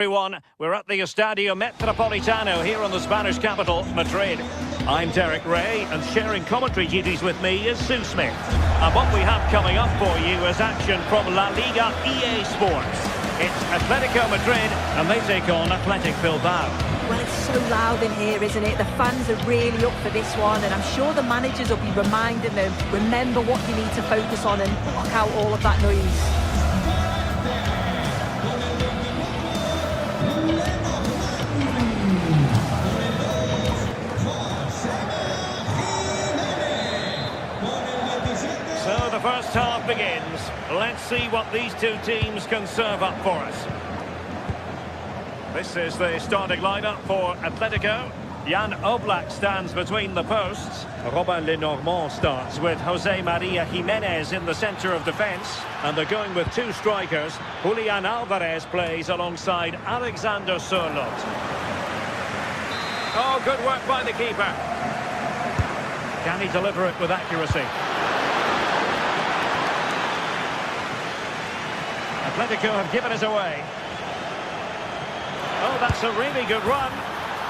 Everyone, we're at the Estadio Metropolitano here in the Spanish capital, Madrid. I'm Derek Ray, and sharing commentary duties with me is Sue Smith. And what we have coming up for you is action from La Liga EA Sports. It's Atletico Madrid, and they take on Athletic Bilbao. Well, it's so loud in here, isn't it? The fans are really up for this one, and I'm sure the managers will be reminding them, remember what you need to focus on and block out all of that noise. So the first half begins. Let's see what these two teams can serve up for us. This is the starting lineup for Atletico. Jan Oblak stands between the posts. Robin Lenormand starts with Jose Maria Jimenez in the centre of defence. And they're going with two strikers. Julian Alvarez plays alongside Alexander Sørloth. Oh, good work by the keeper. Can he deliver it with accuracy? Atletico have given us away. Oh, that's a really good run.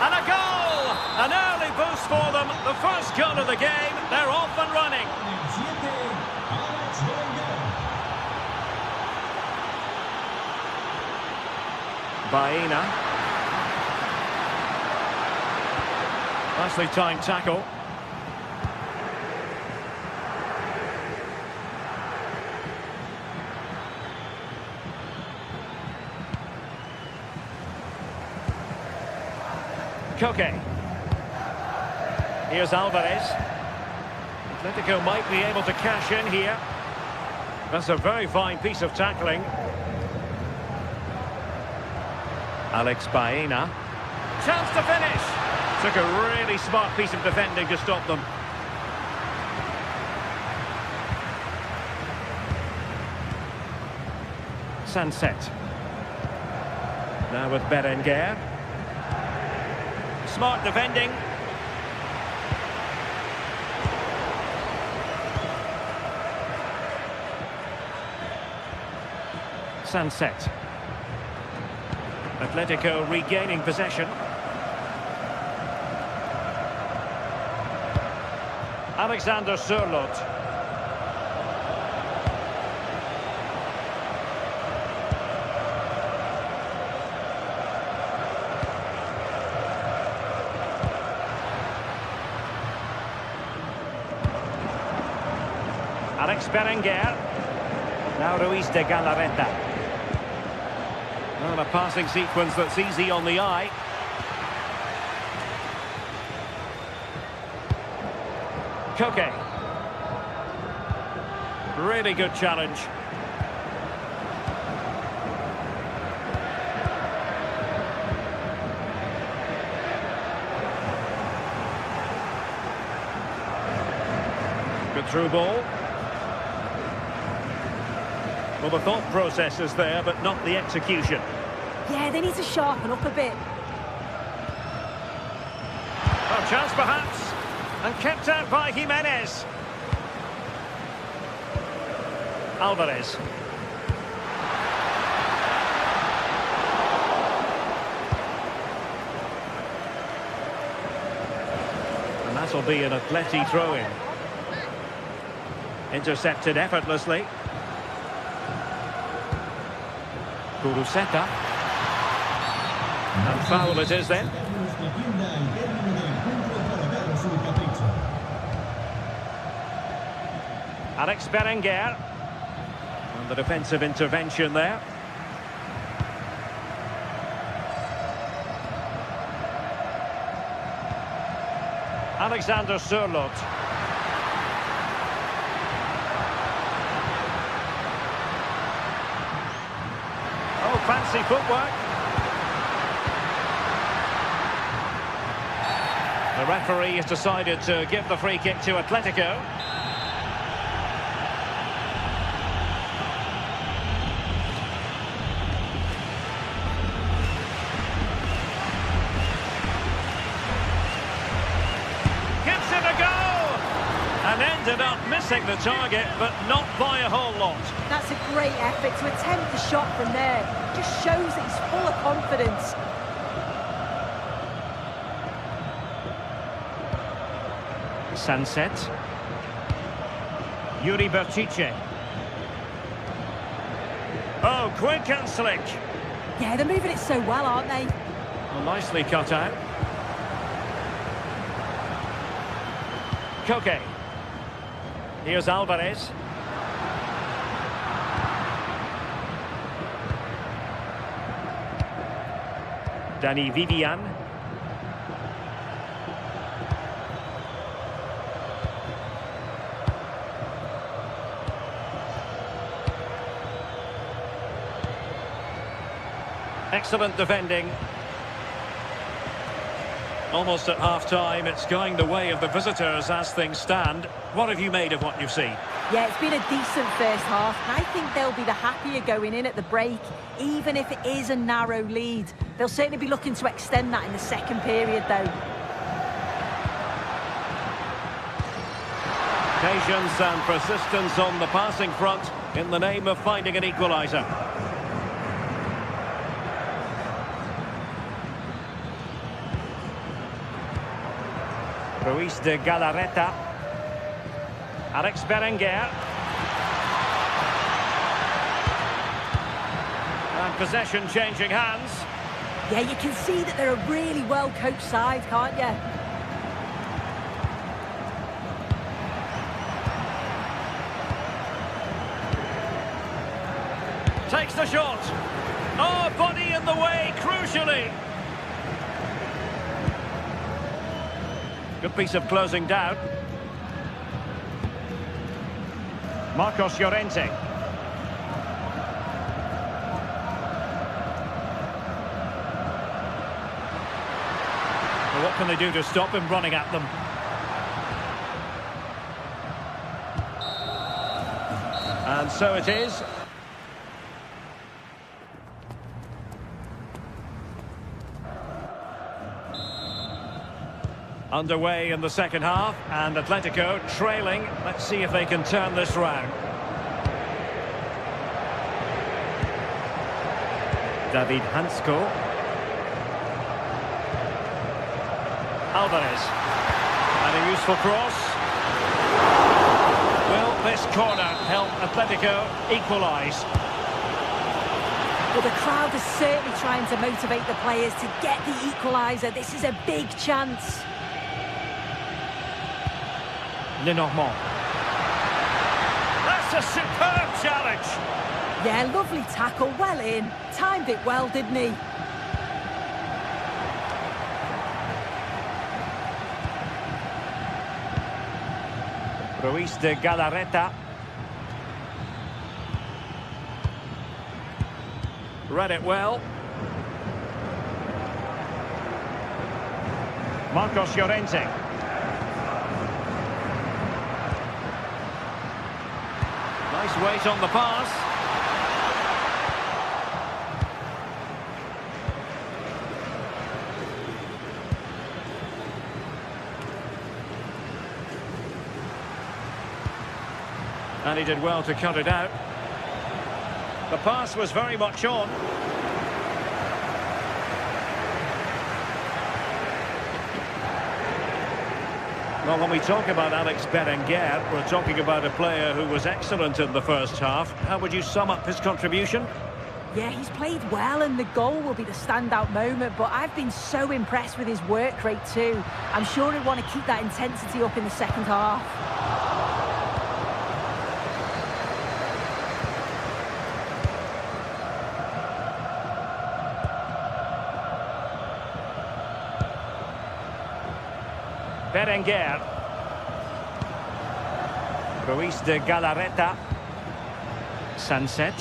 And a goal! An early boost for them. The first goal of the game. They're off and running. Baena. Nicely timed tackle. Koke. Here's Alvarez. Atletico might be able to cash in here. That's a very fine piece of tackling. Alex Baena. Chance to finish. Took a really smart piece of defending to stop them. Sunset. Now with Berenguer. Smart defending. Sunset. Atletico regaining possession. Alexander Sørloth. Alex Berenguer. Now Ruiz de Galarreta. Well, a passing sequence that's easy on the eye. Koke. Really good challenge. Good through ball. Well, the thought process is there, but not the execution. Yeah, they need to sharpen up a bit. A chance perhaps, and kept out by Jimenez. Alvarez. And that'll be an Atleti throw-in. Intercepted effortlessly. Kuruseta. And foul it is then. Alex Berenguer. And the defensive intervention there. Alexander Sørloth. Fancy footwork. The referee has decided to give the free kick to Atletico. Gives it a go! And ends ended up missing the target, but not by a whole lot. That's a great effort to attempt the shot from there. Just shows that he's full of confidence. Sunset. Yuri Bertice. Oh, quick and slick. Yeah, they're moving it so well, aren't they? Well, nicely cut out. Koke. Here's Alvarez. Danny Vivian. Excellent defending. Almost at half-time, it's going the way of the visitors as things stand. What have you made of what you've seen? Yeah, it's been a decent first half. I think they'll be the happier going in at the break, even if it is a narrow lead. They'll certainly be looking to extend that in the second period, though. Patience and persistence on the passing front in the name of finding an equaliser. Ruiz de Galarreta. Alex Berenguer. And possession changing hands. Yeah, you can see that they're a really well-coached side, can't you? Takes the shot. Oh, body in the way, crucially. Good piece of closing down. Marcos Llorente. Well, what can they do to stop him running at them? And so it is. Underway in the second half, and Atletico trailing. Let's see if they can turn this round. David Hansko. Alvarez. And a useful cross. Will this corner help Atletico equalise? Well, the crowd is certainly trying to motivate the players to get the equaliser. This is a big chance. Lenormand. That's a superb challenge. Yeah, lovely tackle, well in. Timed it well, didn't he? Ruiz de Galarreta. Read it well. Marcos Llorente. Nice weight on the pass. And he did well to cut it out. The pass was very much on. Well, when we talk about Alex Berenguer, we're talking about a player who was excellent in the first half. How would you sum up his contribution? Yeah, he's played well, and the goal will be the standout moment, but I've been so impressed with his work rate too. I'm sure he'll want to keep that intensity up in the second half. Berenguer. Ruiz de Galarreta. Sunset.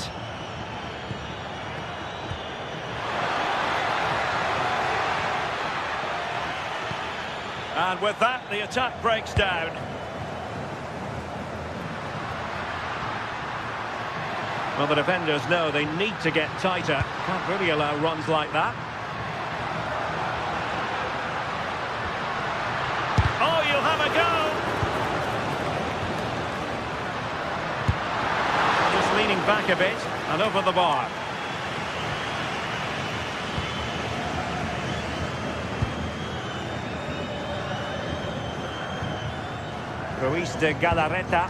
And with that, the attack breaks down. Well, the defenders know they need to get tighter. Can't really allow runs like that. Oh, you'll have a go. back a bit and over the bar. Ruiz de Galarreta.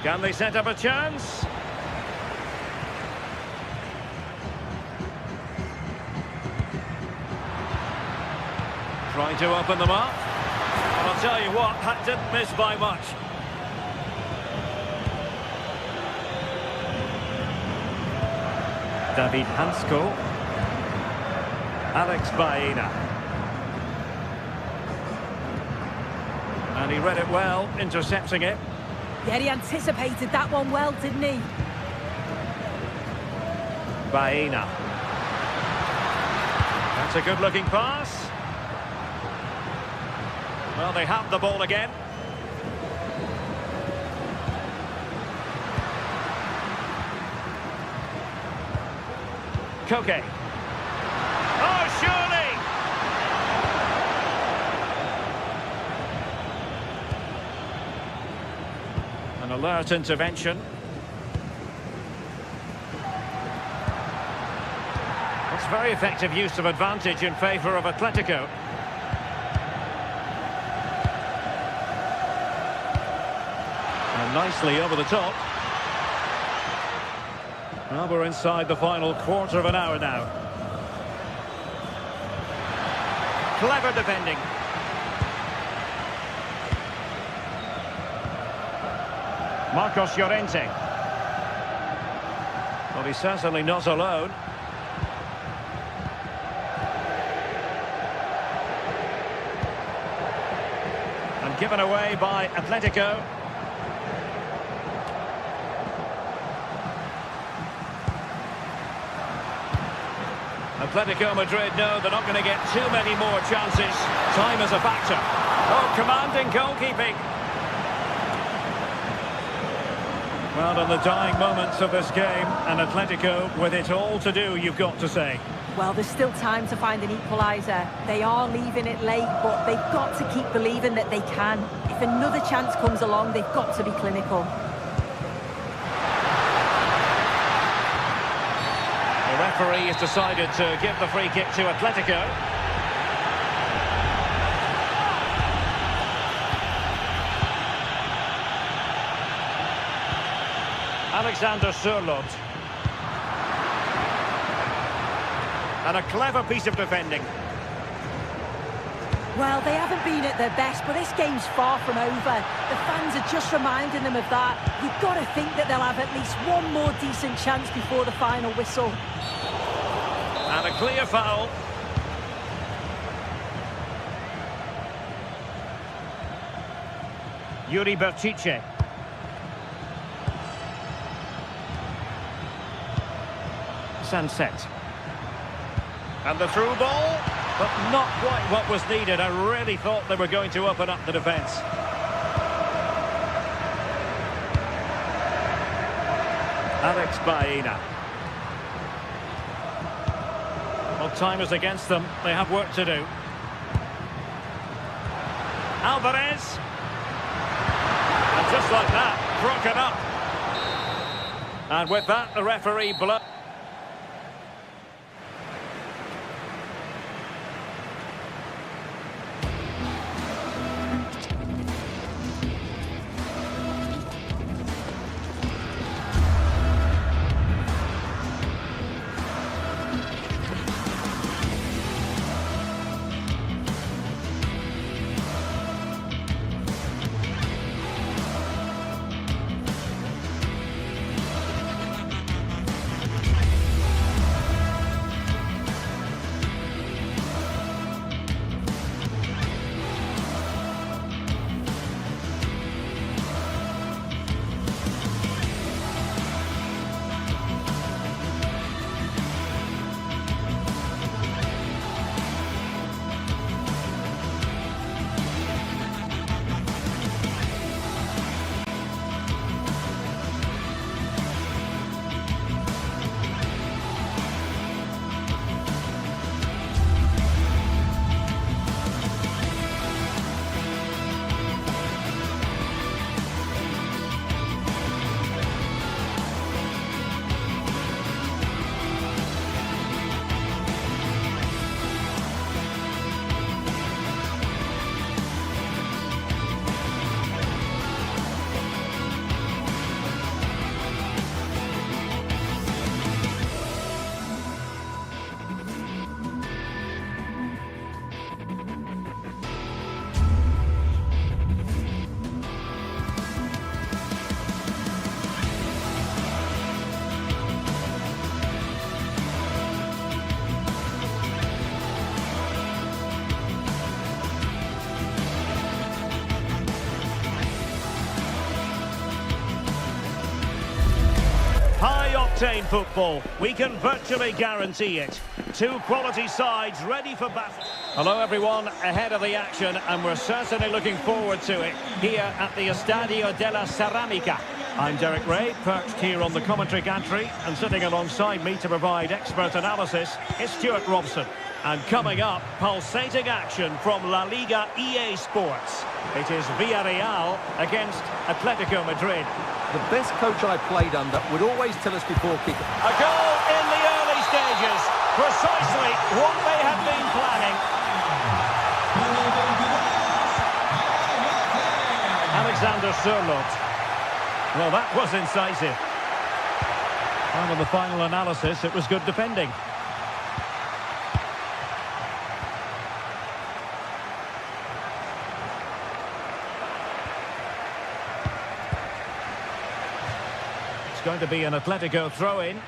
Can they set up a chance? Trying to open them up. And I'll tell you what, that didn't miss by much. David Hansko. Alex Baena. And he read it well, intercepting it. Yeah, he anticipated that one well, didn't he? Baena. That's a good-looking pass. Well, they have the ball again. Koke. Oh, surely! An alert intervention. It's very effective use of advantage in favour of Atletico. And nicely over the top. Well, we're inside the final quarter of an hour now. Clever defending. Marcos Llorente. Well, he's certainly not alone. And given away by Atletico. Atletico Madrid know they're not going to get too many more chances. Time is a factor. Oh, commanding goalkeeping. Well, in the dying moments of this game, and Atletico with it all to do, you've got to say. Well, there's still time to find an equaliser. They are leaving it late, but they've got to keep believing that they can. If another chance comes along, they've got to be clinical. The referee has decided to give the free kick to Atletico. Alexander Sørloth. And a clever piece of defending. Well, they haven't been at their best, but this game's far from over. The fans are just reminding them of that. You've got to think that they'll have at least one more decent chance before the final whistle. And a clear foul. Yuri Berchiche. Sunset. And the through ball, but not quite what was needed. I really thought they were going to open up the defence. Alex Baena. Well, time is against them. They have work to do. Alvarez. And just like that, broken up. And with that, the referee blows. high-octane football. We can virtually guarantee it. Two quality sides ready for battle. Hello everyone, ahead of the action, and we're certainly looking forward to it here at the Estadio de la Ceramica. I'm Derek Ray, perched here on the commentary gantry, and sitting alongside me to provide expert analysis is Stuart Robson. And coming up, pulsating action from La Liga EA Sports. It is Villarreal against Atletico Madrid. The best coach I played under would always tell us before kick-off. A goal in the early stages, precisely what they had been planning. Alexander Sørloth. Well, that was incisive. And on the final analysis, it was good defending. It's going to be an Atletico throw-in.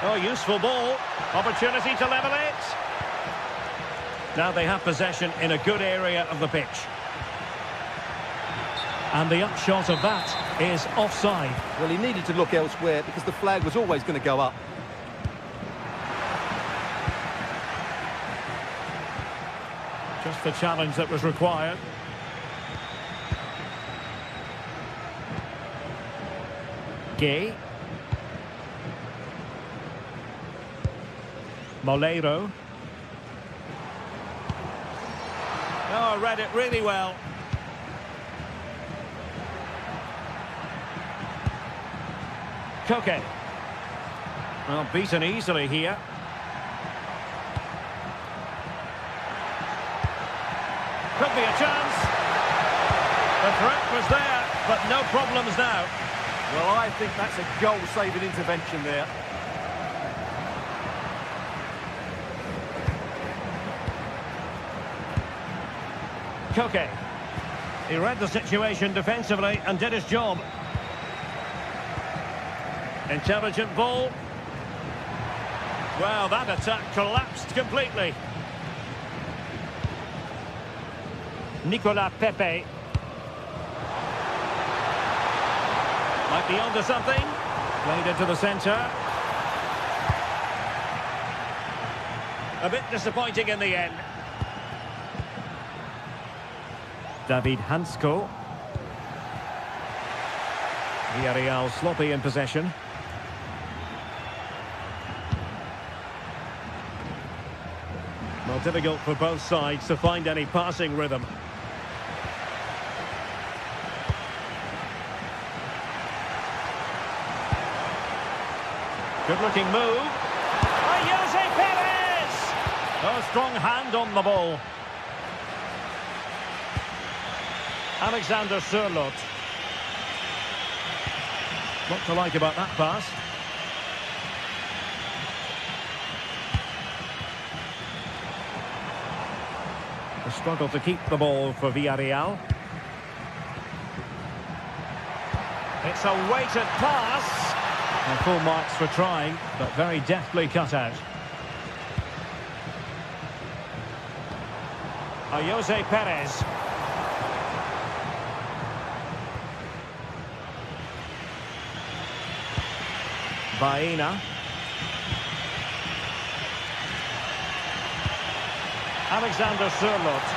Oh, useful ball. Opportunity to level it. Now they have possession in a good area of the pitch. And the upshot of that is offside. Well, he needed to look elsewhere because the flag was always going to go up. Just the challenge that was required. Gay. Moleiro. Oh, read it really well. Koke. Well, beaten easily here. Could be a chance. The threat was there, but no problems now. Well, I think that's a goal-saving intervention there. Koke. He read the situation defensively and did his job. Intelligent ball. Well, that attack collapsed completely. Nicolas Pepe. Might be onto something. Played into the centre. A bit disappointing in the end. David Hansko. Villarreal sloppy in possession. Well, difficult for both sides to find any passing rhythm. Good-looking move. Jose Perez! A strong hand on the ball. Alexander Sørloth. What to like about that pass? A struggle to keep the ball for Villarreal. It's a weighted pass. And full marks for trying, but very deftly cut out. Jose Perez. Baena. Alexander Sørloth.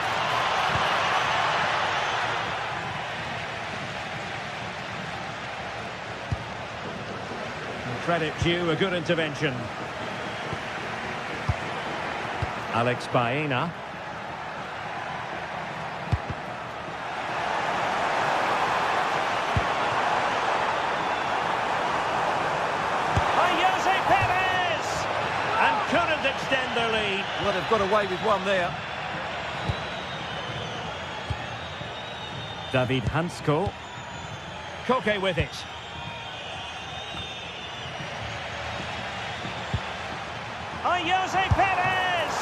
Credit due, a good intervention. Alex Baena. Jose Perez! And couldn't extend their lead. Well, they've got away with one there. David Hansko. Koke with it. Jose Perez!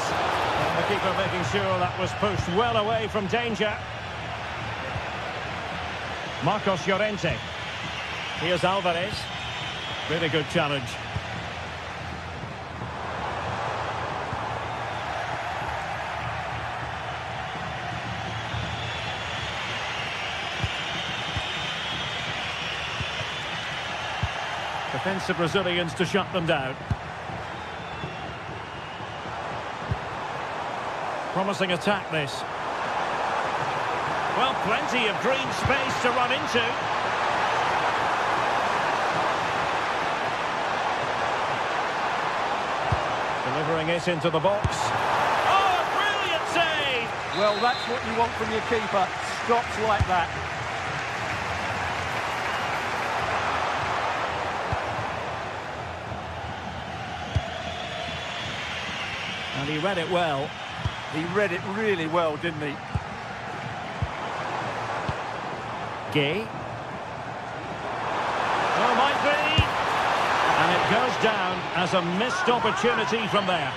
And the keeper making sure that was pushed well away from danger. Marcos Llorente. Here's Alvarez. Really good challenge. Defensive Brazilians to shut them down. Promising attack, this. Well, plenty of green space to run into. Delivering it into the box. Oh, brilliant save! Well, that's what you want from your keeper. Stops like that. And he read it well. He read it really well, didn't he? Gay. Oh, might be. And it goes down as a missed opportunity from there.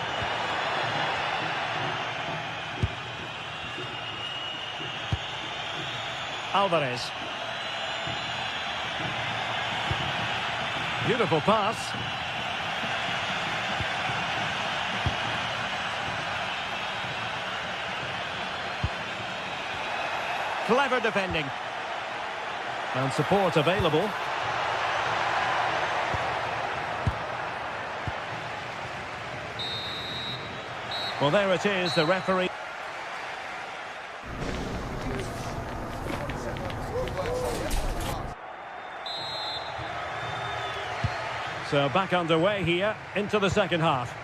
Alvarez. Beautiful pass. Clever defending. And support available. Well, there it is, the referee. So back underway here into the second half.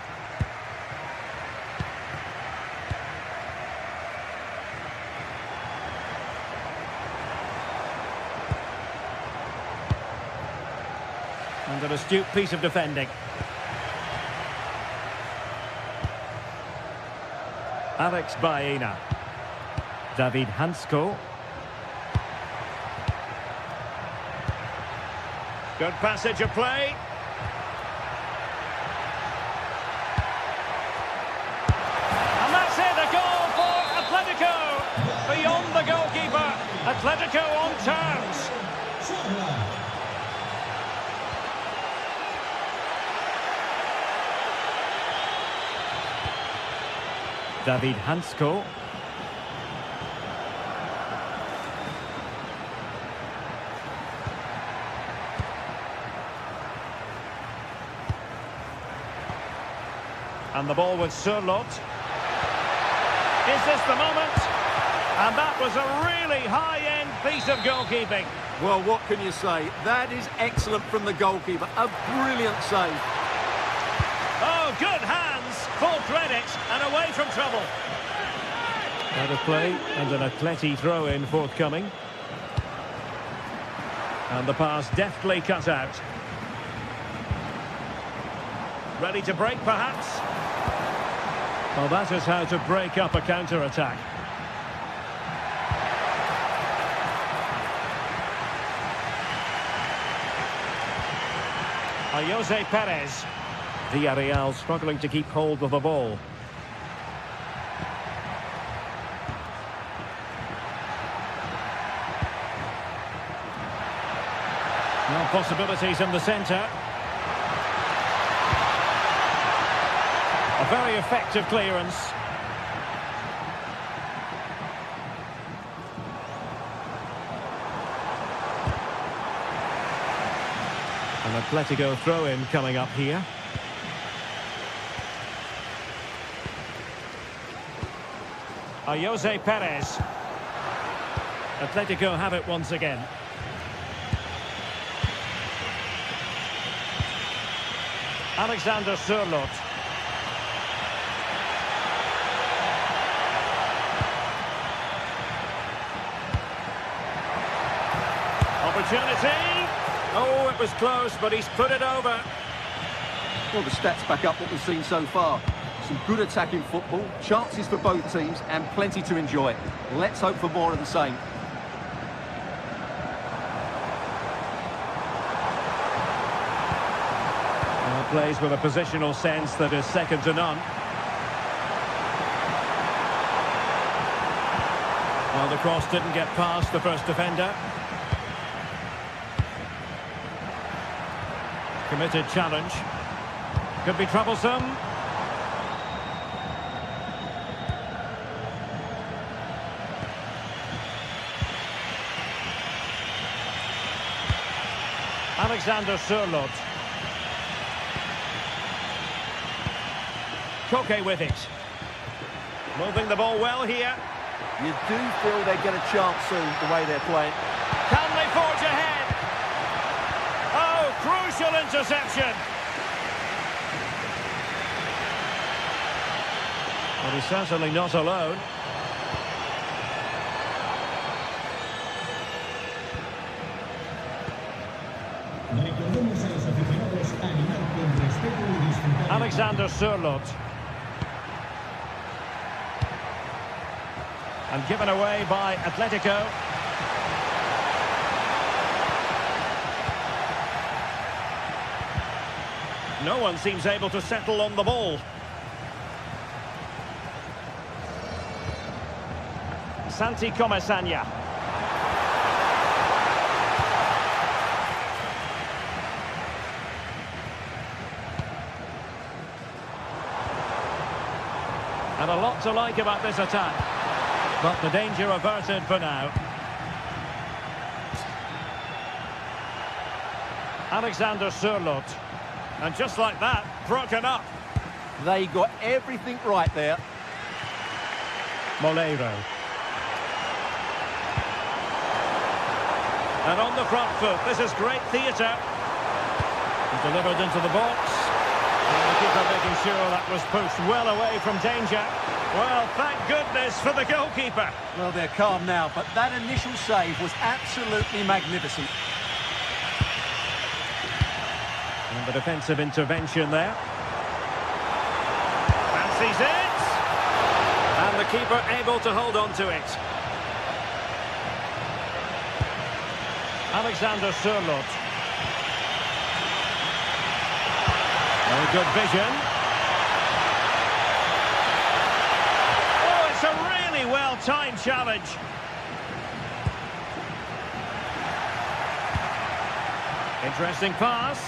And an astute piece of defending. Alex Baena. David Hansko. Good passage of play. And that's it, a goal for Atletico. Beyond the goalkeeper. Atletico on terms. David Hansko. And the ball with Surlot. Is this the moment? And that was a really high-end piece of goalkeeping. Well, what can you say? That is excellent from the goalkeeper. A brilliant save. Oh, good hands. Full credit and away from trouble. Out of play and an Atleti throw-in forthcoming. And the pass deftly cut out. Ready to break, perhaps? Well, that is how to break up a counter-attack. Jose Perez. Villarreal struggling to keep hold of the ball. Now possibilities in the centre. A very effective clearance. An Atletico throw-in coming up here. Jose Perez. Atletico have it once again. Alexander Surlot. Opportunity. Oh, it was close, but he's put it over. Well, the stats back up what we've seen so far. Some good attacking football, chances for both teams, and plenty to enjoy. Let's hope for more of the same. Well, plays with a positional sense that is second to none. Well, the cross didn't get past the first defender. Committed challenge. Could be troublesome. Alexander Surlot. Koke with it. Moving the ball well here. You do feel they get a chance soon, the way they're playing. Can they forge ahead? Oh, crucial interception. Well, he's certainly not alone. Alexander Sørloth. And given away by Atletico. No one seems able to settle on the ball. Santi Comesanya. And a lot to like about this attack. But the danger averted for now. Alexander Sørloth. And just like that, broken up. They got everything right there. Molero. And on the front foot, this is great theatre. Delivered into the box. And the keeper making sure that was pushed well away from danger. Well, thank goodness for the goalkeeper. Well, they're calm now, but that initial save was absolutely magnificent. And the defensive intervention there. Fancies it! And the keeper able to hold on to it. Alexander Sørloth. Very good vision. Oh, it's a really well-timed challenge. Interesting pass.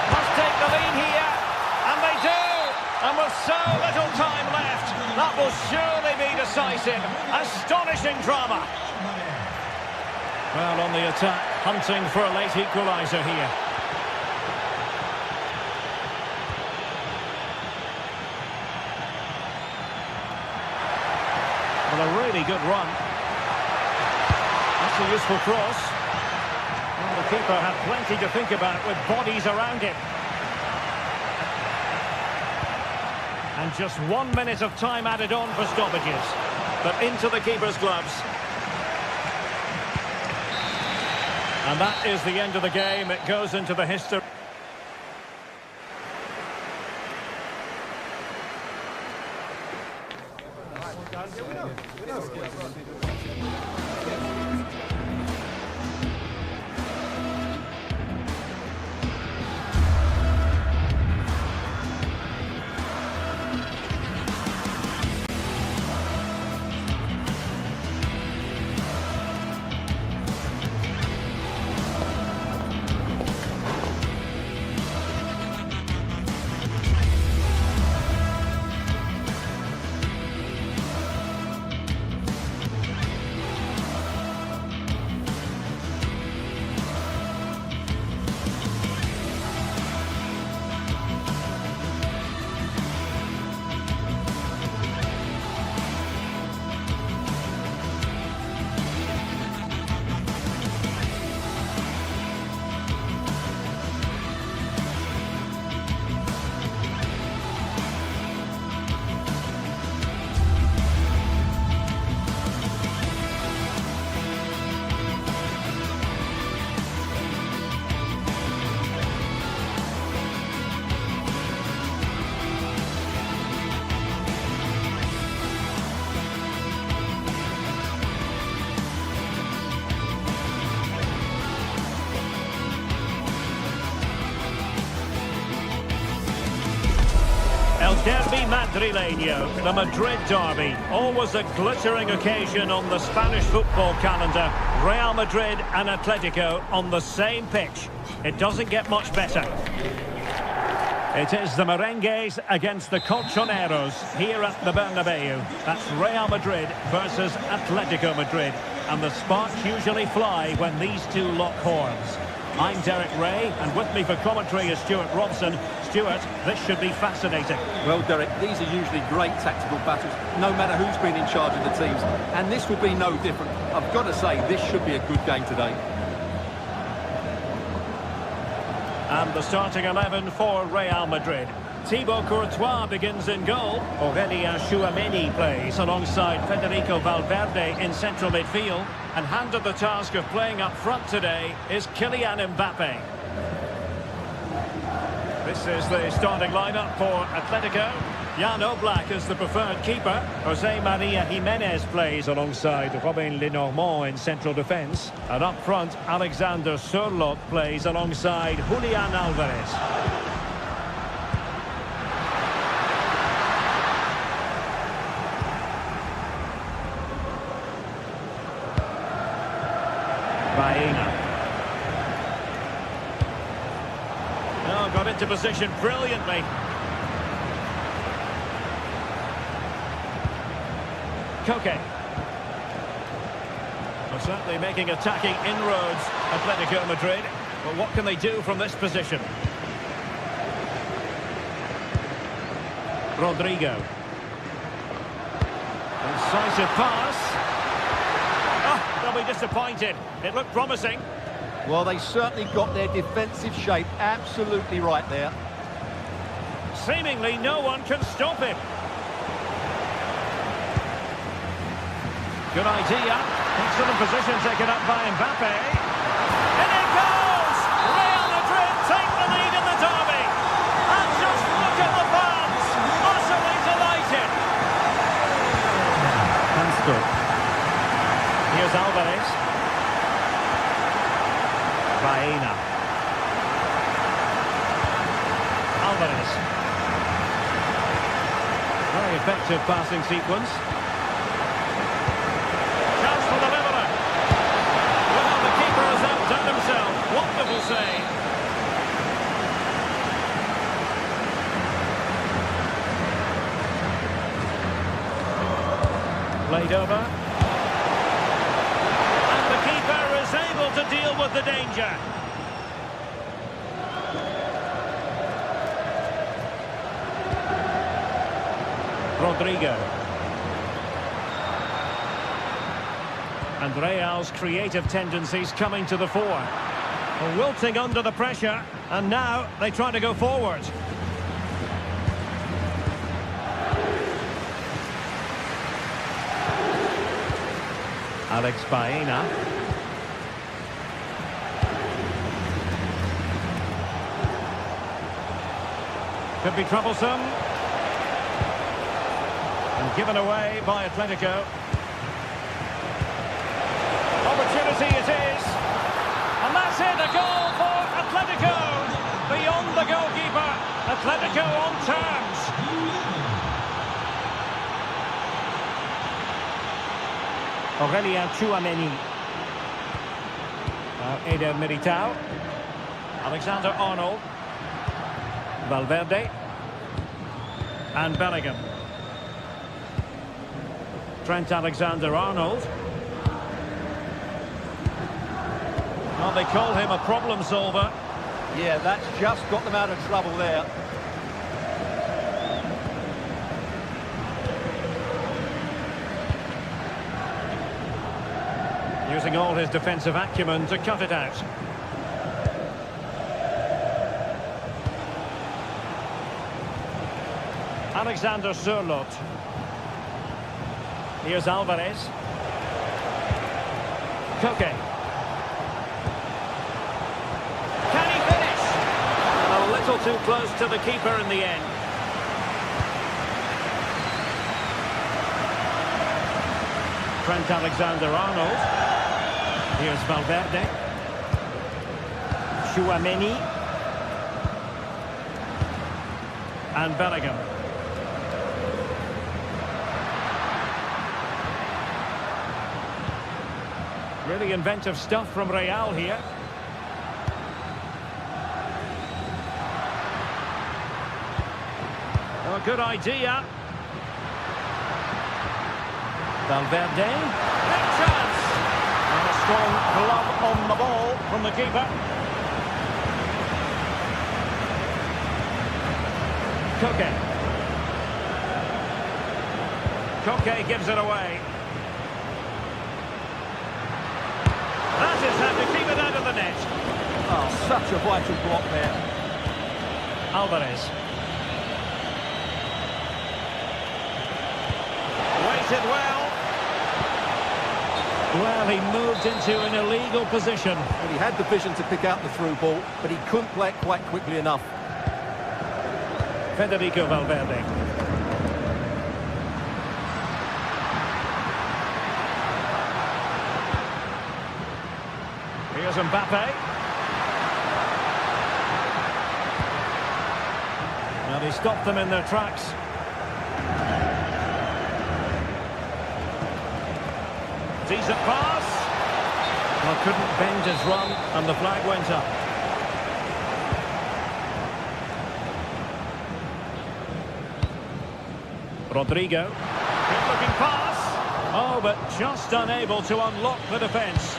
Must take the lead here. And they do. And with so little time left, that will surely be decisive. Astonishing drama. Well, on the attack, hunting for a late equaliser here. Well, a really good run. That's a useful cross. Well, the keeper had plenty to think about with bodies around him. And just 1 minute of time added on for stoppages. But into the keeper's gloves. And that is the end of the game. It goes into the history. El Derby Madrileño, the Madrid derby. Always a glittering occasion on the Spanish football calendar. Real Madrid and Atletico on the same pitch. It doesn't get much better. It is the Merengues against the Colchoneros here at the Bernabeu. That's Real Madrid versus Atletico Madrid. And the sparks usually fly when these two lock horns. I'm Derek Ray, and with me for commentary is Stuart Robson. Stewart, this should be fascinating. Well, Derek, these are usually great tactical battles, no matter who's been in charge of the teams. And this will be no different. I've got to say, this should be a good game today. And the starting 11 for Real Madrid. Thibaut Courtois begins in goal. Aurélien Tchouameni plays alongside Federico Valverde in central midfield. And handed the task of playing up front today is Kylian Mbappe. This is the starting lineup for Atletico. Jan Oblak is the preferred keeper. Jose Maria Jimenez plays alongside Robin Lenormand in central defence. And up front, Alexander Sørloth plays alongside Julian Alvarez. Baena. Oh, got into position brilliantly. Koke. Well, certainly making attacking inroads, Atletico Madrid. But what can they do from this position? Rodrigo. Incisive pass. Oh, they'll be disappointed. It looked promising. Well, they certainly got their defensive shape absolutely right there. Seemingly no one can stop him. Good idea. Excellent position taken up by Mbappe. And it goes! Real Madrid take the lead in the derby. And just look at the fans. Utterly delighted. And stop. Here's Alvarez. Baena. Alvarez. Very effective passing sequence. Chance for the leveller. Well, the keeper has outdone himself. Wonderful save. Played over. And the keeper is able to deal with the danger. Rodrigo. And Real's creative tendencies coming to the fore. Well, wilting under the pressure, and now they try to go forward. Alex Baena. Could be troublesome. And given away by Atletico. Opportunity it is. And that's it, a goal for Atletico. Beyond the goalkeeper. Atletico on terms. Aurélien Tchouameni. Eder Militao. Alexander Arnold. Valverde. And Bellingham. Trent Alexander-Arnold. Well, they call him a problem solver. Yeah, that's just got them out of trouble there. Using all his defensive acumen to cut it out. Alexander Sørloth. Here's Alvarez. Koke. Can he finish? A little too close to the keeper in the end. Trent Alexander-Arnold. Here's Valverde. Tchouameni. And Bellingham. Really inventive stuff from Real here. Oh, good idea. Valverde. Big chance. And a strong glove on the ball from the keeper. Koke. Koke gives it away. That is how to keep it out of the net. Oh, such a vital block there. Alvarez. Waited well. Well, he moved into an illegal position. And he had the vision to pick out the through ball, but he couldn't play it quite quickly enough. Federico Valverde. Here's Mbappe. And he stopped them in their tracks. Decent pass. Well, couldn't bend his run, and the flag went up. Rodrigo. Good looking pass. Oh, but just unable to unlock the defence.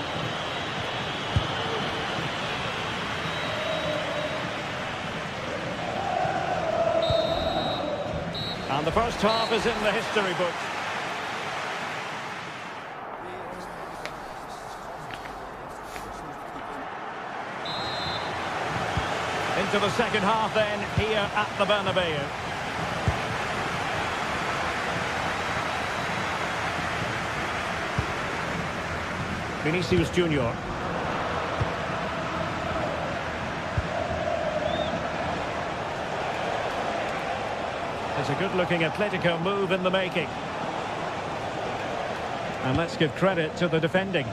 And the first half is in the history book. Into the second half then, here at the Bernabeu. Vinicius Junior. It's a good-looking Atletico move in the making. And let's give credit to the defending.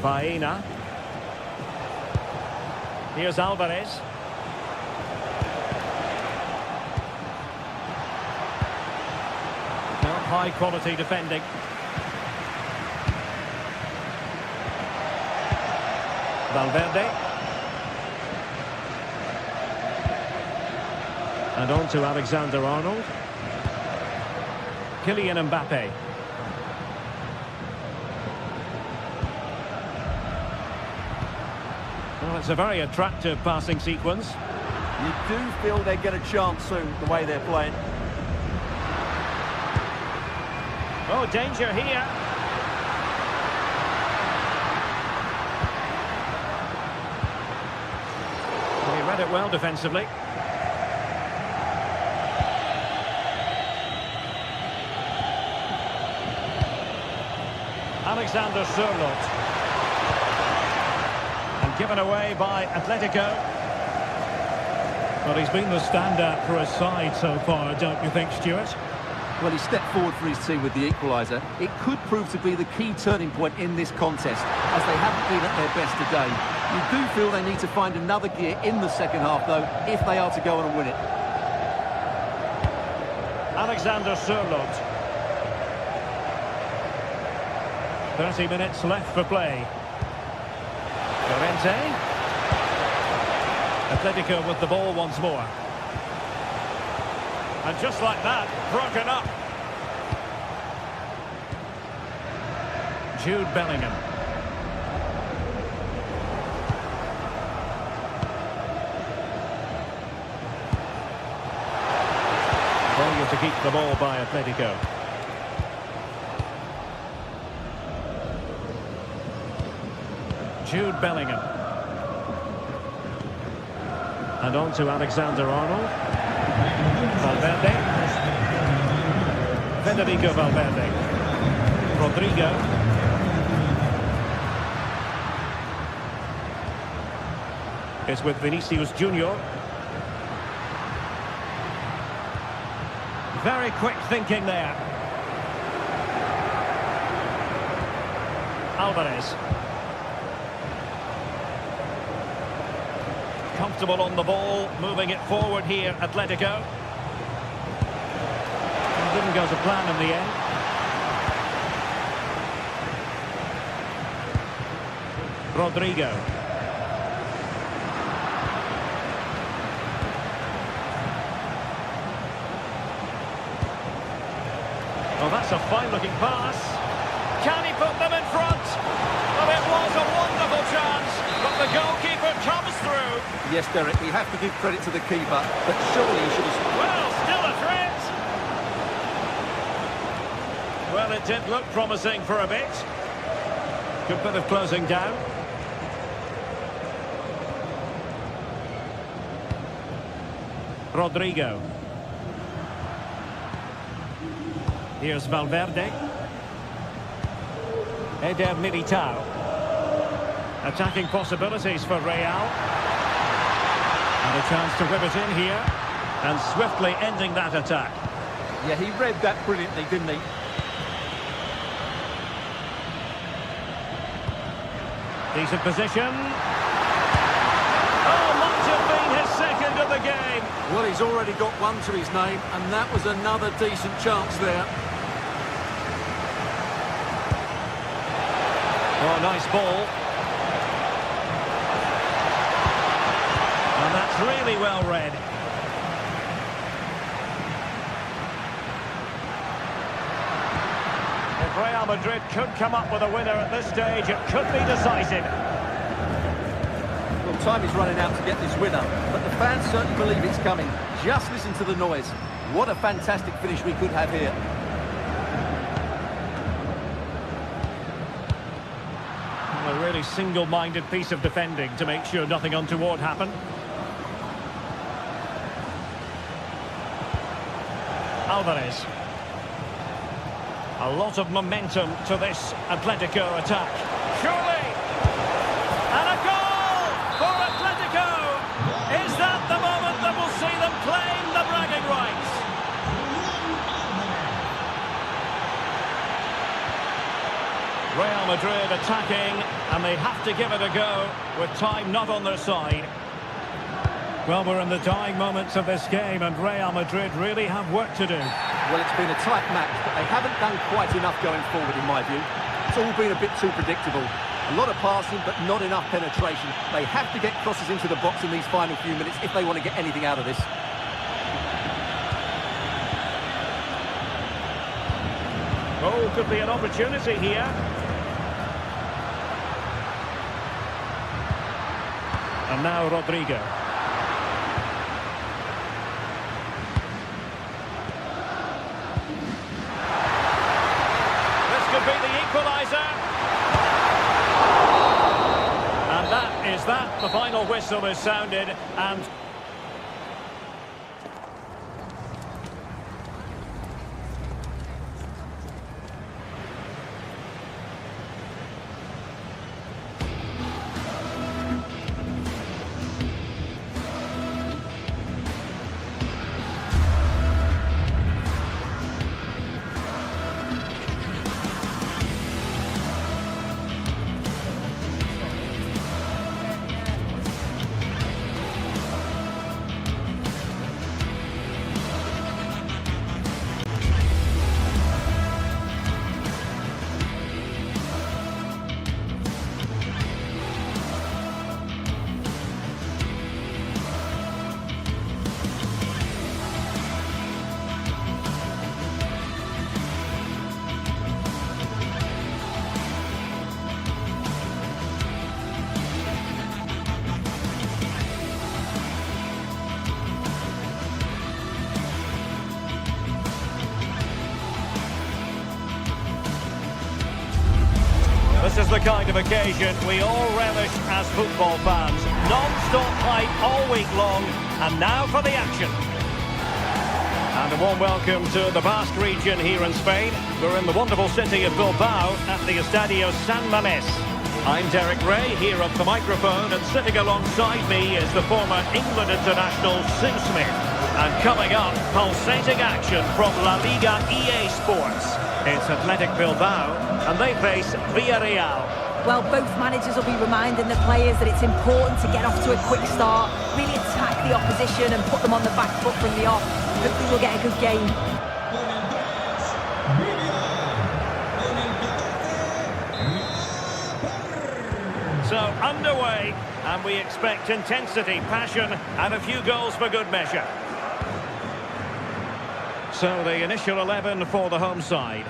Baena. Here's Alvarez. Now, high-quality defending. Valverde. And on to Alexander-Arnold. Kylian Mbappe. Well, it's a very attractive passing sequence. You do feel they get a chance soon, the way they're playing. Oh, danger here. He read it well defensively. Alexander Sørloth. And given away by Atletico. Well, he's been the standout for his side so far, don't you think, Stuart? Well, he stepped forward for his team with the equaliser. It could prove to be the key turning point in this contest, as they haven't been at their best today. You do feel they need to find another gear in the second half, though, if they are to go on and win it. Alexander Sørloth. 30 minutes left for play. Llorente. Atletico with the ball once more. And just like that, broken up. Jude Bellingham. Failure to keep the ball by Atletico. Jude Bellingham. And on to Alexander-Arnold. Valverde. Federico Valverde. Rodrigo. It's with Vinicius Junior. Very quick thinking there. Alvarez. Comfortable on the ball, moving it forward here, Atletico. It didn't go to plan in the end. Rodrigo. Oh, that's a fine-looking pass. Can he put them in front? Oh, it was a wonderful chance, but the goalkeeper comes through. Yes, Derek, we have to give credit to the keeper, but surely he should have... Well, still a threat. Well, it did look promising for a bit. Good bit of closing down. Rodrigo. Here's Valverde. Eder Militao. Attacking possibilities for Real. And a chance to whip it in here. And swiftly ending that attack. Yeah, he read that brilliantly, didn't he? Decent position. Oh, might have been his second of the game. Well, he's already got one to his name, and that was another decent chance there. Oh, nice ball. And that's really well read. If Real Madrid could come up with a winner at this stage, it could be decisive. Well, time is running out to get this winner, but the fans certainly believe it's coming. Just listen to the noise. What a fantastic finish we could have here. A really single-minded piece of defending to make sure nothing untoward happened. Alvarez. A lot of momentum to this Atletico attack. Surely! And a goal for Atletico! Is that the moment that will see them claim the bragging rights? Real Madrid attacking, and they have to give it a go with time not on their side. Well, we're in the dying moments of this game, and Real Madrid really have work to do. Well, it's been a tight match, but they haven't done quite enough going forward, in my view. It's all been a bit too predictable. A lot of passing, but not enough penetration. They have to get crosses into the box in these final few minutes if they want to get anything out of this. Oh, could be an opportunity here. And now Rodrigo. This could be the equaliser. And that is that. The final whistle is sounded, and this is the kind of occasion we all relish as football fans. Non-stop hype all week long, and now for the action. And a warm welcome to the Basque region here in Spain. We're in the wonderful city of Bilbao at the Estadio San Mamés. I'm Derek Ray, here at the microphone, and sitting alongside me is the former England international Sue Smith. And coming up, pulsating action from La Liga EA Sports. It's Athletic Bilbao, and they face Villarreal. Well, both managers will be reminding the players that it's important to get off to a quick start, really attack the opposition and put them on the back foot from the off. Hopefully we'll get a good game. So, underway, and we expect intensity, passion, and a few goals for good measure. So, the initial 11 for the home side.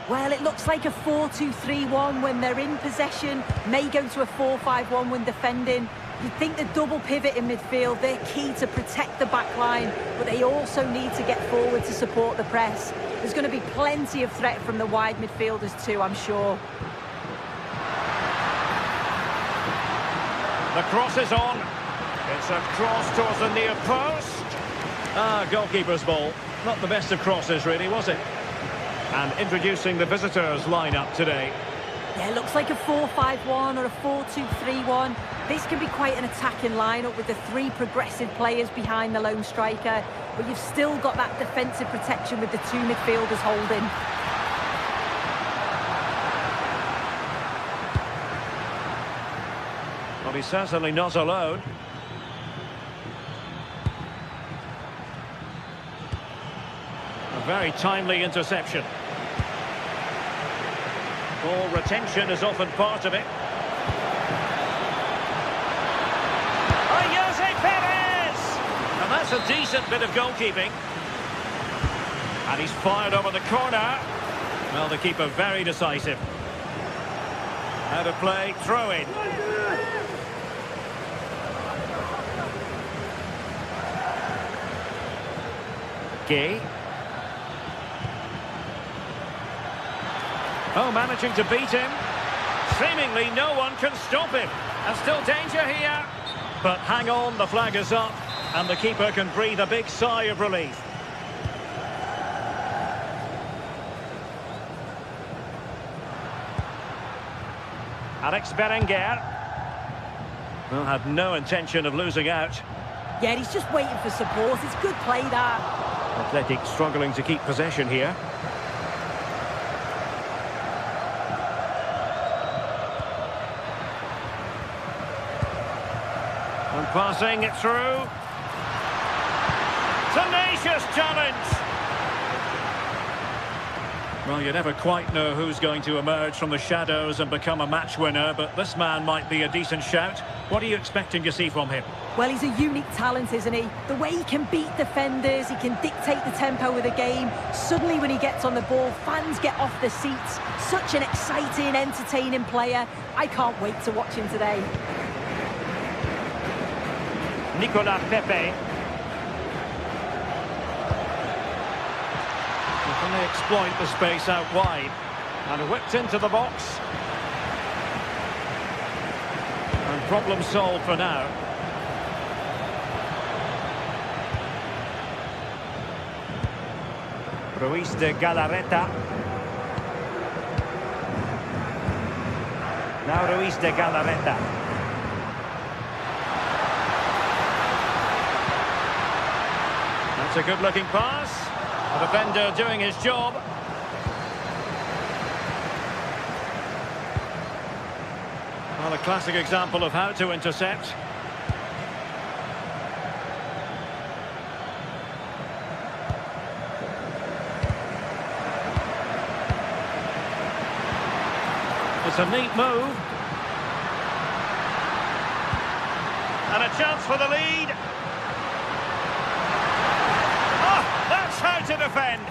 Well, it looks like a 4-2-3-1 when they're in possession, may go to a 4-5-1 when defending. You'd think the double pivot in midfield, they're key to protect the back line, but they also need to get forward to support the press. There's going to be plenty of threat from the wide midfielders too, I'm sure. The cross is on. It's a cross towards the near post. Goalkeeper's ball. Not the best of crosses, really, was it? And introducing the visitors' lineup today. Yeah, it looks like a 4-5-1 or a 4-2-3-1. This can be quite an attacking lineup with the three progressive players behind the lone striker, but you've still got that defensive protection with the two midfielders holding. Well, he's certainly not alone. A very timely interception. Ball retention is often part of it. And that's a decent bit of goalkeeping. And he's fired over the corner. Well, the keeper very decisive. Out of play, throw in. Gay. Oh, managing to beat him. Seemingly no one can stop him. And still danger here. But hang on, the flag is up. And the keeper can breathe a big sigh of relief. Alex Berenguer. Well, had no intention of losing out. Yeah, he's just waiting for support. It's good play, that. Athletic struggling to keep possession here. And passing it through. Tenacious challenge. Well, you never quite know who's going to emerge from the shadows and become a match winner, but this man might be a decent shout. What are you expecting to see from him? Well, he's a unique talent, isn't he? The way he can beat defenders, he can dictate the tempo of the game. Suddenly when he gets on the ball, fans get off their seats. Such an exciting, entertaining player. I can't wait to watch him today. Nicolas Pepe. Can they exploit the space out wide? And whipped into the box. And problem solved for now. Ruiz de Galarreta. Now Ruiz de Galarreta. That's a good-looking pass. The defender doing his job. Well, a classic example of how to intercept. It's a neat move. And a chance for the lead. That's how to defend.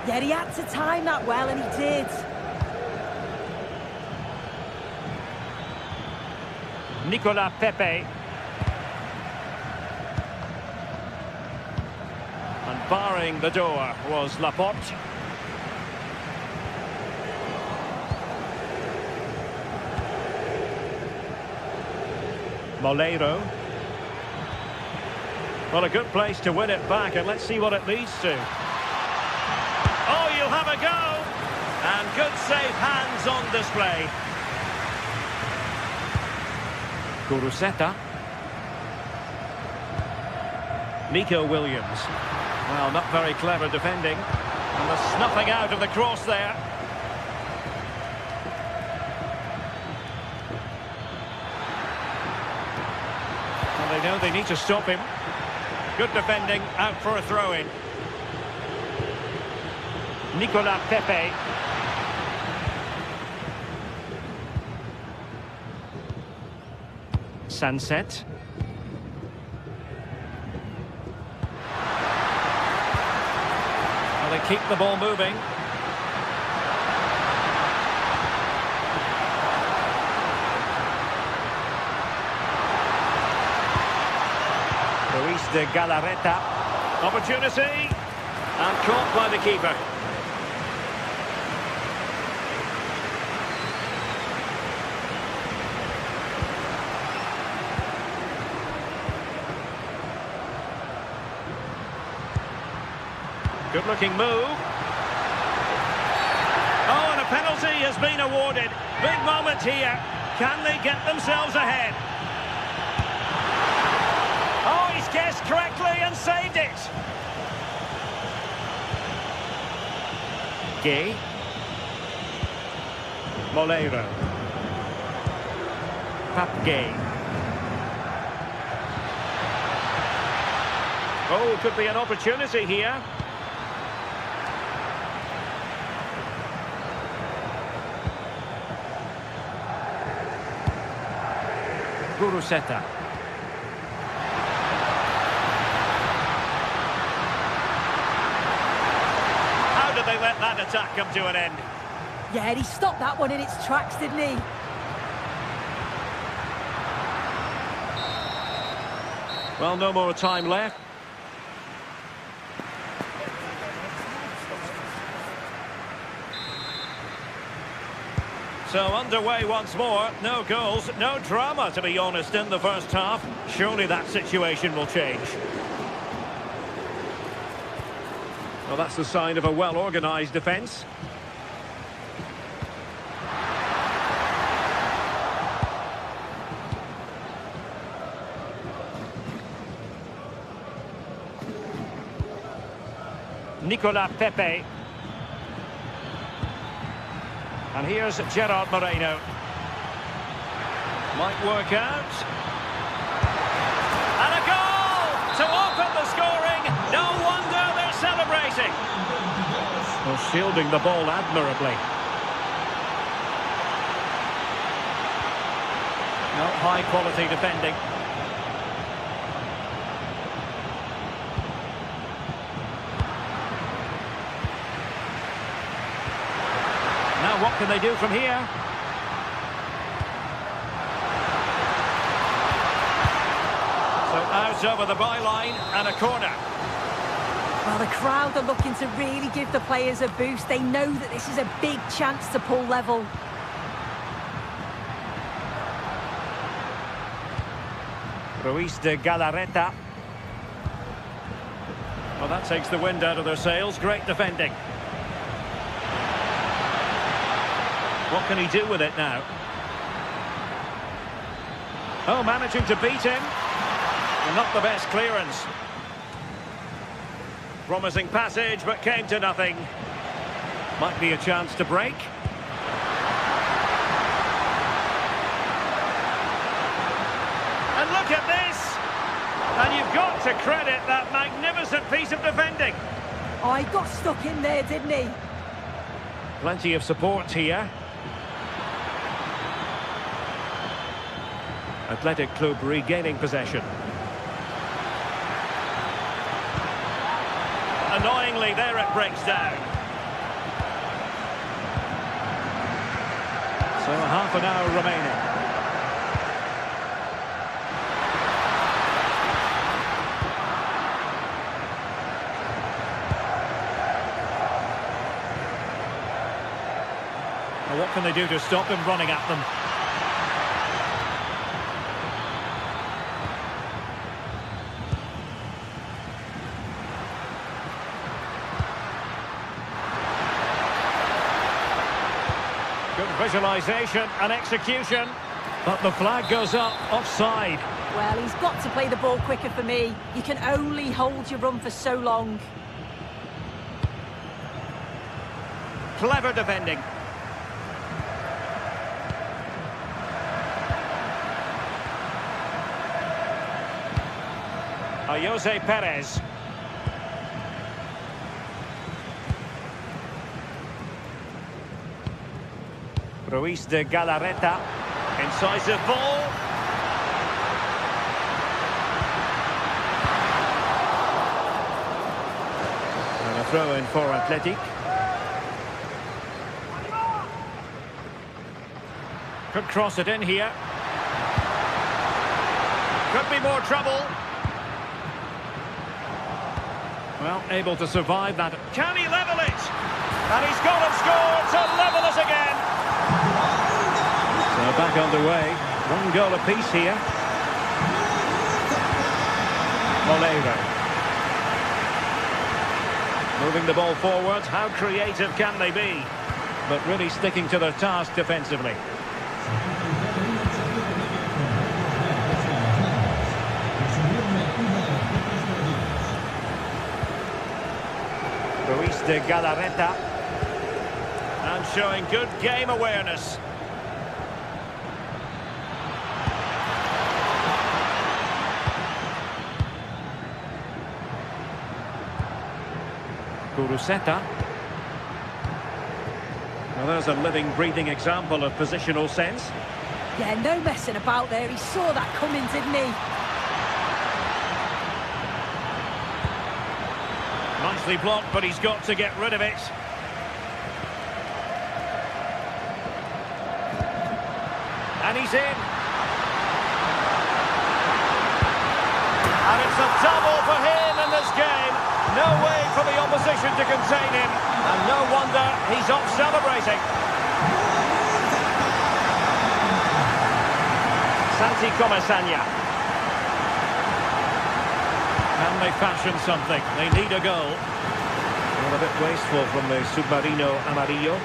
Yeah, he had to time that well, and he did. Nicolas Pepe. And barring the door was Laporte. Moleiro. Well, a good place to win it back, and let's see what it leads to. Oh, you'll have a go! And good safe hands on display. Guruseta. Nico Williams. Well, not very clever defending. And the snuffing out of the cross there. Well, they know they need to stop him. Good defending, out for a throw-in. Nicolas Pepe. Sunset. Well, they keep the ball moving. de Galarreta. Opportunity. And caught by the keeper. Good-looking move. Oh, and a penalty has been awarded. Big moment here. Can they get themselves ahead? Oh, he's guessed correctly and saved it. Gay. Moleiro. Gay. Oh, could be an opportunity here. Guruseta. How did they let that attack come to an end? Yeah, he stopped that one in its tracks, didn't he? Well, no more time left. So underway once more. No goals, no drama, to be honest, in the first half. Surely that situation will change. Well, that's the sign of a well-organised defence. Nicolas Pepe. And here's Gerard Moreno. Might work out. And a goal to open the scoring. No wonder they're celebrating. Well, shielding the ball admirably. No, high quality defending. Now what can they do from here? So out over the byline and a corner. Well, the crowd are looking to really give the players a boost. They know that this is a big chance to pull level. Ruiz de Galarreta. Well, that takes the wind out of their sails. Great defending. What can he do with it now? Oh, managing to beat him. And not the best clearance. Promising passage, but came to nothing. Might be a chance to break. And look at this! And you've got to credit that magnificent piece of defending. Oh, he got stuck in there, didn't he? Plenty of support here. Athletic Club regaining possession. Annoyingly, there it breaks down. So half an hour remaining. Well, what can they do to stop him running at them? Good visualisation and execution, but the flag goes up offside. Well, he's got to play the ball quicker for me. You can only hold your run for so long. Clever defending. Jose Perez. Ruiz de Galarreta. Incisive ball. And a throw in for Athletic. Could cross it in here. Could be more trouble. Well, able to survive that. Can he level it? And he's gone and scored to level us again. So back underway. 1 goal apiece here. Moreira. Moving the ball forward. How creative can they be? But really sticking to their task defensively. Ruiz de Galarreta. And showing good game awareness. Kuruseta. Well, there's a living, breathing example of positional sense. Yeah, no messing about there. He saw that coming, didn't he? Nicely blocked, but he's got to get rid of it. And he's in. And it's a double for him in this game. No way for the opposition to contain him. And no wonder he's off celebrating. Santi Comesaña. Can they fashion something? They need a goal. Well, a bit wasteful from the Submarino Amarillo.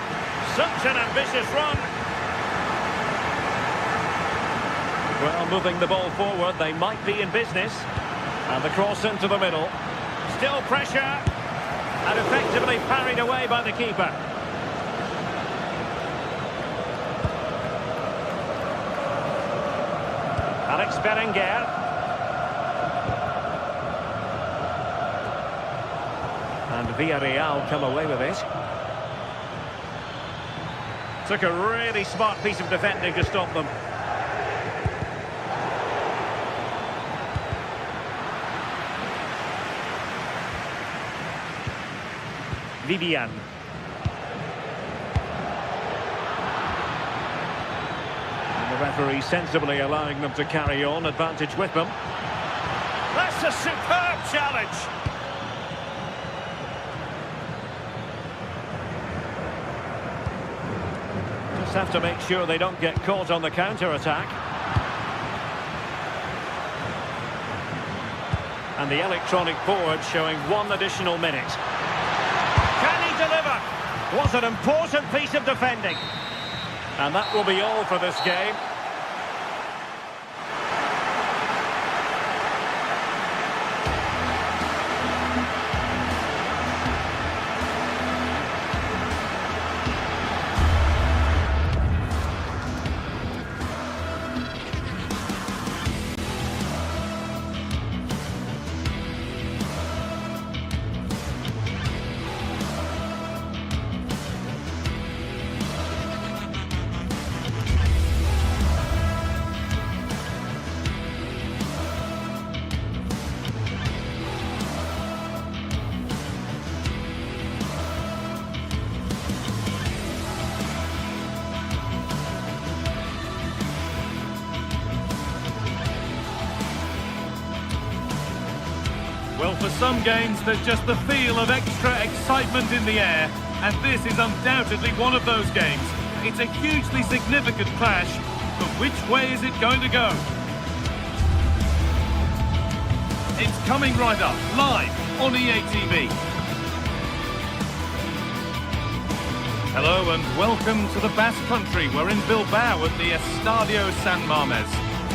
Such an ambitious run. Well, moving the ball forward, they might be in business. And the cross into the middle. Still pressure. And effectively parried away by the keeper. Alex Berenguer. And Villarreal come away with it. Took a really smart piece of defending to stop them. Vivian. And the referee sensibly allowing them to carry on, advantage with them. That's a superb challenge. Just have to make sure they don't get caught on the counter-attack. And the electronic board showing 1 additional minute. Deliver. Was an important piece of defending. And that will be all for this game. Well, for some games, there's just the feel of extra excitement in the air, and this is undoubtedly one of those games. It's a hugely significant clash, but which way is it going to go? It's coming right up, live on EA TV. Hello and welcome to the Basque Country. We're in Bilbao at the Estadio San Mamés.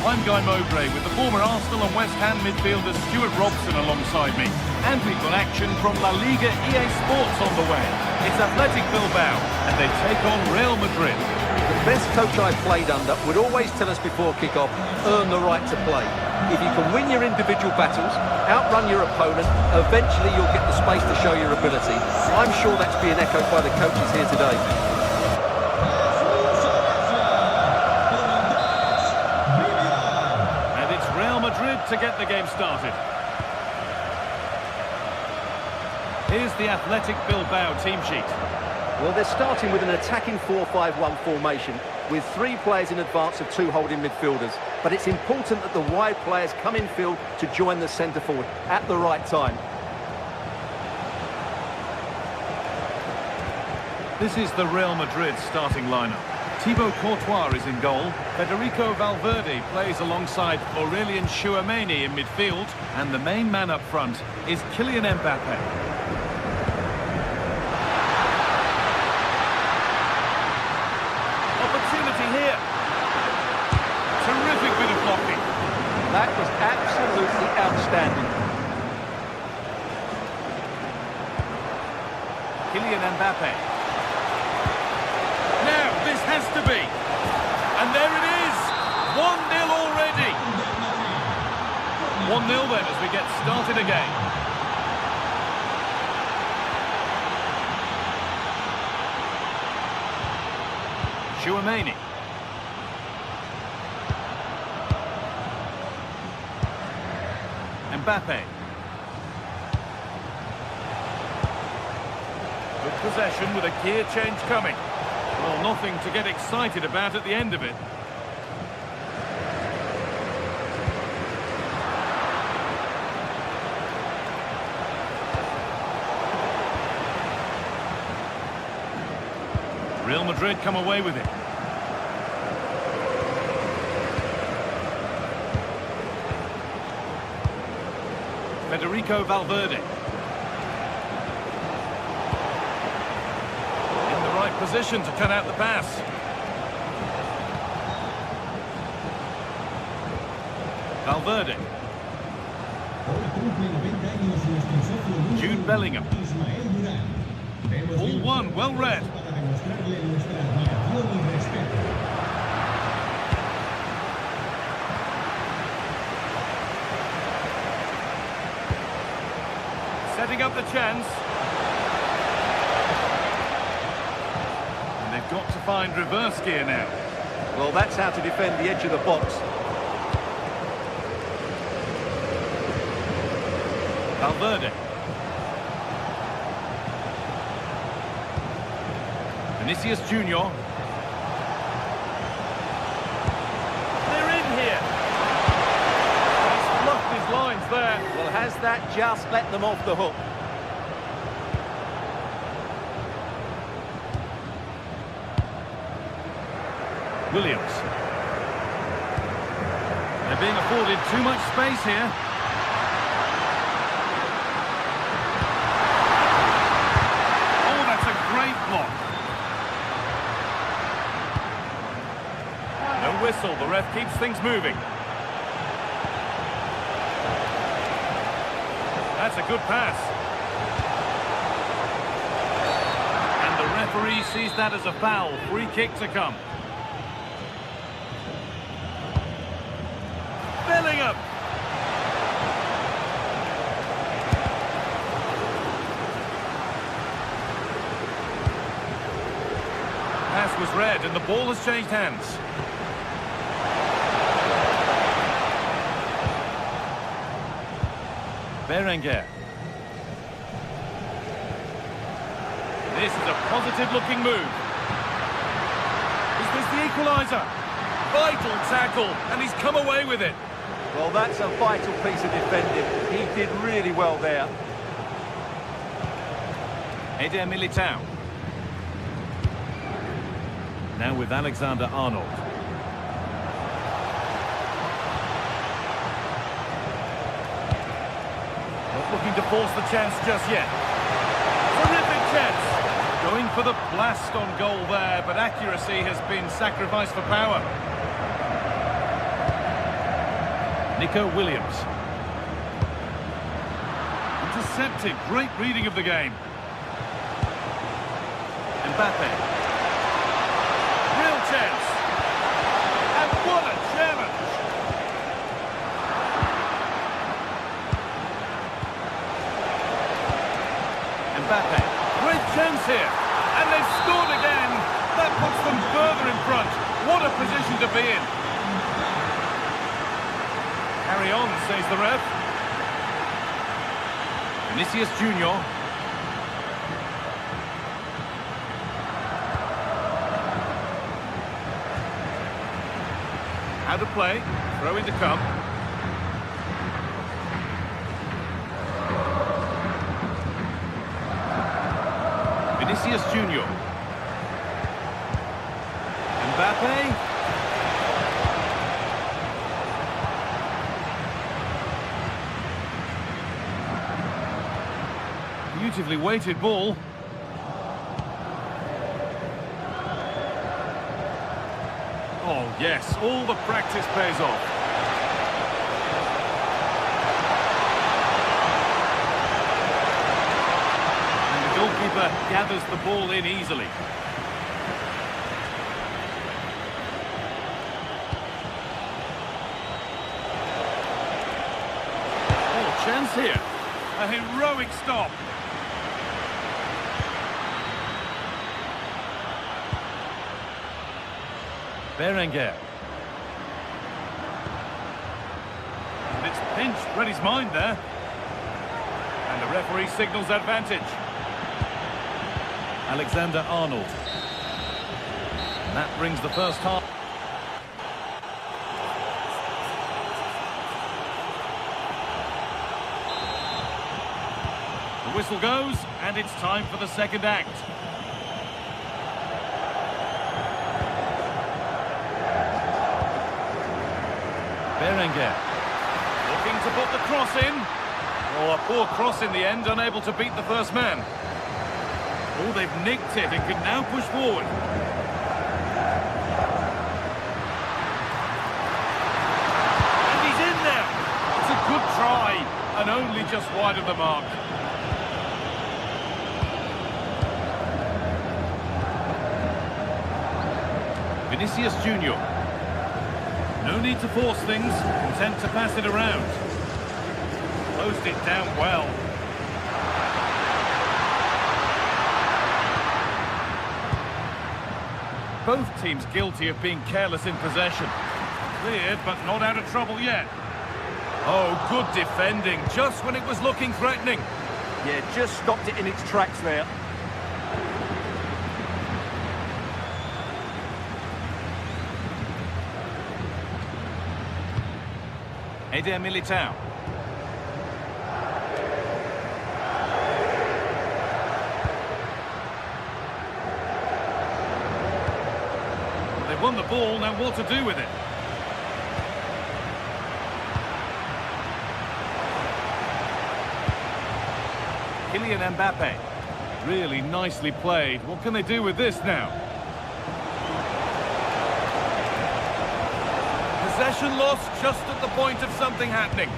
I'm Guy Mowbray with the former Arsenal and West Ham midfielder Stuart Robson alongside me. And we've got action from La Liga EA Sports on the way. It's Athletic Bilbao and they take on Real Madrid. The best coach I've played under would always tell us before kick-off, earn the right to play. If you can win your individual battles, outrun your opponent, eventually you'll get the space to show your ability. I'm sure that's being echoed by the coaches here today. Madrid to get the game started. Here's the Athletic Bilbao team sheet. Well, they're starting with an attacking 4-5-1 formation with 3 players in advance of 2 holding midfielders. But it's important that the wide players come in field to join the centre forward at the right time. This is the Real Madrid starting lineup. Thibaut Courtois is in goal. Federico Valverde plays alongside Aurelien Tchouameni in midfield. And the main man up front is Kylian Mbappe. Opportunity here. Terrific bit of blocking. That was absolutely outstanding. Kylian Mbappe. Now, this has to be. And there it is. 1-0 already. 1-0 then as we get started again. Tchouameni. Mbappe. Good possession with a gear change coming. Well, nothing to get excited about at the end of it. Real Madrid come away with it. Federico Valverde. Position to cut out the pass. Valverde. Jude Bellingham. Ball one, well read. Setting up the chance. Got to find reverse gear now. Well, that's how to defend the edge of the box. Valverde. Vinicius Junior. They're in here. He's fluffed his lines there. Well, has that just let them off the hook? Williams. They're being afforded too much space here. Oh, that's a great block. No whistle, the ref keeps things moving. That's a good pass. And the referee sees that as a foul. Free kick to come. Bellingham. Pass was read and the ball has changed hands. Berenguer. This is a positive looking move. Is this the equaliser? Vital tackle and he's come away with it. Well, that's a vital piece of defending. He did really well there. Eder Militao. Now with Alexander-Arnold. Not looking to force the chance just yet. Terrific chance. Going for the blast on goal there, but accuracy has been sacrificed for power. Nico Williams. Intercepted. Great reading of the game. Mbappe. Real chance. And what a challenge. Mbappe. Great chance here. And they've scored again. That puts them further in front. What a position to be in. Carry on, says the ref. Vinicius Junior. How to play. Throw in to come. Vinicius Junior. Mbappe. Beautifully weighted ball. Oh yes, all the practice pays off. And the goalkeeper gathers the ball in easily. Oh, chance here. A heroic stop. Berenguer. And it's pinched, read his mind there. And the referee signals advantage. Alexander-Arnold. And that brings the first half. The whistle goes, and it's time for the second act. Berenguer, looking to put the cross in. Oh, a poor cross in the end, unable to beat the first man. Oh, they've nicked it and can now push forward. And he's in there. It's a good try, and only just wide of the mark. Vinicius Junior. No need to force things, content to pass it around. Closed it down well. Both teams guilty of being careless in possession. Cleared, but not out of trouble yet. Oh, good defending, just when it was looking threatening. Yeah, just stopped it in its tracks there. Eder Militao. They've won the ball, now what to do with it? Kylian Mbappe. Really nicely played. What can they do with this now? Possession lost just at the point of something happening.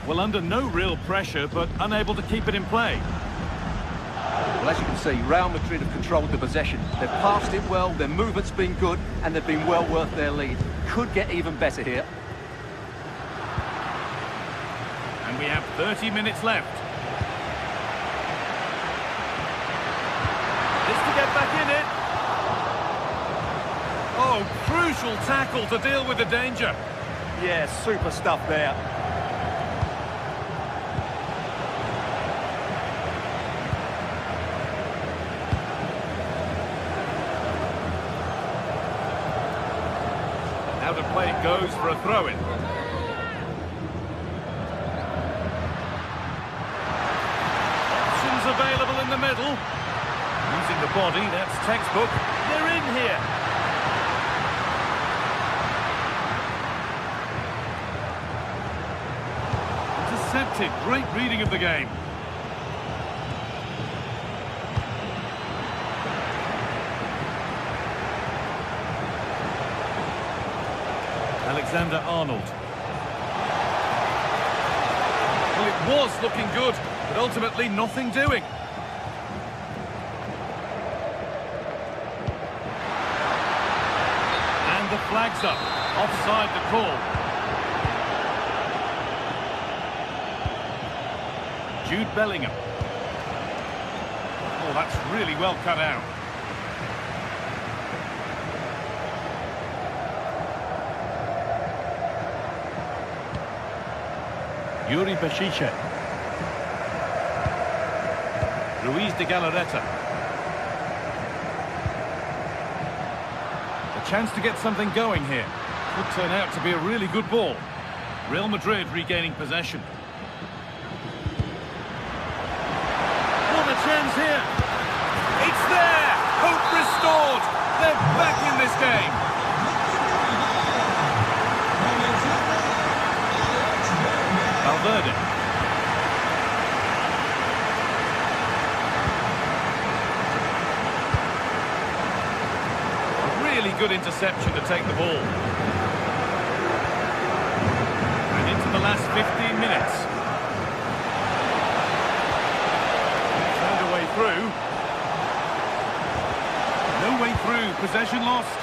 Well, under no real pressure, but unable to keep it in play. Well, as you can see, Real Madrid have controlled the possession. They've passed it well, their movement's been good, and they've been well worth their lead. Could get even better here. And we have 30 minutes left. This to get back in it. Oh, crucial tackle to deal with the danger. Yeah, super stuff there. Out of play it goes for a throw-in. Options available in the middle. Using the body, that's textbook. They're in here. Intercepted. Great reading of the game. Alexander-Arnold. Well, it was looking good, but ultimately nothing doing. And the flag's up. Offside the call. Jude Bellingham. Oh, that's really well cut out. Yuri Bešiček. Ruiz de Galarreta. A chance to get something going here. Could turn out to be a really good ball. Real Madrid regaining possession. What a chance here. It's there. Hope restored. They're back in this game. Valverde. A really good interception to take the ball. And into the last 15 minutes. Found a way through. No way through. Possession lost.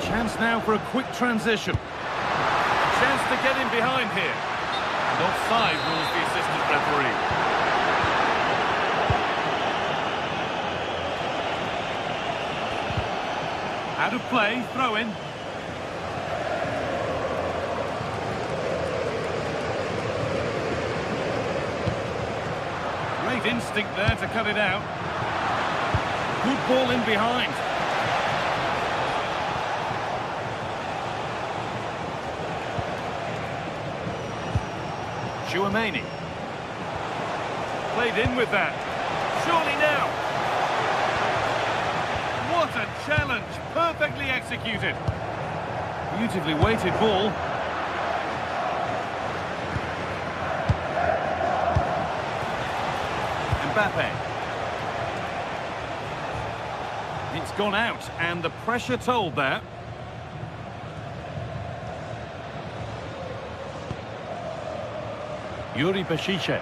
Chance now for a quick transition. A chance to get in behind here. And offside rules the assistant referee. Out of play, throw in. Great instinct there to cut it out. Good ball in behind. Chouameni. Played in with that. Surely now. What a challenge. Perfectly executed. Beautifully weighted ball. Mbappe. It's gone out, and the pressure told there. Yuri Bashiche.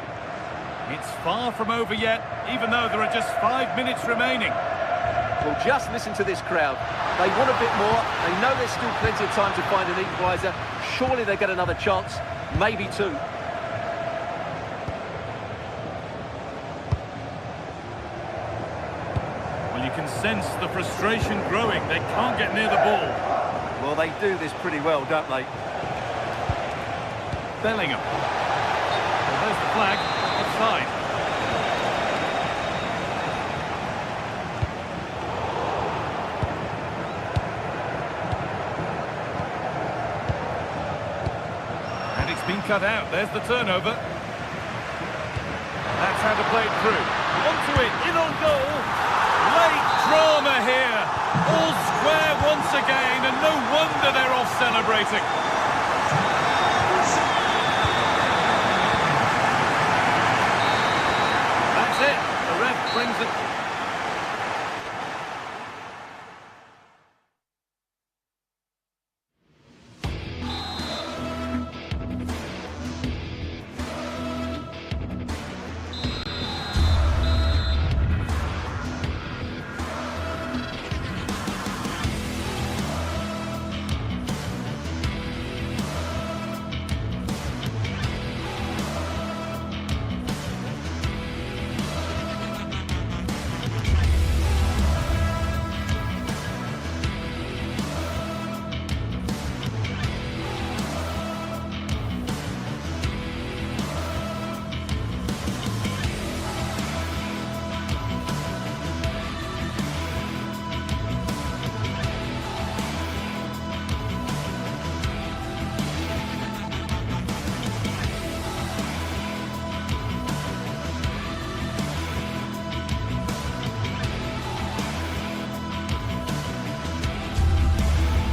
It's far from over yet, even though there are just 5 minutes remaining. Well, just listen to this crowd. They want a bit more. They know there's still plenty of time to find an equaliser. Surely they get another chance, maybe two. Well, you can sense the frustration growing. They can't get near the ball. Well, they do this pretty well, don't they? Bellingham. There's the flag, offside. And it's been cut out. There's the turnover. That's how to play it through. Onto it, in on goal. Late drama here. All square once again, and no wonder they're off celebrating. Brings it.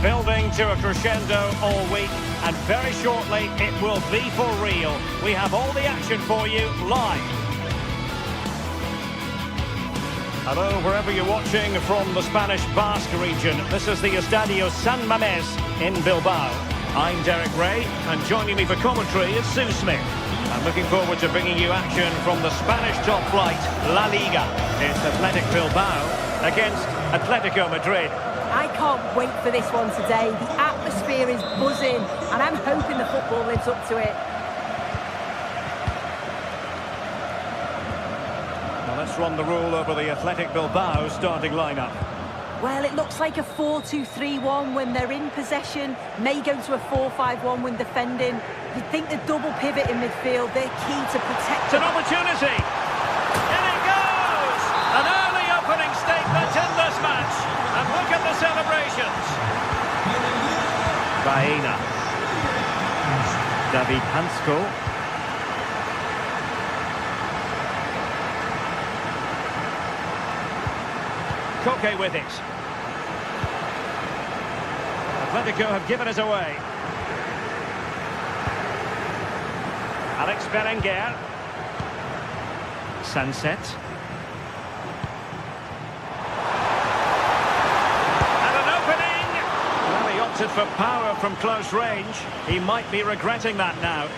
Building to a crescendo all week, and very shortly it will be for real. We have all the action for you live. Hello, wherever you're watching from the Spanish Basque region. This is the Estadio San Mamés in Bilbao. I'm Derek Ray, and joining me for commentary is Sue Smith. I'm looking forward to bringing you action from the Spanish top flight, La Liga. It's Athletic Bilbao against Atletico Madrid. I can't wait for this one today. The atmosphere is buzzing, and I'm hoping the football lives up to it. Now let's run the rule over the Athletic Bilbao starting lineup. Well, it looks like a 4-2-3-1 when they're in possession. May go to a 4-5-1 when defending. You'd think the double pivot in midfield, they're key to protect. It's an opportunity! In it goes! An early opening statement in this match. And look at the celebrations. Baena. David Hansko. Koke with it. Atletico have given us away. Alex Berenguer. Sunset. And an opening! Well, he opted for power from close range. He might be regretting that now.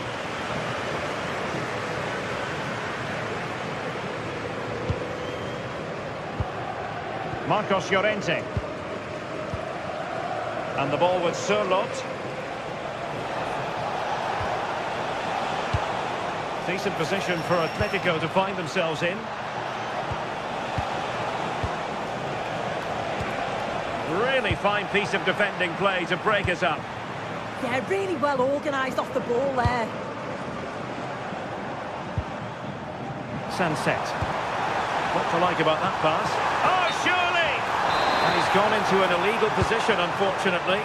Marcos Llorente. And the ball with Surlot. Decent position for Atletico to find themselves in. Really fine piece of defending play to break us up. Yeah, really well organised off the ball there. Sunset. What to like about that pass? Oh, surely! And he's gone into an illegal position, unfortunately.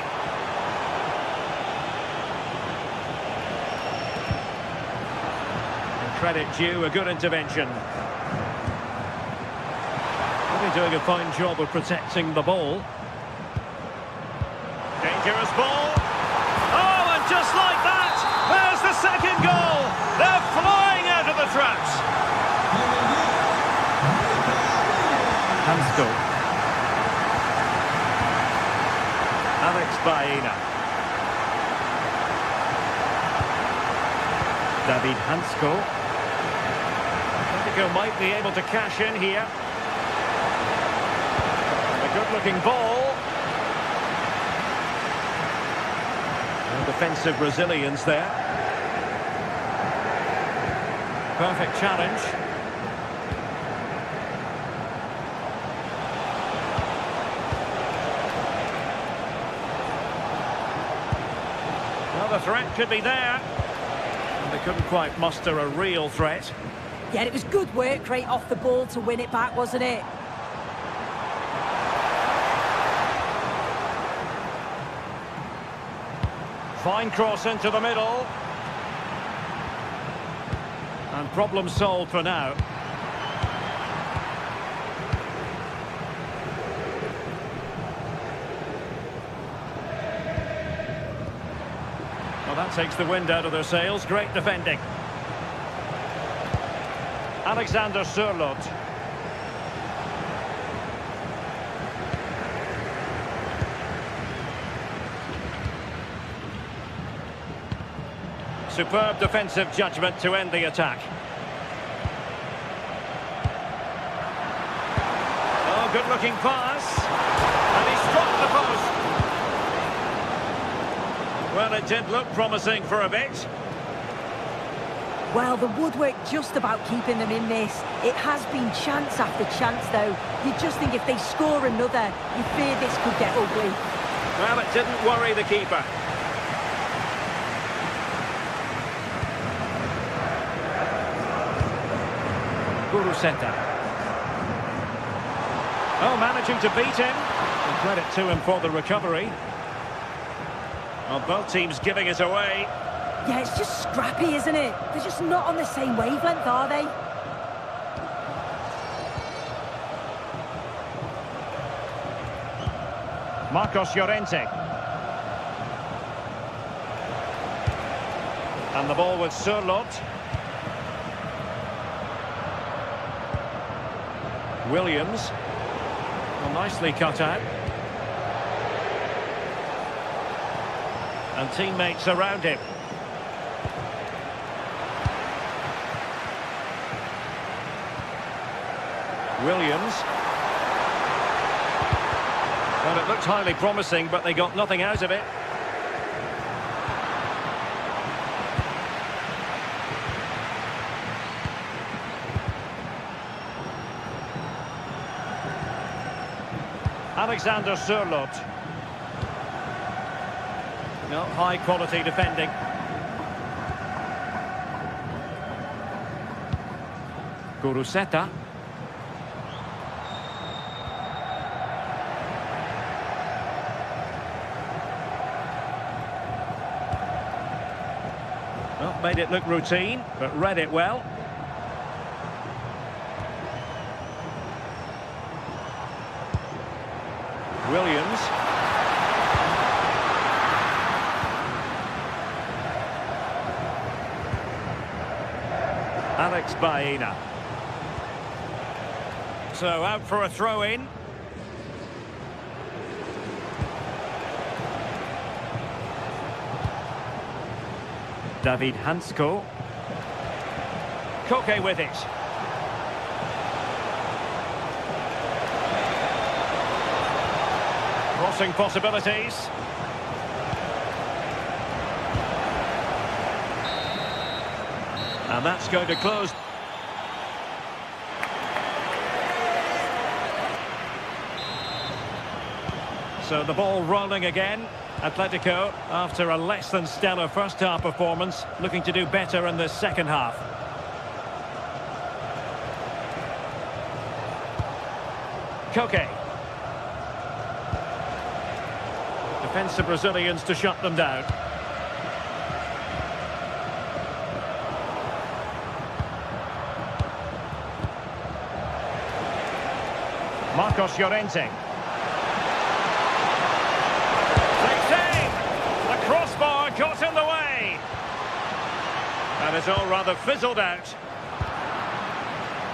And credit due, a good intervention. Really doing a fine job of protecting the ball. Dangerous ball. Oh, and just like that, there's the second goal. They're flying out of the traps. Hansko. Alex Baena. David Hansko. Atletico might be able to cash in here. A good-looking ball. And defensive resilience there. Perfect challenge. Well, the threat could be there. And they couldn't quite muster a real threat. Yeah, it was good work right off the ball to win it back, wasn't it? Fine cross into the middle. And problem solved for now. Well, that takes the wind out of their sails. Great defending. Alexander Surlot. Superb defensive judgment to end the attack. Oh, good-looking pass. And he struck the post. Well, it did look promising for a bit. Well, the woodwork just about keeping them in this. It has been chance after chance, though. You just think if they score another, you fear this could get ugly. Well, it didn't worry the keeper. Guruseta. Oh, managing to beat him. And credit to him for the recovery. Well, both teams giving it away. Yeah, it's just scrappy, isn't it? They're just not on the same wavelength, are they? Marcos Llorente. And the ball with Surlot. Williams. Well, nicely cut out. And teammates around him. Williams. Well, it looked highly promising, but they got nothing out of it. Alexander Surlot. No, high quality defending. Guruseta. Not made it look routine, but read it well. Williams. Alex Baena. So out for a throw-in. David Hansko. Koke with it. Crossing possibilities. And that's going to close. So the ball rolling again. Atletico, after a less than stellar first half performance, looking to do better in the second half. Koke. Defensive Brazilians to shut them down. Marcos Llorente. Crossbar got in the way. And it's all rather fizzled out.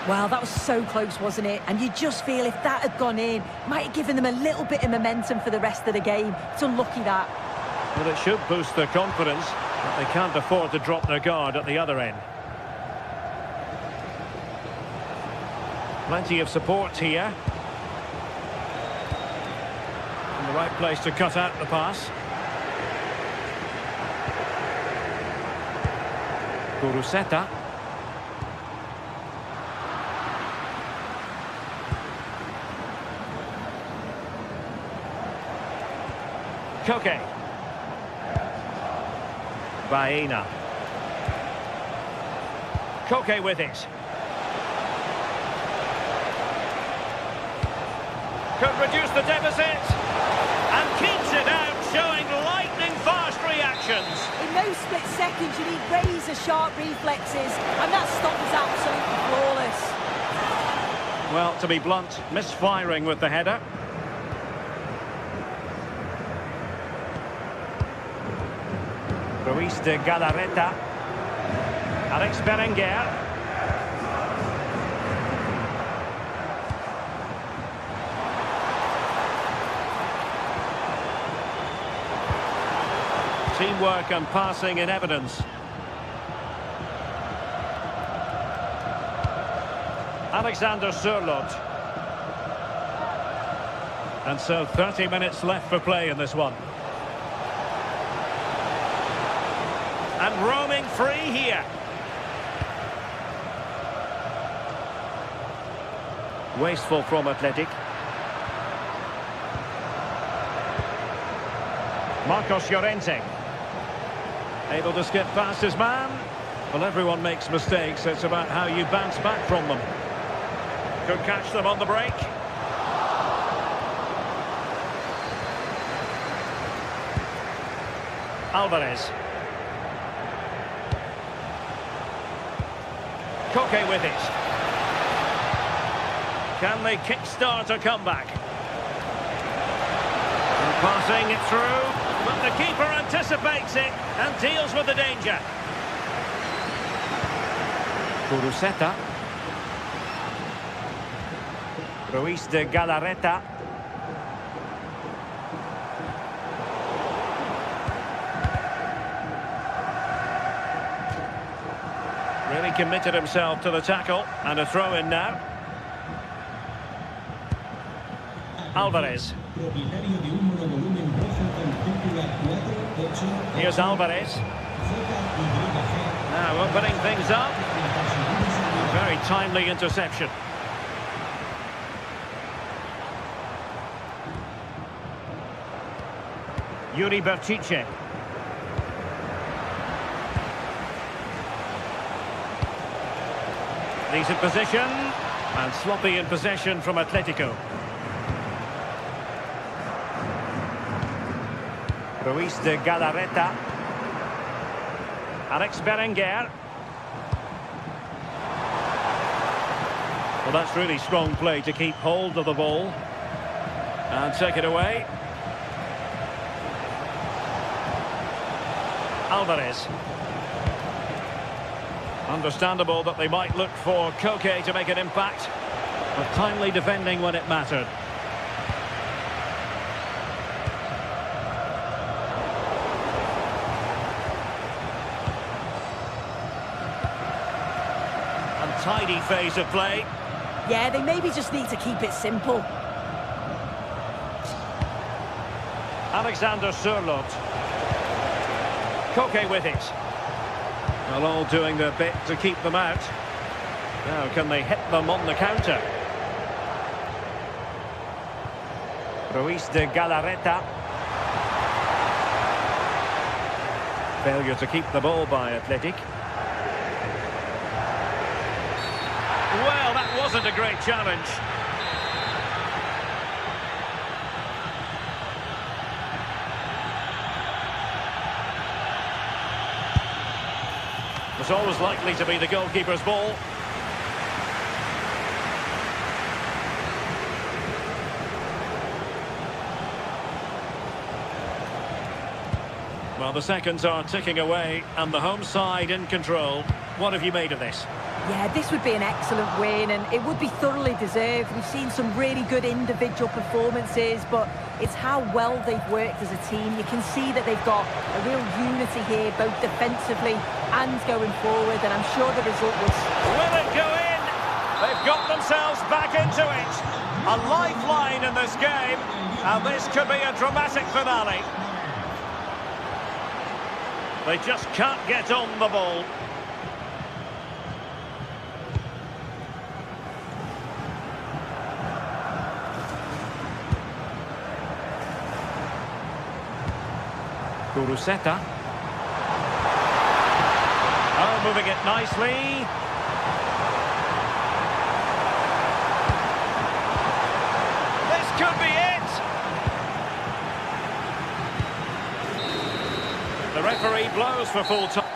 Well, that was so close, wasn't it? And you just feel if that had gone in, might have given them a little bit of momentum for the rest of the game. It's unlucky that. Well, it should boost their confidence, but they can't afford to drop their guard at the other end. Plenty of support here. In the right place to cut out the pass. Kuruseta. Koke. Baena. Koke with it. Could reduce the deficit. And keeps it out, showing lightning fast reactions. In those split seconds, you need razor-sharp reflexes, and that stop is absolutely flawless. Well, to be blunt, misfiring with the header. Ruiz de Galarreta. Alex Berenguer. Teamwork and passing in evidence. Alexander Sørloth. And so 30 minutes left for play in this one. And roaming free here. Wasteful from Athletic. Marcos Llorente. Able to skip past his man. Well, everyone makes mistakes. It's about how you bounce back from them. Could catch them on the break. Alvarez. Koke with it. Can they kickstart a comeback? And passing it through. But the keeper anticipates it and deals with the danger. Kuruseta. Ruiz de Galarreta. Really committed himself to the tackle, and a throw in now. Alvarez. Here's Alvarez. Now opening things up. Very timely interception. Yuri Berchiche. Decent position, and sloppy in possession from Atletico. Ruiz de Galarreta. Alex Berenguer. Well, that's really strong play to keep hold of the ball and take it away. Alvarez. Understandable that they might look for Koke to make an impact, but timely defending when it mattered. Untidy phase of play. Yeah, they maybe just need to keep it simple. Alexander Sørloth. Koke with it. Well, all doing their bit to keep them out. Now, can they hit them on the counter? Ruiz de Galarreta. Failure to keep the ball by Athletic. Well, that wasn't a great challenge. It's always likely to be the goalkeeper's ball. Well, the seconds are ticking away and the home side in control. What have you made of this? Yeah, this would be an excellent win and it would be thoroughly deserved. We've seen some really good individual performances, but it's how well they've worked as a team. You can see that they've got a real unity here, both defensively and going forward, and I'm sure the result was... Will it go in? They've got themselves back into it. A lifeline in this game, and this could be a dramatic finale. They just can't get on the ball. Kuruseta. Oh, moving it nicely. This could be it. The referee blows for full time.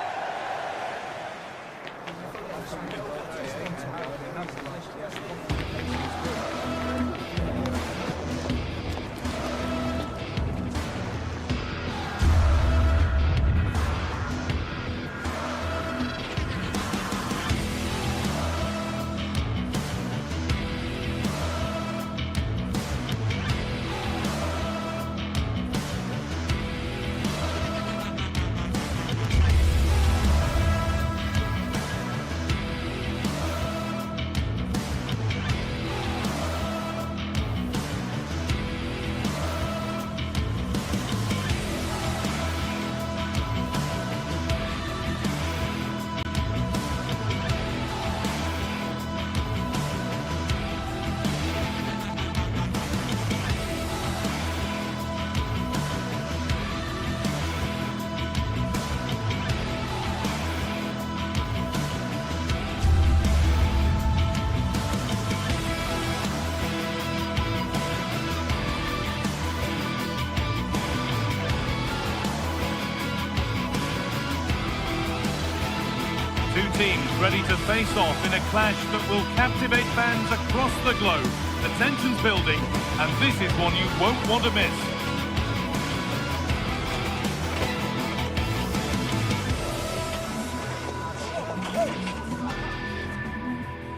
Two teams ready to face off in a clash that will captivate fans across the globe. The tension's building, and this is one you won't want to miss.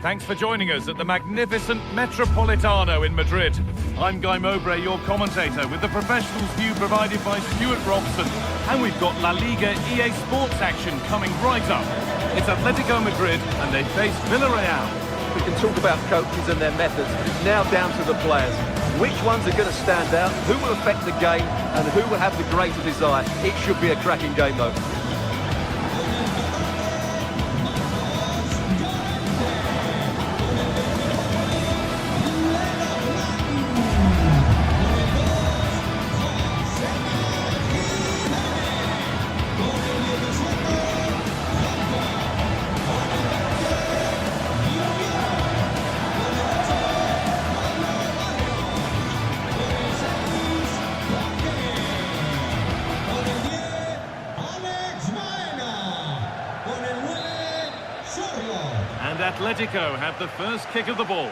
Thanks for joining us at the magnificent Metropolitano in Madrid. I'm Guy Mowbray, your commentator, with the professionals view provided by Stuart Robson. And we've got La Liga EA Sports action coming right up. It's Atletico Madrid and they face Villarreal. We can talk about coaches and their methods, but it's now down to the players. Which ones are going to stand out, who will affect the game, and who will have the greater desire? It should be a cracking game, though. Atletico have the first kick of the ball.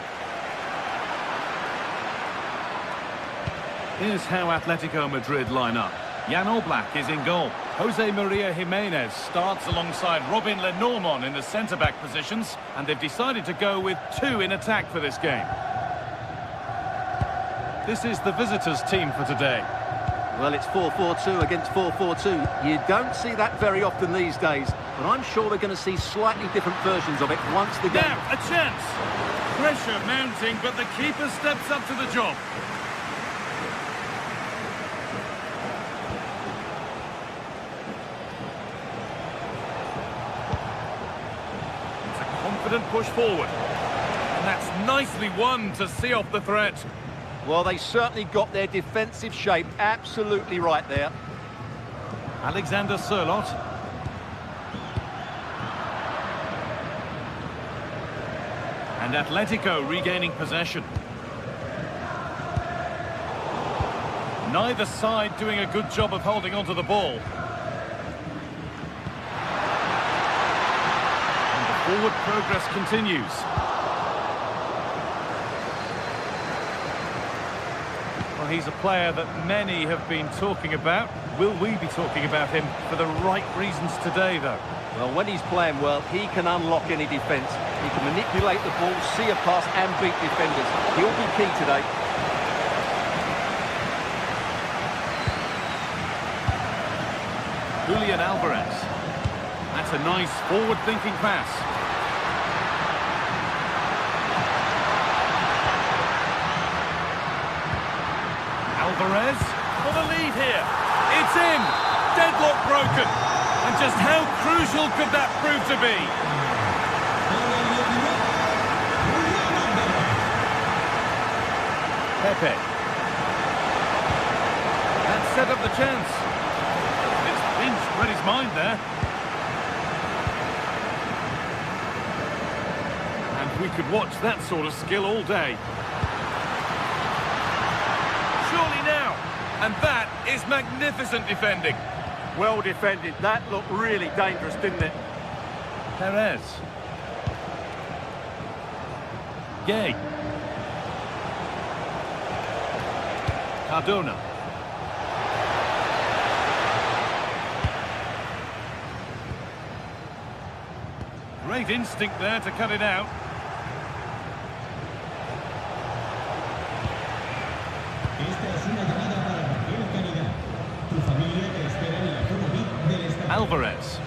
Here's how Atletico Madrid line up. Jan Oblak is in goal. Jose Maria Jimenez starts alongside Robin Lenormand in the centre-back positions, and they've decided to go with two in attack for this game. This is the visitors' team for today. Well, it's 4-4-2 against 4-4-2. You don't see that very often these days, but I'm sure we're going to see slightly different versions of it once the game... Now, a chance! Pressure mounting, but the keeper steps up to the job. It's a confident push forward. And that's nicely won to see off the threat. Well, they certainly got their defensive shape absolutely right there. Alexander Sørloth. And Atletico regaining possession. Neither side doing a good job of holding onto the ball. And the forward progress continues. Well, he's a player that many have been talking about. Will we be talking about him for the right reasons today, though? Well, when he's playing well, he can unlock any defence. He can manipulate the ball, see a pass and beat defenders. He'll be key today. Julian Alvarez. That's a nice forward-thinking pass. Alvarez for the lead here. It's in. Deadlock broken. And just how crucial could that prove to be? Pepe. That set up the chance. It's pinched read his mind there. And we could watch that sort of skill all day. Surely now. And that is magnificent defending. Well defended. That looked really dangerous, didn't it? Perez. Gay. Cardona. Great instinct there to cut it out. Alvarez.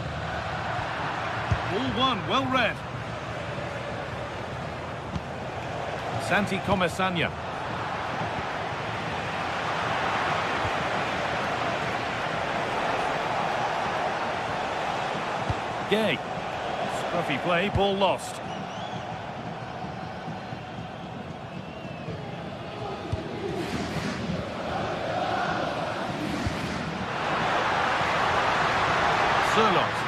All one, well read. Santi Comesanya. Gay. Scruffy play, ball lost. Sørloth.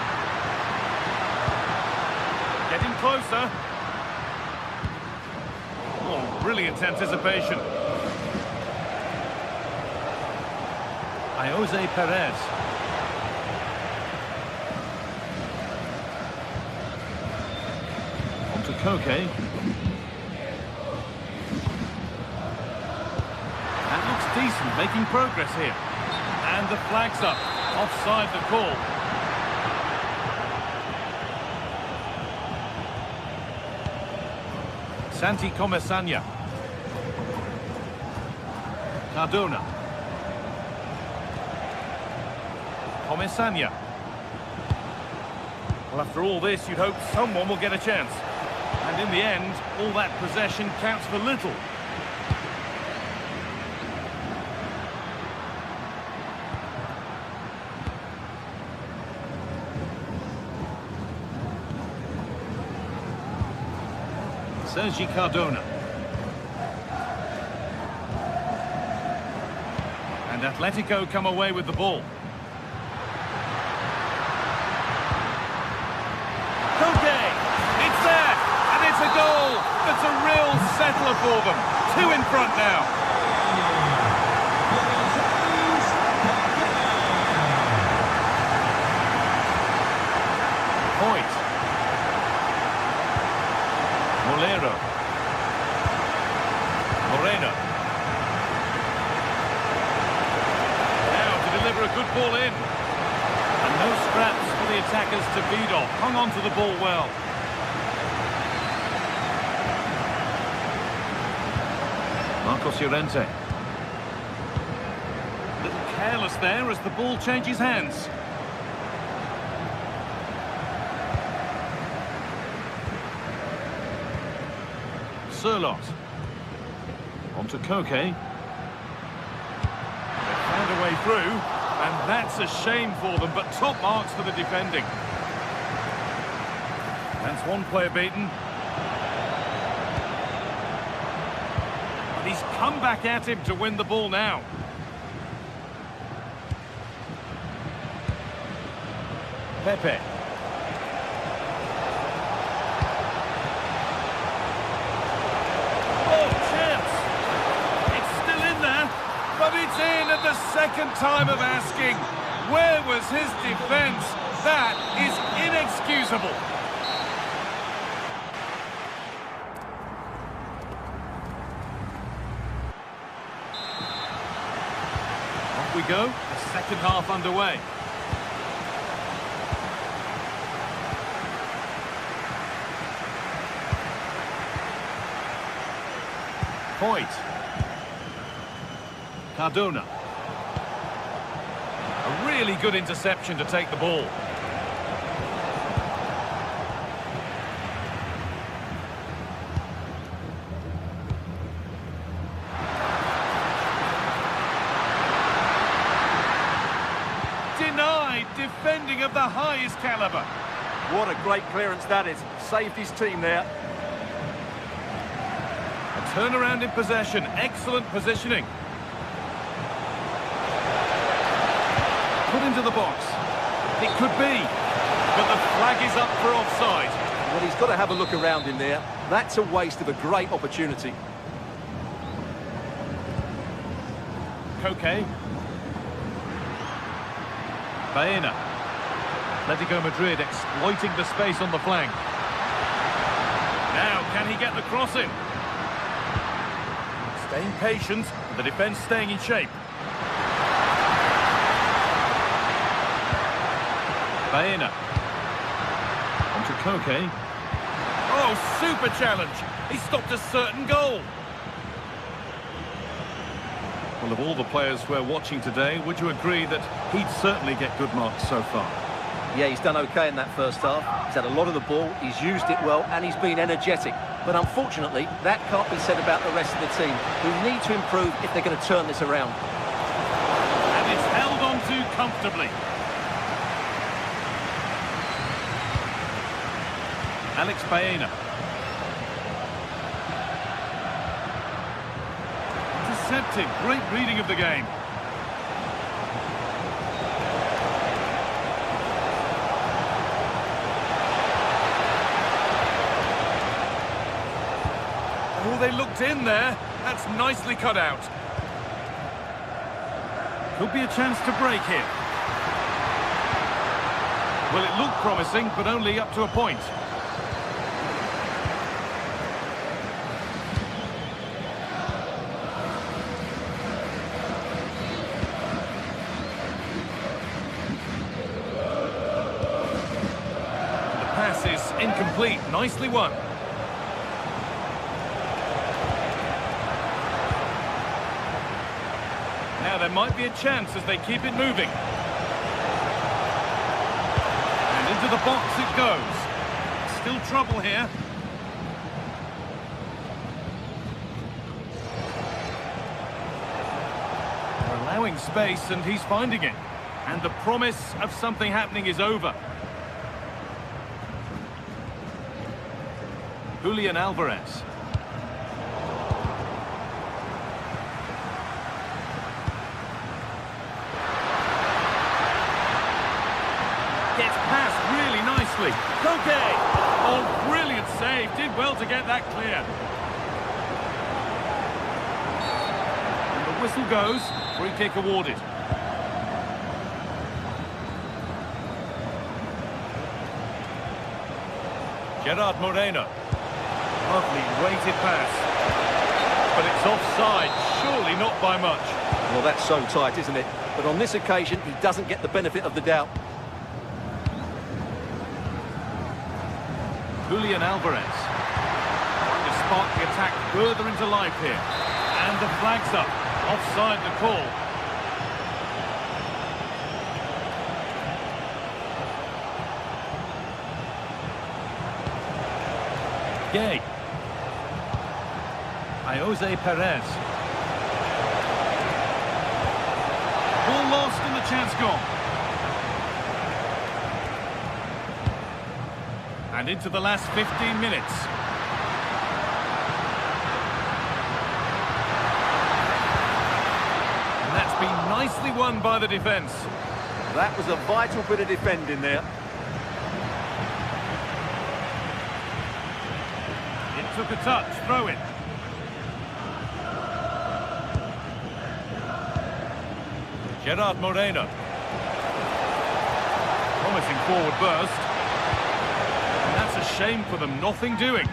Getting closer. Oh, brilliant anticipation. Jose Perez. On to Koke. That looks decent, making progress here. And the flag's up. Offside the call. Santi Comesanya. Cardona. Comesanya. Well, after all this, you'd hope someone will get a chance. And in the end, all that possession counts for little. Sergi Cardona. And Atletico come away with the ball. Koke! It's there! And it's a goal! That's a real settler for them. 2 in front now. Point. Moreno. Now to deliver a good ball in. And no scraps for the attackers to feed off. Hung on to the ball well. Marcos Llorente. A little careless there as the ball changes hands. Sirlot. On to Koke. They found a way through, and that's a shame for them, but top marks for the defending. That's one player beaten. And he's come back at him to win the ball now. Pepe. But it's in at the second time of asking. Where was his defence? That is inexcusable. Off we go. The second half underway. Point. Cardona. A really good interception to take the ball. Denied, defending of the highest caliber. What a great clearance that is. Saved his team there. A turnaround in possession. Excellent positioning. Put into the box. It could be, but the flag is up for offside. Well, he's got to have a look around him there. That's a waste of a great opportunity. Koke. Baena. Atletico Madrid exploiting the space on the flank. Now, can he get the cross in? Staying patient, the defence staying in shape. Baena. On to Koke. Oh, super challenge. He stopped a certain goal. Well, of all the players we're watching today, would you agree that he'd certainly get good marks so far? Yeah, he's done okay in that first half. He's had a lot of the ball, he's used it well, and he's been energetic. But unfortunately, that can't be said about the rest of the team, who need to improve if they're going to turn this around. And it's held on to comfortably. Alex Baena. Intercepted. Great reading of the game. Oh, they looked in there. That's nicely cut out. Could be a chance to break here. Well, it looked promising, but only up to a point. Is incomplete. Nicely won. Now there might be a chance as they keep it moving. And into the box it goes. Still trouble here. They're allowing space and he's finding it. And the promise of something happening is over. Julian Alvarez. Gets past really nicely. Koke! Oh, brilliant save. Did well to get that clear. And the whistle goes. Free kick awarded. Gerard Moreno. Lovely weighted pass. But But it's offside, surely not by much. Well, that's so tight, isn't it? But on this occasion, he doesn't get the benefit of the doubt. Julian Alvarez. To spark the attack further into life here. And the flag's up. Offside the call. Gay. Jose Perez. Ball lost and the chance gone. And into the last 15 minutes. And that's been nicely won by the defence. That was a vital bit of defending there. It took a touch, throw it. Gerard Moreno. Promising forward burst. And that's a shame for them, nothing doing.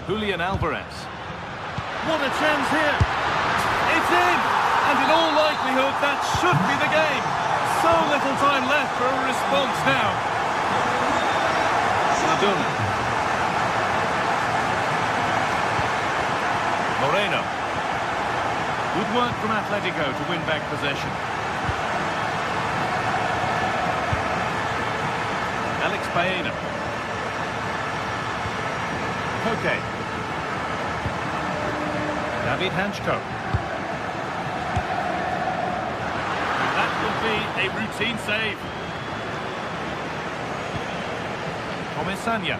Julian Alvarez. What a chance here. It's in! And in all likelihood, that should be the game. So little time left for a response now. Madonna. Moreno. Good work from Atletico to win back possession. Alex Baena. Koke. David Hanchko. That will be a routine save. Comesaña.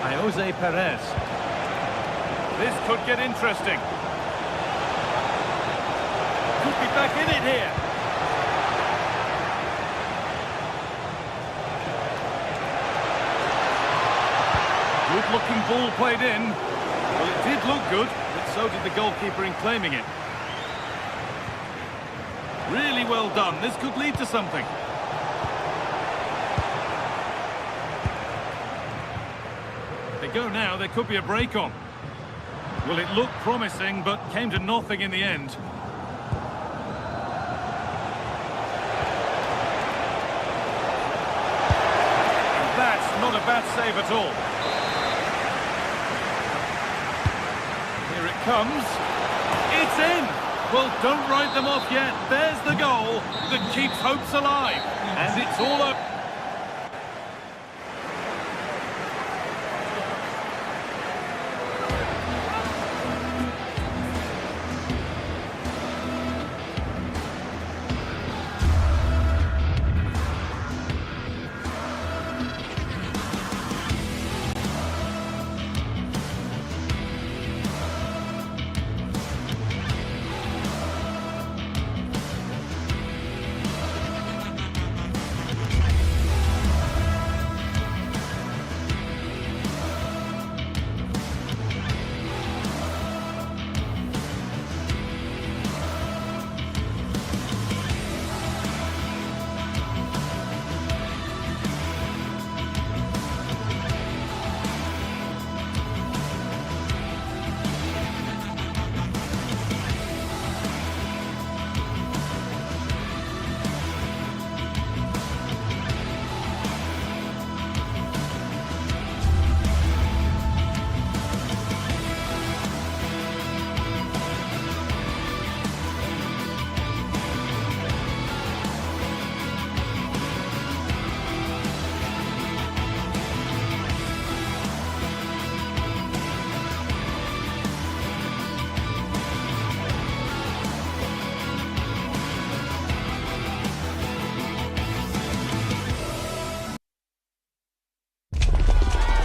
Jose Perez. This could get interesting. Could be back in it here. Good-looking ball played in. Well, it did look good, but so did the goalkeeper in claiming it. Really well done. This could lead to something. If they go now, there could be a break on. Well, it looked promising, but came to nothing in the end. That's not a bad save at all. Here it comes. It's in! Well, don't write them off yet. There's the goal that keeps hopes alive. And it's all over.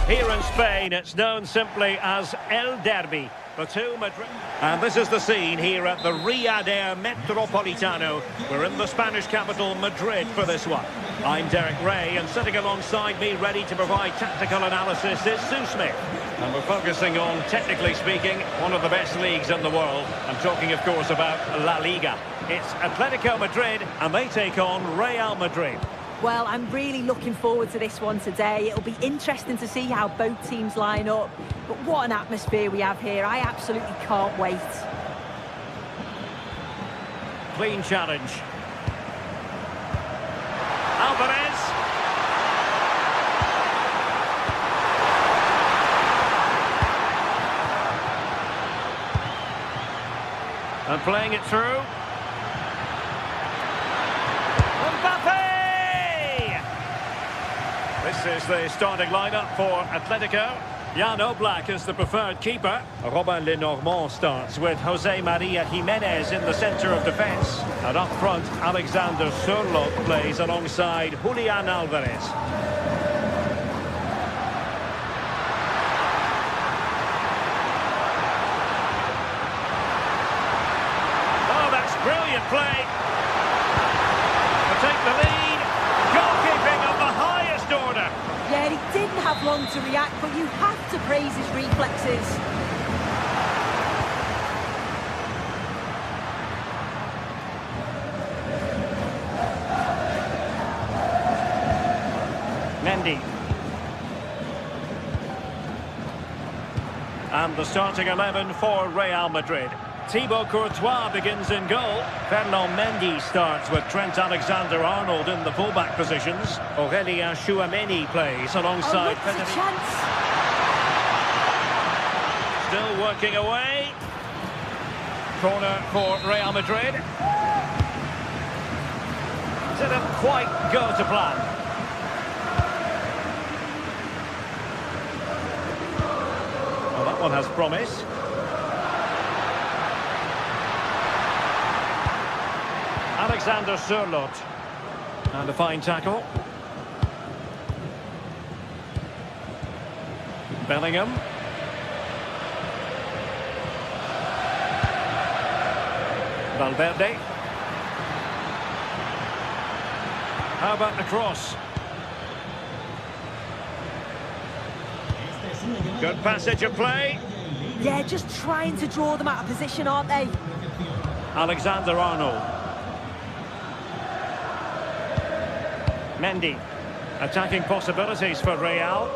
Here in Spain, it's known simply as El Derby. The two Madrid. And this is the scene here at the Riyadh Metropolitano. We're in the Spanish capital, Madrid, for this one. I'm Derek Ray, and sitting alongside me, ready to provide tactical analysis, is Sue Smith. And we're focusing on, technically speaking, one of the best leagues in the world. I'm talking, of course, about La Liga. It's Atletico Madrid, and they take on Real Madrid. Well, I'm really looking forward to this one today. It'll be interesting to see how both teams line up. But what an atmosphere we have here. I absolutely can't wait. Clean challenge. Alvarez. And playing it through. This is the starting lineup for Atletico. Jan Oblak is the preferred keeper. Robin Lenormand starts with Jose Maria Jimenez in the centre of defence. And up front, Alexander Sørloth plays alongside Julian Alvarez. Oh, that's brilliant play. To take the lead. Goalkeeping of the highest order. Yeah, he didn't have long to react, but you have to praise his reflexes. Mendy. And the starting 11 for Real Madrid. Thibaut Courtois begins in goal. Ferland Mendy starts with Trent Alexander-Arnold in the fullback positions. Aurélien Tchouameni plays alongside Federico. Chance. Still working away. Corner for Real Madrid. Didn't quite go to plan. Well, that one has promise. Alexander Sørloth. And a fine tackle. Bellingham. Valverde. How about the cross? Good passage of play. Yeah, just trying to draw them out of position, aren't they? Alexander-Arnold. Mendy. Attacking possibilities for Real.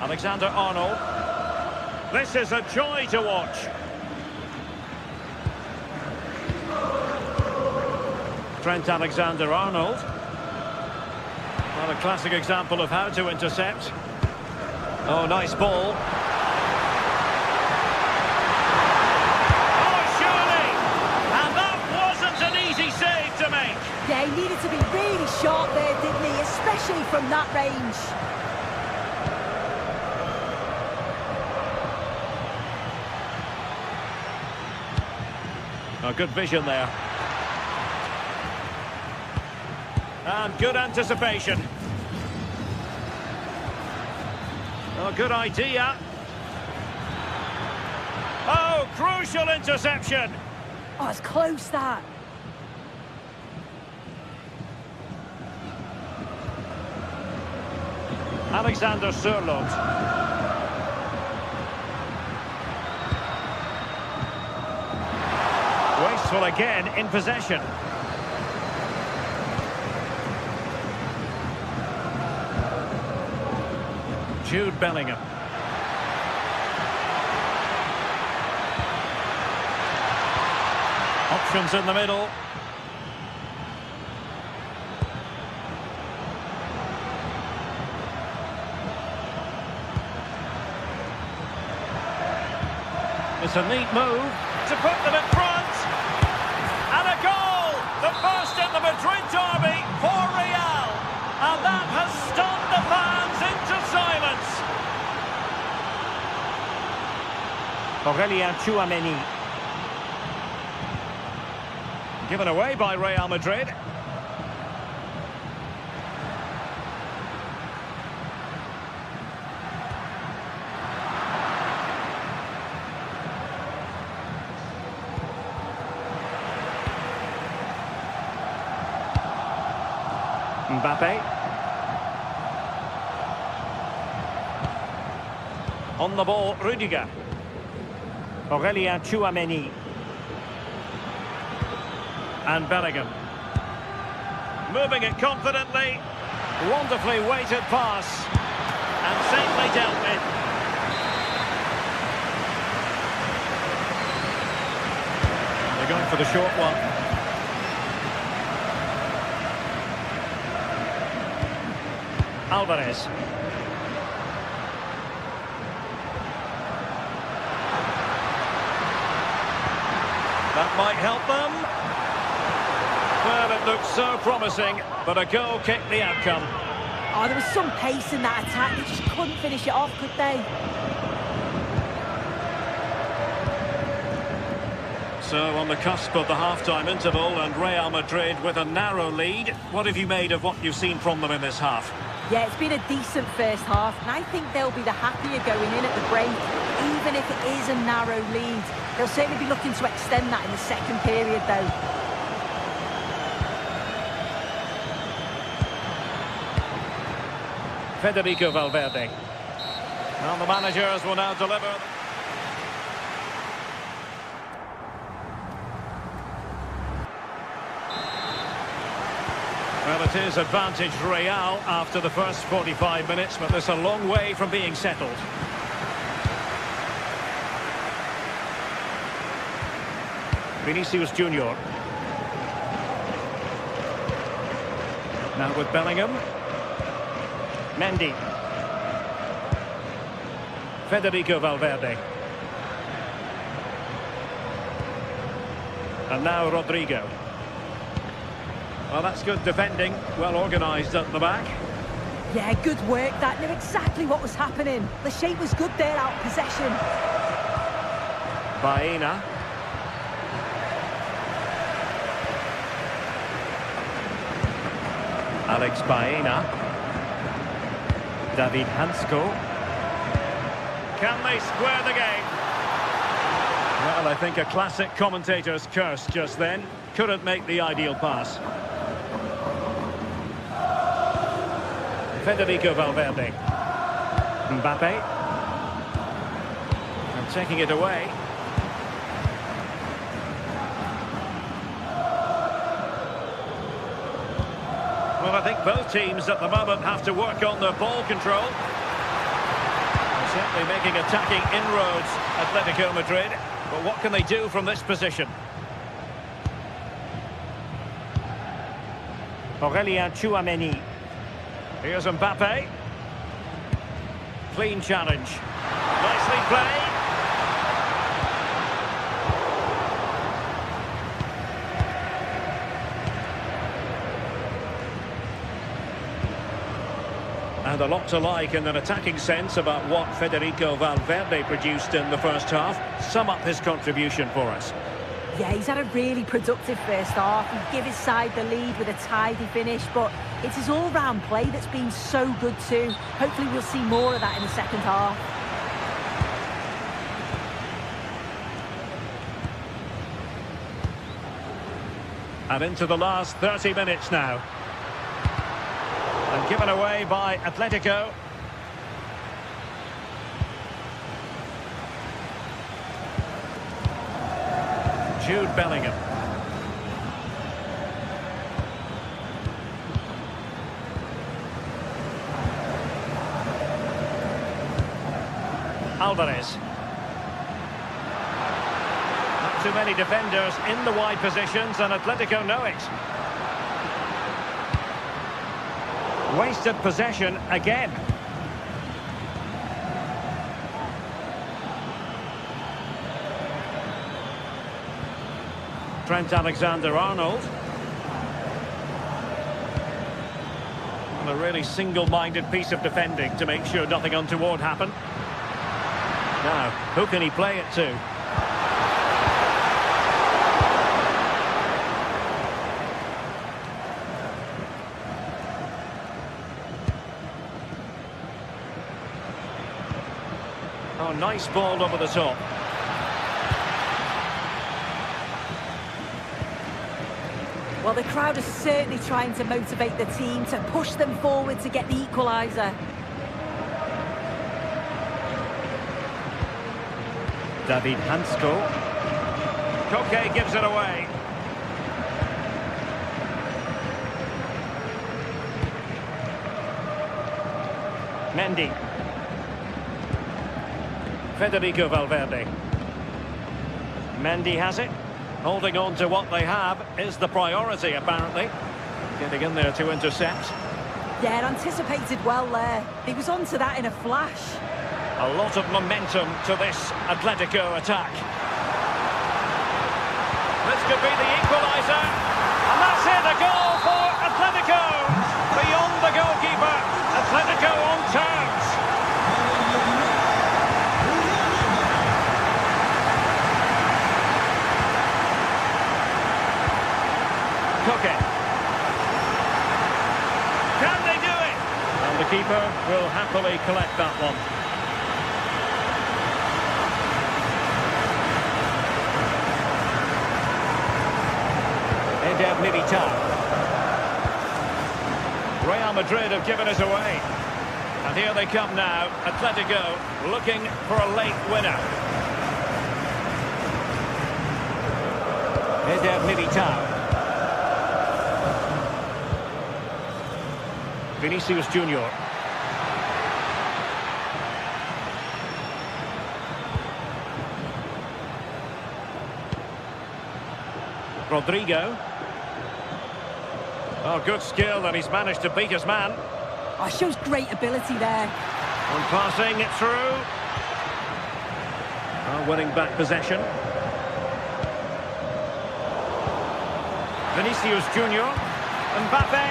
Alexander-Arnold. This is a joy to watch. Trent Alexander-Arnold. Well, a classic example of how to intercept. Oh, nice ball. Yeah, he needed to be really sharp there, didn't he? Especially from that range. Oh, good vision there. And good anticipation. Oh, good idea. Oh, crucial interception. Oh, it's close, that. Alexander Sørloth. Wasteful again in possession. Jude Bellingham. Options in the middle. It's a neat move to put them in front. And a goal! The first in the Madrid derby for Real. And that has stunned the fans into silence. Aurélien Tchouameni. Given away by Real Madrid. Mbappe. On the ball, Rüdiger. Aurélien Tchouameni. And Bellingham. Moving it confidently. Wonderfully weighted pass. And safely dealt with. They're going for the short one. Alvarez. That might help them. Well, it looked so promising, but a goal kicked the outcome. Oh, there was some pace in that attack. They just couldn't finish it off, could they? So, on the cusp of the half-time interval, and Real Madrid with a narrow lead. What have you made of what you've seen from them in this half? Yeah, it's been a decent first half, and I think they'll be the happier going in at the break, even if it is a narrow lead. They'll certainly be looking to extend that in the second period, though. Federico Valverde. Well, the managers will now deliver. Well, it is advantage Real after the first 45 minutes, but there's a long way from being settled. Vinicius Junior. Now with Bellingham. Mendy. Federico Valverde. And now Rodrigo. Well, that's good defending. Well organised at the back. Yeah, good work. That knew exactly what was happening. The shape was good there, out of possession. Baena. Alex Baena. David Hansko. Can they square the game? Well, I think a classic commentator's curse just then. Couldn't make the ideal pass. Federico Valverde. Mbappe. And taking it away. Well, I think both teams at the moment have to work on their ball control. They're certainly making attacking inroads, Atletico Madrid. But what can they do from this position? Aurelien Tchouameni. Here's Mbappe. Clean challenge. Nicely played. And a lot to like in an attacking sense about what Federico Valverde produced in the first half. Sum up his contribution for us. Yeah, he's had a really productive first half. He gave his side the lead with a tidy finish, but it's his all-round play that's been so good too. Hopefully we'll see more of that in the second half. And into the last 30 minutes now. And given away by Atletico. Jude Bellingham. Alvarez. Not too many defenders in the wide positions, and Atletico know it. Wasted possession again. Trent Alexander-Arnold. And a really single-minded piece of defending to make sure nothing untoward happened. Now, who can he play it to? Oh, nice ball over the top. Well, the crowd is certainly trying to motivate the team to push them forward to get the equaliser. David Hansko. Koke gives it away. Mendy. Federico Valverde. Mendy has it. Holding on to what they have is the priority, apparently. Getting in there to intercept. Yeah, anticipated well there. He was onto that in a flash. A lot of momentum to this Atletico attack. This could be the equaliser. And that's it, a goal for Atletico. Beyond the goalkeeper, Atletico on terms. Koke. Can they do it? And the keeper will happily collect that one. Eder Militao. Real Madrid have given it away. And here they come now. Atletico looking for a late winner. Eder Militao. Vinicius Junior. Rodrigo. Oh, good skill, and he's managed to beat his man. Oh, shows great ability there. And passing it through. Oh, winning back possession. Vinicius Junior. Mbappe.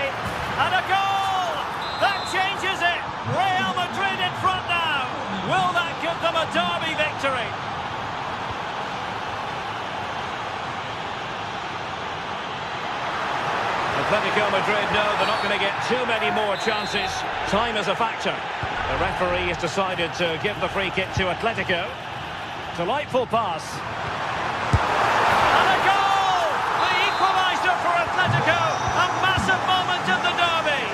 And a goal! That changes it! Real Madrid in front now! Will that give them a derby victory? Atletico Madrid know they're not going to get too many more chances. Time is a factor. The referee has decided to give the free kick to Atletico. Delightful pass. And a goal! The equaliser for Atletico. A massive moment in the derby.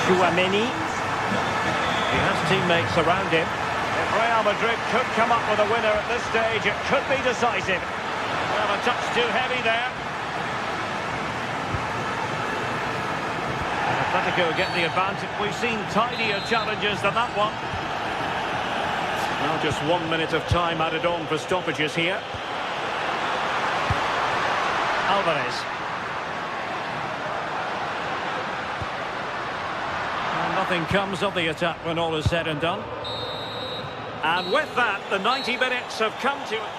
Tchouaméni. He has teammates around him. If Real Madrid could come up with a winner at this stage, it could be decisive. Well, a touch too heavy there. Atletico get the advantage. We've seen tidier challenges than that one. Now just 1 minute of time added on for stoppages here. Alvarez. And nothing comes of the attack when all is said and done. And with that, the 90 minutes have come to it.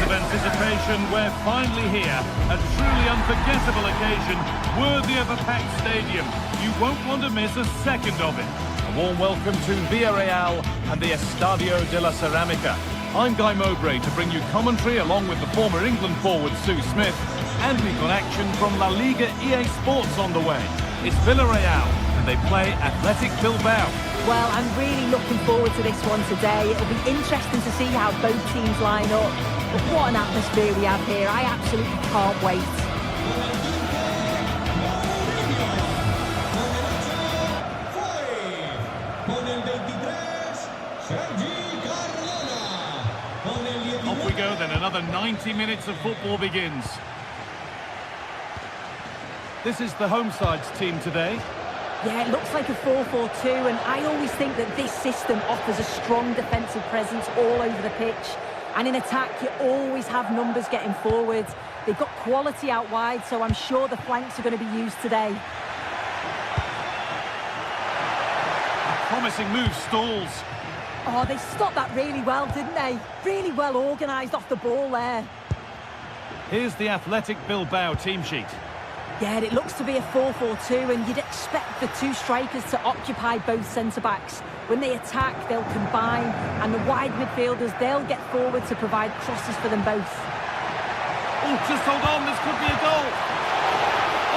Anticipation, we're finally here. A truly unforgettable occasion, worthy of a packed stadium. You won't want to miss a second of it. A warm welcome to Villarreal and the Estadio de la Ceramica. I'm Guy Mowbray to bring you commentary along with the former England forward Sue Smith, and we've got action from La Liga GTSports on the way. It's Villarreal and they play Athletic Bilbao. Well, I'm really looking forward to this one today. It'll be interesting to see how both teams line up. But what an atmosphere we have here. I absolutely can't wait. Off we go then, another 90 minutes of football begins. This is the home side's team today. Yeah, it looks like a 4-4-2, and I always think that this system offers a strong defensive presence all over the pitch. And in attack, you always have numbers getting forward. They've got quality out wide, so I'm sure the flanks are going to be used today. Promising move stalls. Oh, they stopped that really well, didn't they? Really well organised off the ball there. Here's the Athletic Bilbao team sheet. Yeah, it looks to be a 4-4-2, and you'd expect the two strikers to occupy both centre-backs. When they attack, they'll combine, and the wide midfielders, they'll get forward to provide crosses for them both. Oh, just hold on, this could be a goal.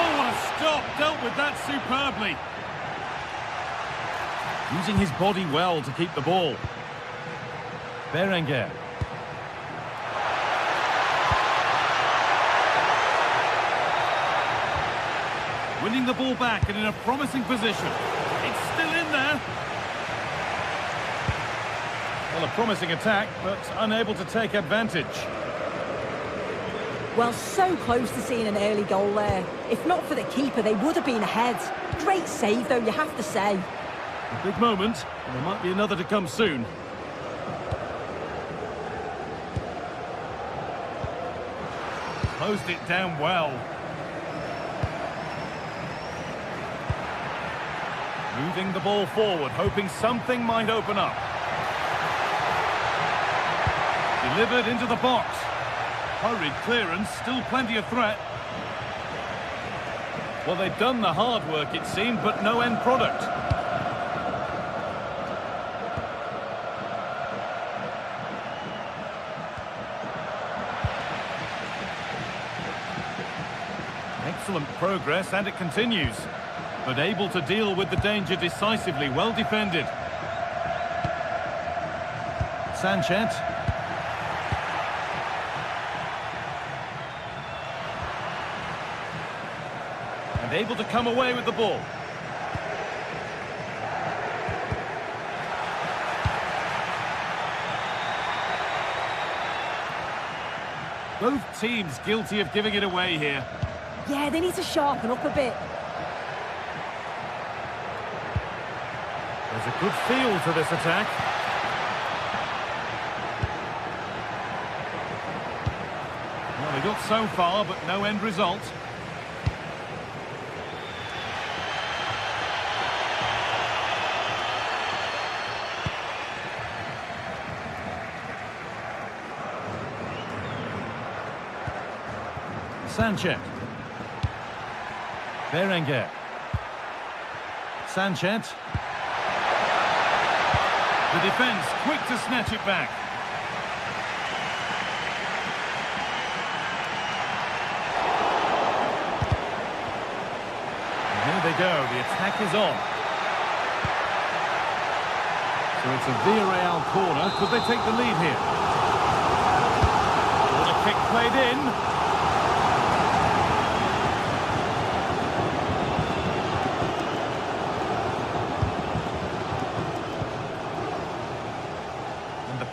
Oh, what a stop, dealt with that superbly. Using his body well to keep the ball. Berenguer. Winning the ball back and in a promising position. It's still in there. Well, a promising attack, but unable to take advantage. Well, so close to seeing an early goal there. If not for the keeper, they would have been ahead. Great save, though, you have to say. A big moment, and there might be another to come soon. Closed it down well. Moving the ball forward, hoping something might open up. Delivered into the box. Hurried clearance, still plenty of threat. Well, they've done the hard work, it seemed, but no end product. Excellent progress, and it continues. But able to deal with the danger decisively, well defended. Sanchez. And able to come away with the ball. Both teams guilty of giving it away here. Yeah, they need to sharpen up a bit. There's a good feel to this attack. Well, they got so far, but no end result. Sanchez. Berenguer. Sanchez. The defence quick to snatch it back. And here they go, the attack is on. So it's a Villarreal corner. Could they take the lead here? What a kick played in.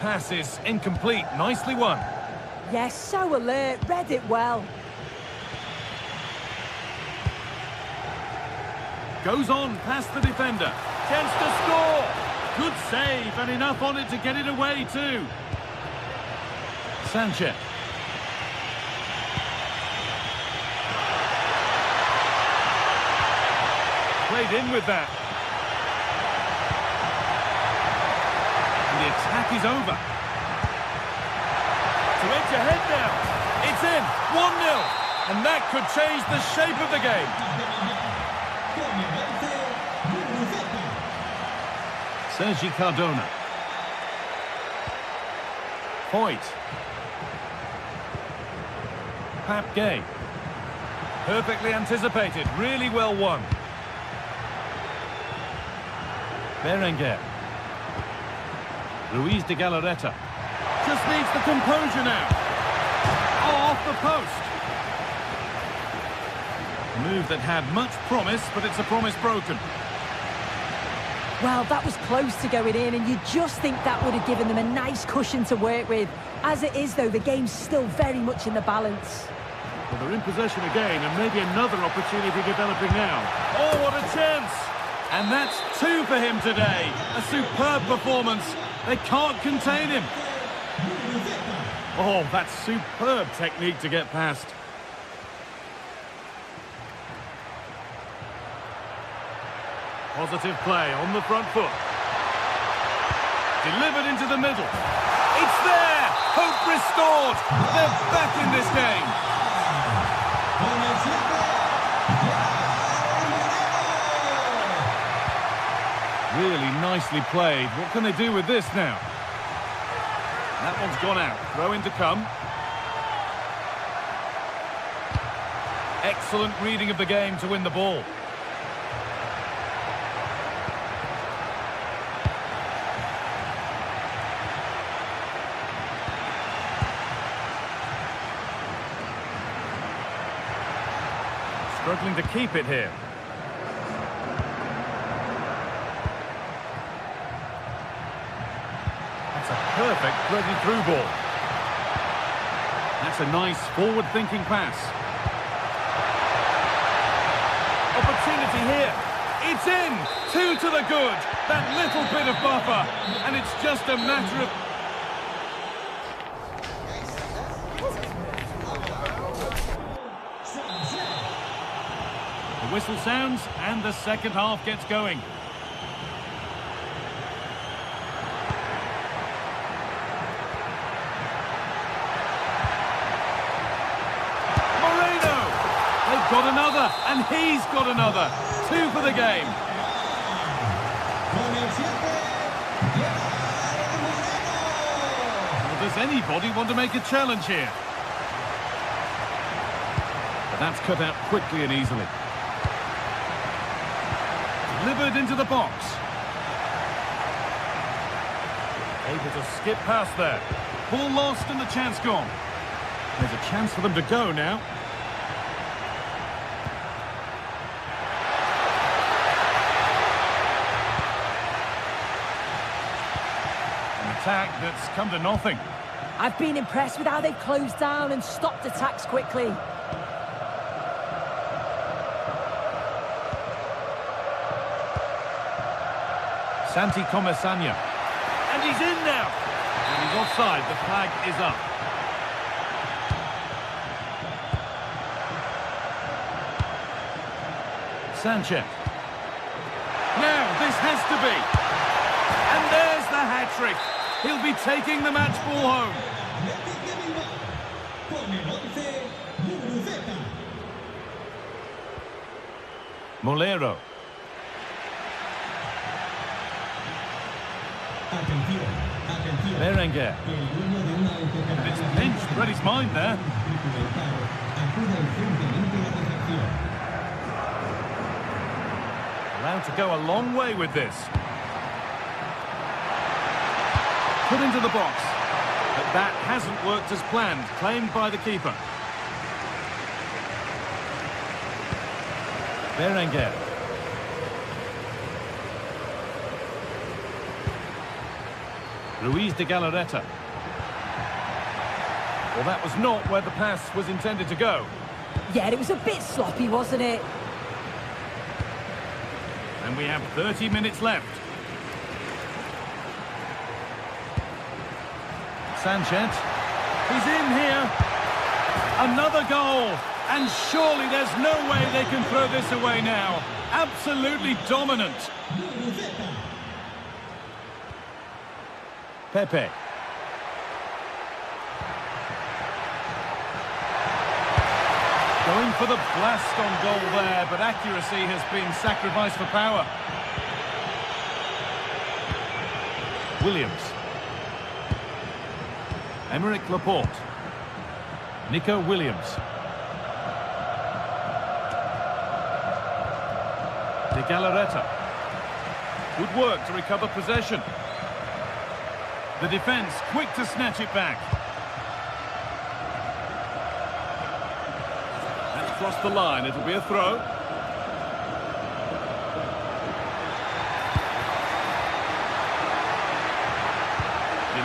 Pass is incomplete. Nicely won. Yes, so alert. Read it well. Goes on past the defender. Chance to score. Good save and enough on it to get it away too. Sanchez. Played in with that. The attack is over. To edge ahead now. It's in. 1-0. And that could change the shape of the game. Sergi Cardona. Foyt. Pap Gay. Perfectly anticipated. Really well won. Berenguer. Luis de Galarreta. Just needs the composure now. Oh, off the post. A move that had much promise, but it's a promise broken. Well, that was close to going in, and you just think that would have given them a nice cushion to work with. As it is, though, the game's still very much in the balance. Well, they're in possession again, and maybe another opportunity developing now. Oh, what a chance! And that's 2 for him today. A superb performance. They can't contain him. Oh, that's superb technique to get past. Positive play on the front foot. Delivered into the middle. It's there! Hope restored! They're back in this game. nicely played. What can they do with this now? That one's gone out. Throw in to come. Excellent reading of the game to win the ball. Struggling to keep it here. That's a perfect threaded through ball. That's a nice forward-thinking pass. Opportunity here. It's in. 2 to the good. That little bit of buffer. And it's just a matter of... The whistle sounds and the second half gets going. They've got another, and he's got another. 2 for the game. Well, does anybody want to make a challenge here? But that's cut out quickly and easily. Delivered into the box. Able to skip past there. Ball lost and the chance gone. There's a chance for them to go now. Attack that's come to nothing. I've been impressed with how they've closed down and stopped attacks quickly. Santi Comesanya. And he's in now. And he's offside. The flag is up. Sanchez. Now, this has to be. And there's the hat-trick. He'll be taking the match ball home. Molero. Berenguer. And it's pinched, read his mind there. Allowed to go a long way with this. Put into the box. But that hasn't worked as planned, claimed by the keeper. Berenguer. Ruiz de Galarreta. Well, that was not where the pass was intended to go. Yeah, it was a bit sloppy, wasn't it? And we have 30 minutes left. Sanchez. He's in here. Another goal. And surely there's no way they can throw this away now. Absolutely dominant. Pepe. Going for the blast on goal there, but accuracy has been sacrificed for power. Williams. Emerick Laporte. Nico Williams. De Galarreta. Good work to recover possession. The defence quick to snatch it back. That's crossed the line. It'll be a throw.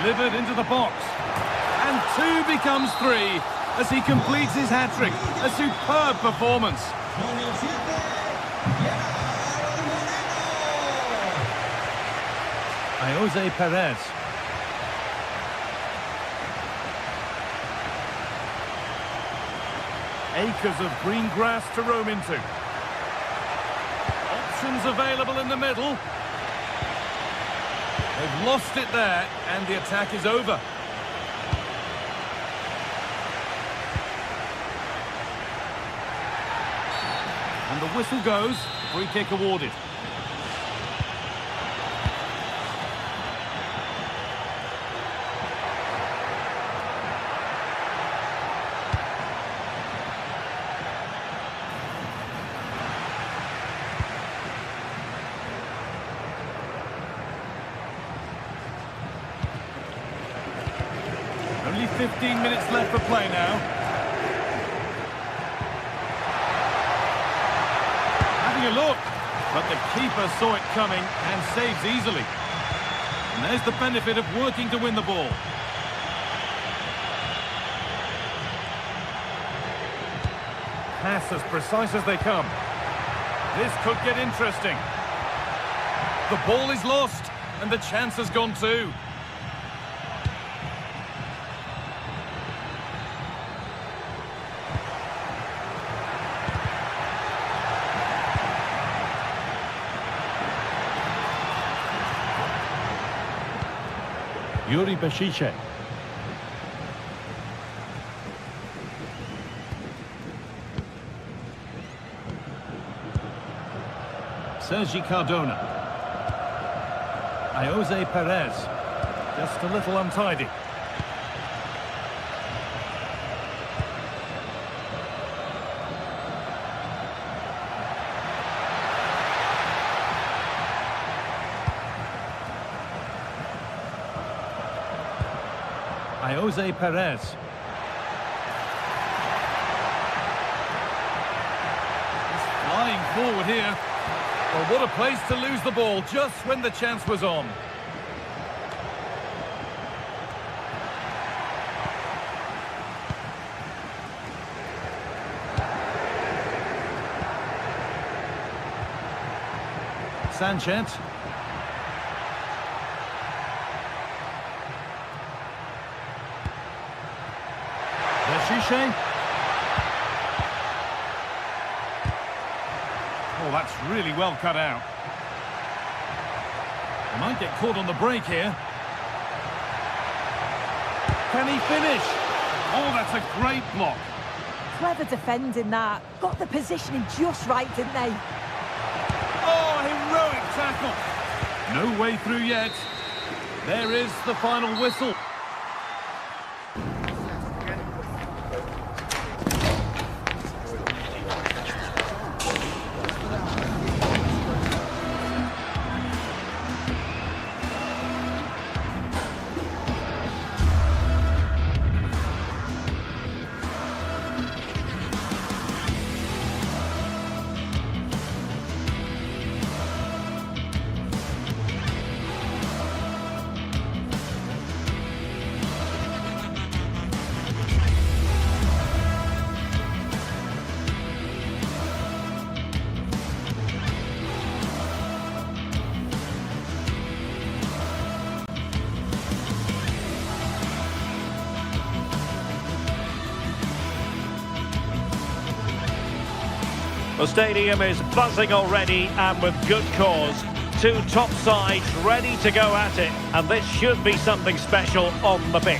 Delivered into the box. And 2 becomes 3 as he completes his hat-trick. A superb performance. Jose Perez. Acres of green grass to roam into. Options available in the middle. They've lost it there, and the attack is over. And the whistle goes, free kick awarded. Only 15 minutes left for play now. Having a look, but the keeper saw it coming and saves easily. And there's the benefit of working to win the ball. Pass as precise as they come. This could get interesting. The ball is lost, and the chance has gone too. Yuri Beshiche. Sergi Cardona. Jose Perez. Just a little untidy. Jose Perez. He's flying forward here. Well, what a place to lose the ball just when the chance was on. Sanchez. Beshiche. Oh, that's really well cut out. He might get caught on the break here. Can he finish? Oh, that's a great block. Clever defending that. Got the positioning just right, didn't they? Oh, heroic tackle. No way through yet. There is the final whistle. The stadium is buzzing already, and with good cause. Two top sides ready to go at it, and this should be something special on the pitch.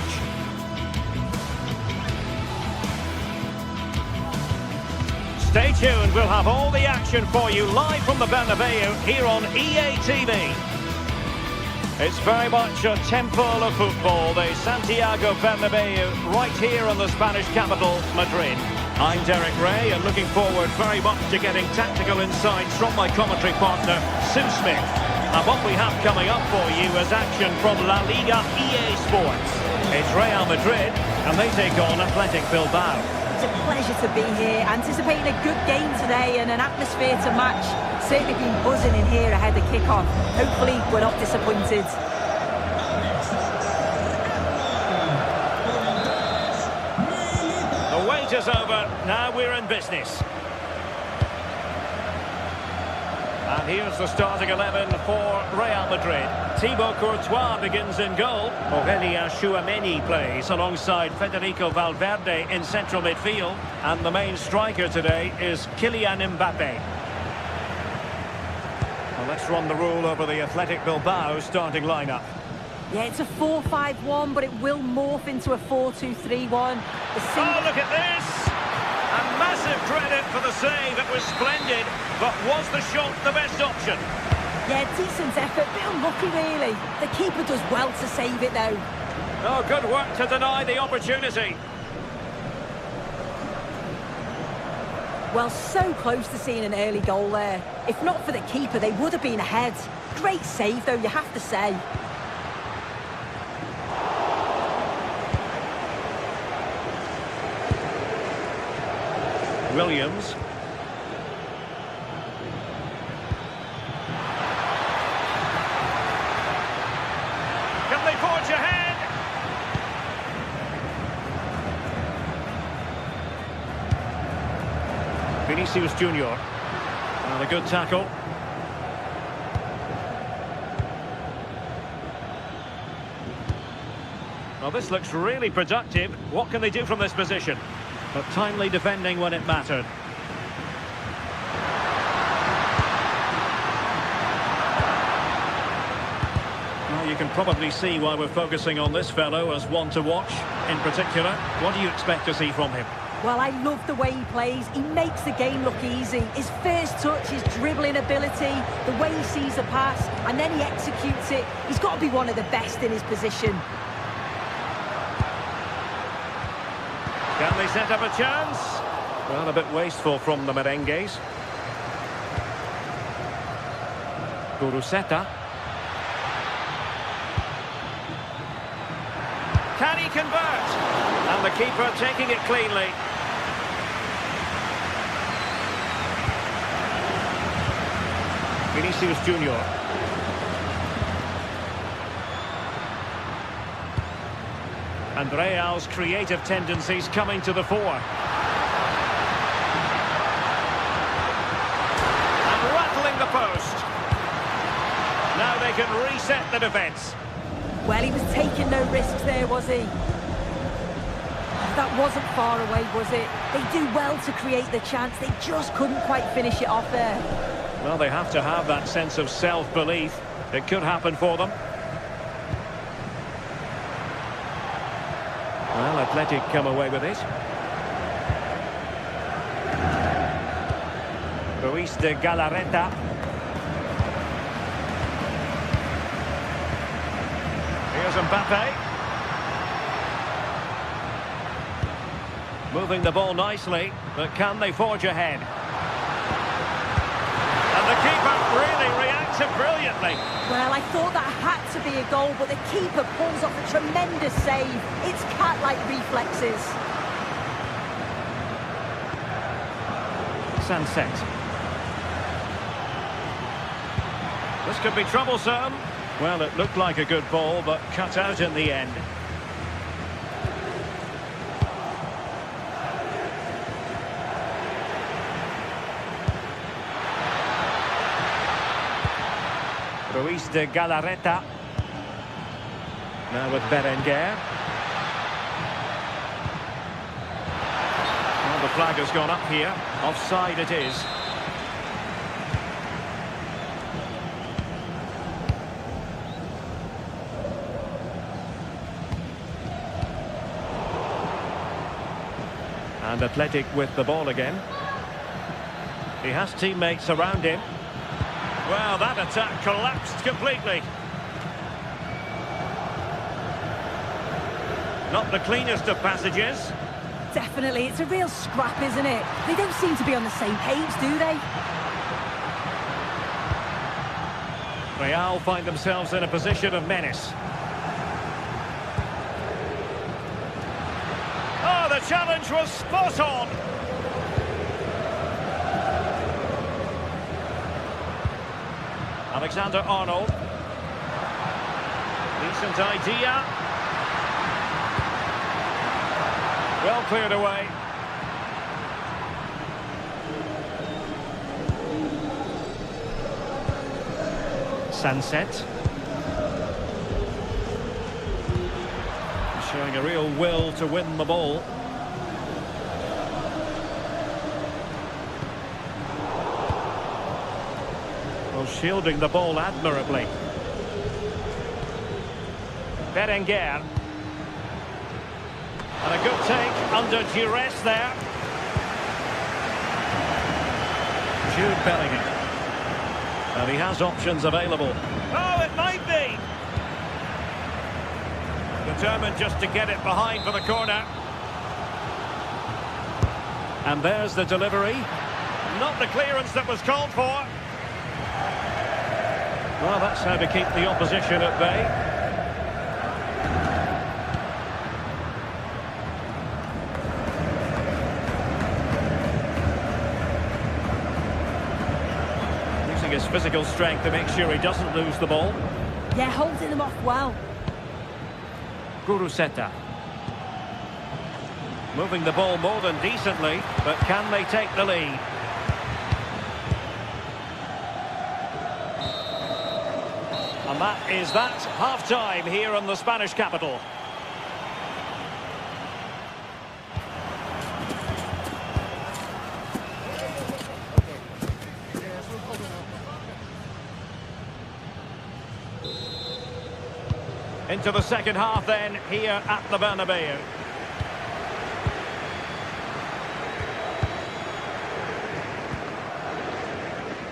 Stay tuned, we'll have all the action for you live from the Bernabeu here on EA TV. It's very much a temple of football, the Santiago Bernabeu, right here in the Spanish capital, Madrid. I'm Derek Ray, and looking forward very much to getting tactical insights from my commentary partner, Sue Smith. And what we have coming up for you is action from La Liga EA Sports. It's Real Madrid, and they take on Athletic Bilbao. It's a pleasure to be here, anticipating a good game today and an atmosphere to match. Certainly been buzzing in here ahead of kick-off. Hopefully we're not disappointed. The wait is over, now we're in business. And here's the starting 11 for Real Madrid. Thibaut Courtois begins in goal. Aurélien Tchouameni plays alongside Federico Valverde in central midfield. And the main striker today is Kylian Mbappe. Well, let's run the rule over the Athletic Bilbao starting lineup. Yeah, it's a 4-5-1, but it will morph into a 4-2-3-1. Oh, look at this! A massive credit for the save. It was splendid, but was the shot the best option? Yeah, decent effort, bit unlucky really. The keeper does well to save it though. Oh, good work to deny the opportunity. Well, so close to seeing an early goal there. If not for the keeper, they would have been ahead. Great save though, you have to say. Williams. Can they forge ahead? Vinicius Junior. And a good tackle. Well, this looks really productive. What can they do from this position? But timely defending when it mattered. Well, you can probably see why we're focusing on this fellow as one to watch in particular. What do you expect to see from him? Well, I love the way he plays. He makes the game look easy. His first touch, his dribbling ability, the way he sees the pass, and then he executes it. He's got to be one of the best in his position. Can they set up a chance? Well, a bit wasteful from the merengues. Guruseta. Can he convert? And the keeper taking it cleanly. Vinicius Junior. And Real's creative tendencies coming to the fore. And rattling the post. Now they can reset the defence. Well, he was taking no risks there, was he? That wasn't far away, was it? They do well to create the chance. They just couldn't quite finish it off there. Well, they have to have that sense of self-belief. It could happen for them. Well, Athletic come away with it. Ruiz de Galarreta. Here's Mbappe. Moving the ball nicely, but can they forge ahead? And the keeper really reacted brilliantly. Well, I thought that had to be a goal, but the keeper pulls off a tremendous save. It's cat-like reflexes. Sunset. This could be troublesome. Well, it looked like a good ball, but cut out in the end. Ruiz de Galarreta. Now with Berenguer. Well, the flag has gone up here. Offside it is. And Athletic with the ball again. He has teammates around him. Well, that attack collapsed completely. Not the cleanest of passages. Definitely, it's a real scrap, isn't it? They don't seem to be on the same page, do they? Real find themselves in a position of menace. Oh, the challenge was spot on. Alexander-Arnold. Decent idea. Well cleared away. Sunset. Showing a real will to win the ball. Well, shielding the ball admirably. Berenguer. And a good take under duress there. Jude Bellingham. And he has options available. Oh, it might be! Determined just to get it behind for the corner. And there's the delivery. Not the clearance that was called for. Well, that's how to keep the opposition at bay. his physical strength to make sure he doesn't lose the ball. Yeah, holding him off well. Guruseta. Moving the ball more than decently, but can they take the lead? And that is that. Half-time here in the Spanish capital. Into the second half then, here at the Bernabeu.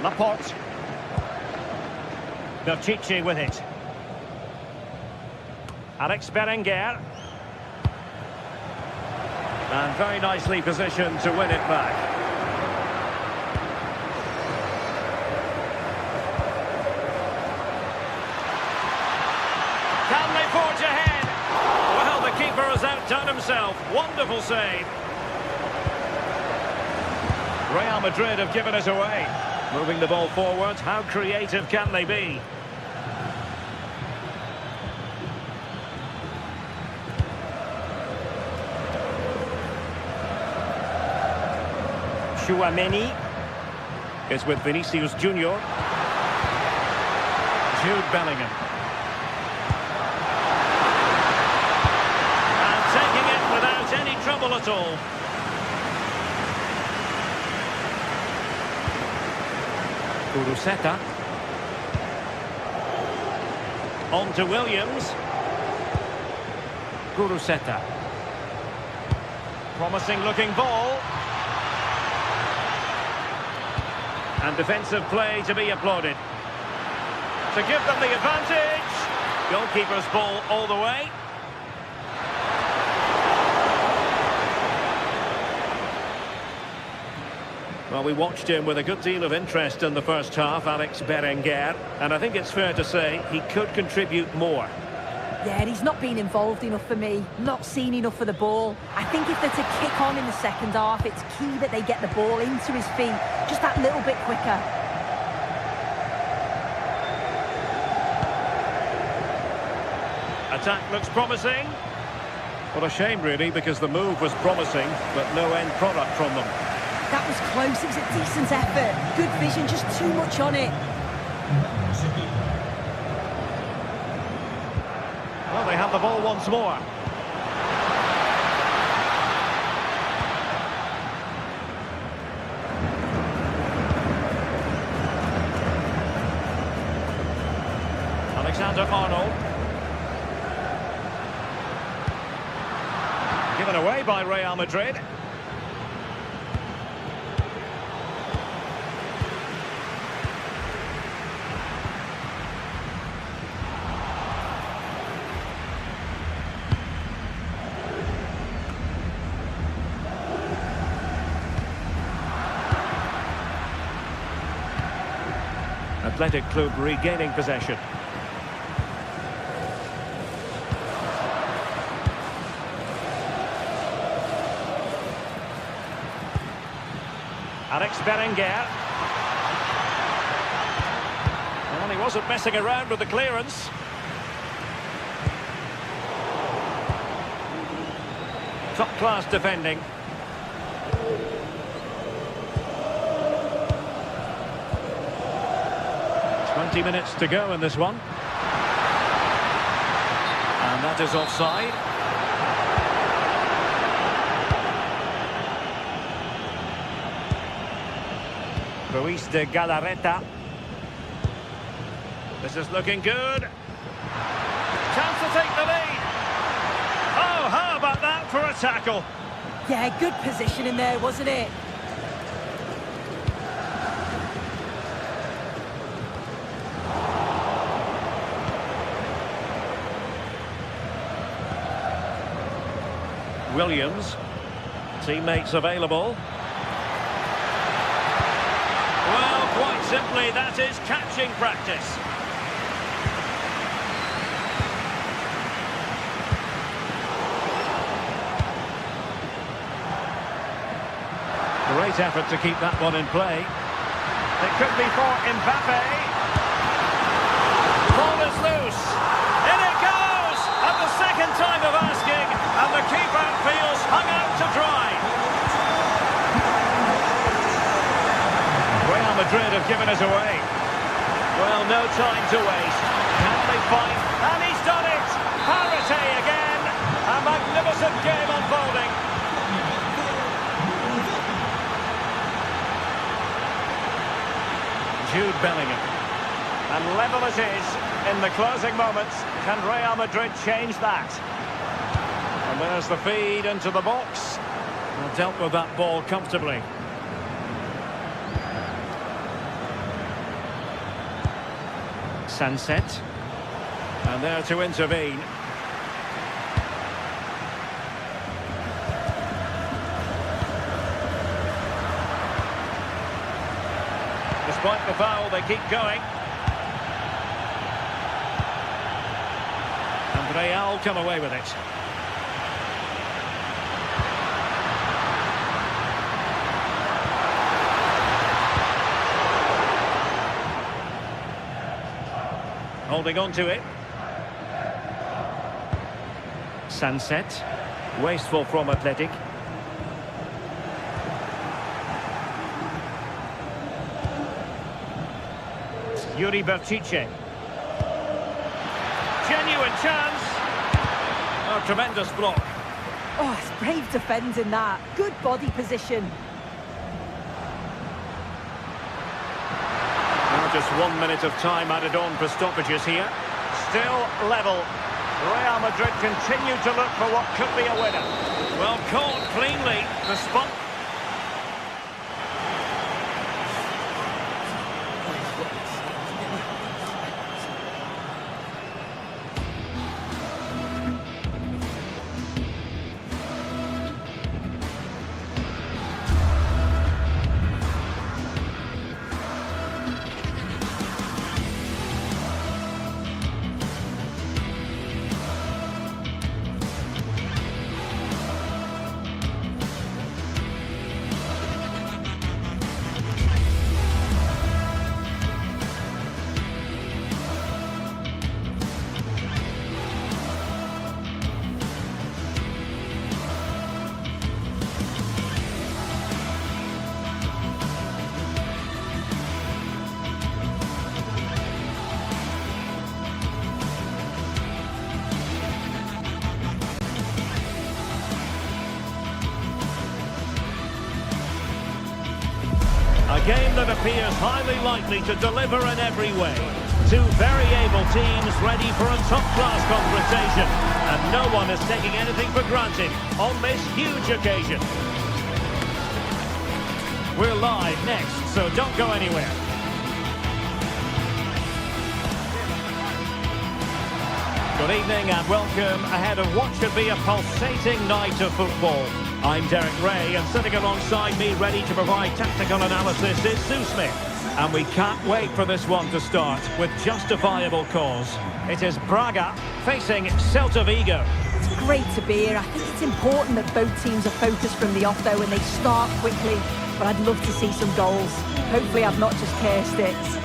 Laporte. Belchichi with it. Alex Berenguer. And very nicely positioned to win it back. Can they forge ahead? Well, the keeper has outdone himself. Wonderful save. Real Madrid have given it away. Moving the ball forward, how creative can they be? Chouameni is with Vinicius Junior. Jude Bellingham. And taking it without any trouble at all. Guruseta. On to Williams. Guruseta. Promising looking ball. And defensive play to be applauded. To give them the advantage. Goalkeeper's ball all the way. Well, we watched him with a good deal of interest in the first half, Alex Berenguer, and I think it's fair to say he could contribute more. Yeah, and he's not been involved enough for me, not seen enough for the ball. I think if they're to kick on in the second half, it's key that they get the ball into his feet just that little bit quicker. Attack looks promising. What a shame, really, because the move was promising, but no end product from them. That was close, it was a decent effort. Good vision, just too much on it. Well, they have the ball once more. Alexander-Arnold. Given away by Real Madrid. Athletic Club regaining possession. Alex Berenguer. Well, he wasn't messing around with the clearance. Top-class defending. Minutes to go in this one. And that is offside. Ruiz de Galarreta. This is looking good. Chance to take the lead. Oh, how about that for a tackle? Yeah, good position in there, wasn't it? Williams, teammates available. Well, quite simply, that is catching practice. Great effort to keep that one in play. It could be for Mbappe. Ball is loose. In it goes! At the second time of asking, and the keeper feels hung out to dry. Real Madrid have given us away. Well, no time to waste. Can they fight? And he's done it! Parity again! A magnificent game unfolding. Jude Bellingham. And level it is in the closing moments. Can Real Madrid change that? And there's the feed into the box. Well, dealt with that ball comfortably. Sunset. And there to intervene. Despite the foul, they keep going. And Real come away with it. Holding on to it. Sunset. Wasteful from Athletic. Yuri Berchiche. Genuine chance. Oh, tremendous block. Oh, it's brave defending that. Good body position. Now just 1 minute of time added on for stoppages here. Still level. Real Madrid continue to look for what could be a winner. Well, caught cleanly. The spot. A game that appears highly likely to deliver in every way. Two very able teams ready for a top-class confrontation. And no one is taking anything for granted on this huge occasion. We're live next, so don't go anywhere. Good evening and welcome ahead of what should be a pulsating night of football. I'm Derek Ray, and sitting alongside me ready to provide tactical analysis is Sue Smith. And we can't wait for this one to start with justifiable cause. It is Braga facing Celta Vigo. It's great to be here. I think it's important that both teams are focused from the off though and they start quickly. But I'd love to see some goals. Hopefully I've not just cursed it.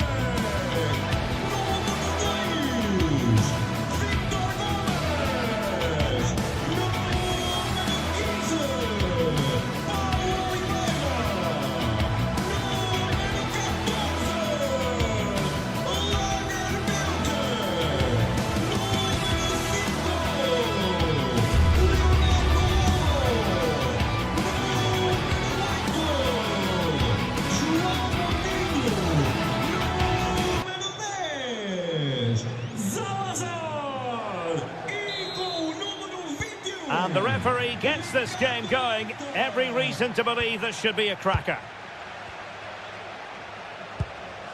And the referee gets this game going. Every reason to believe this should be a cracker.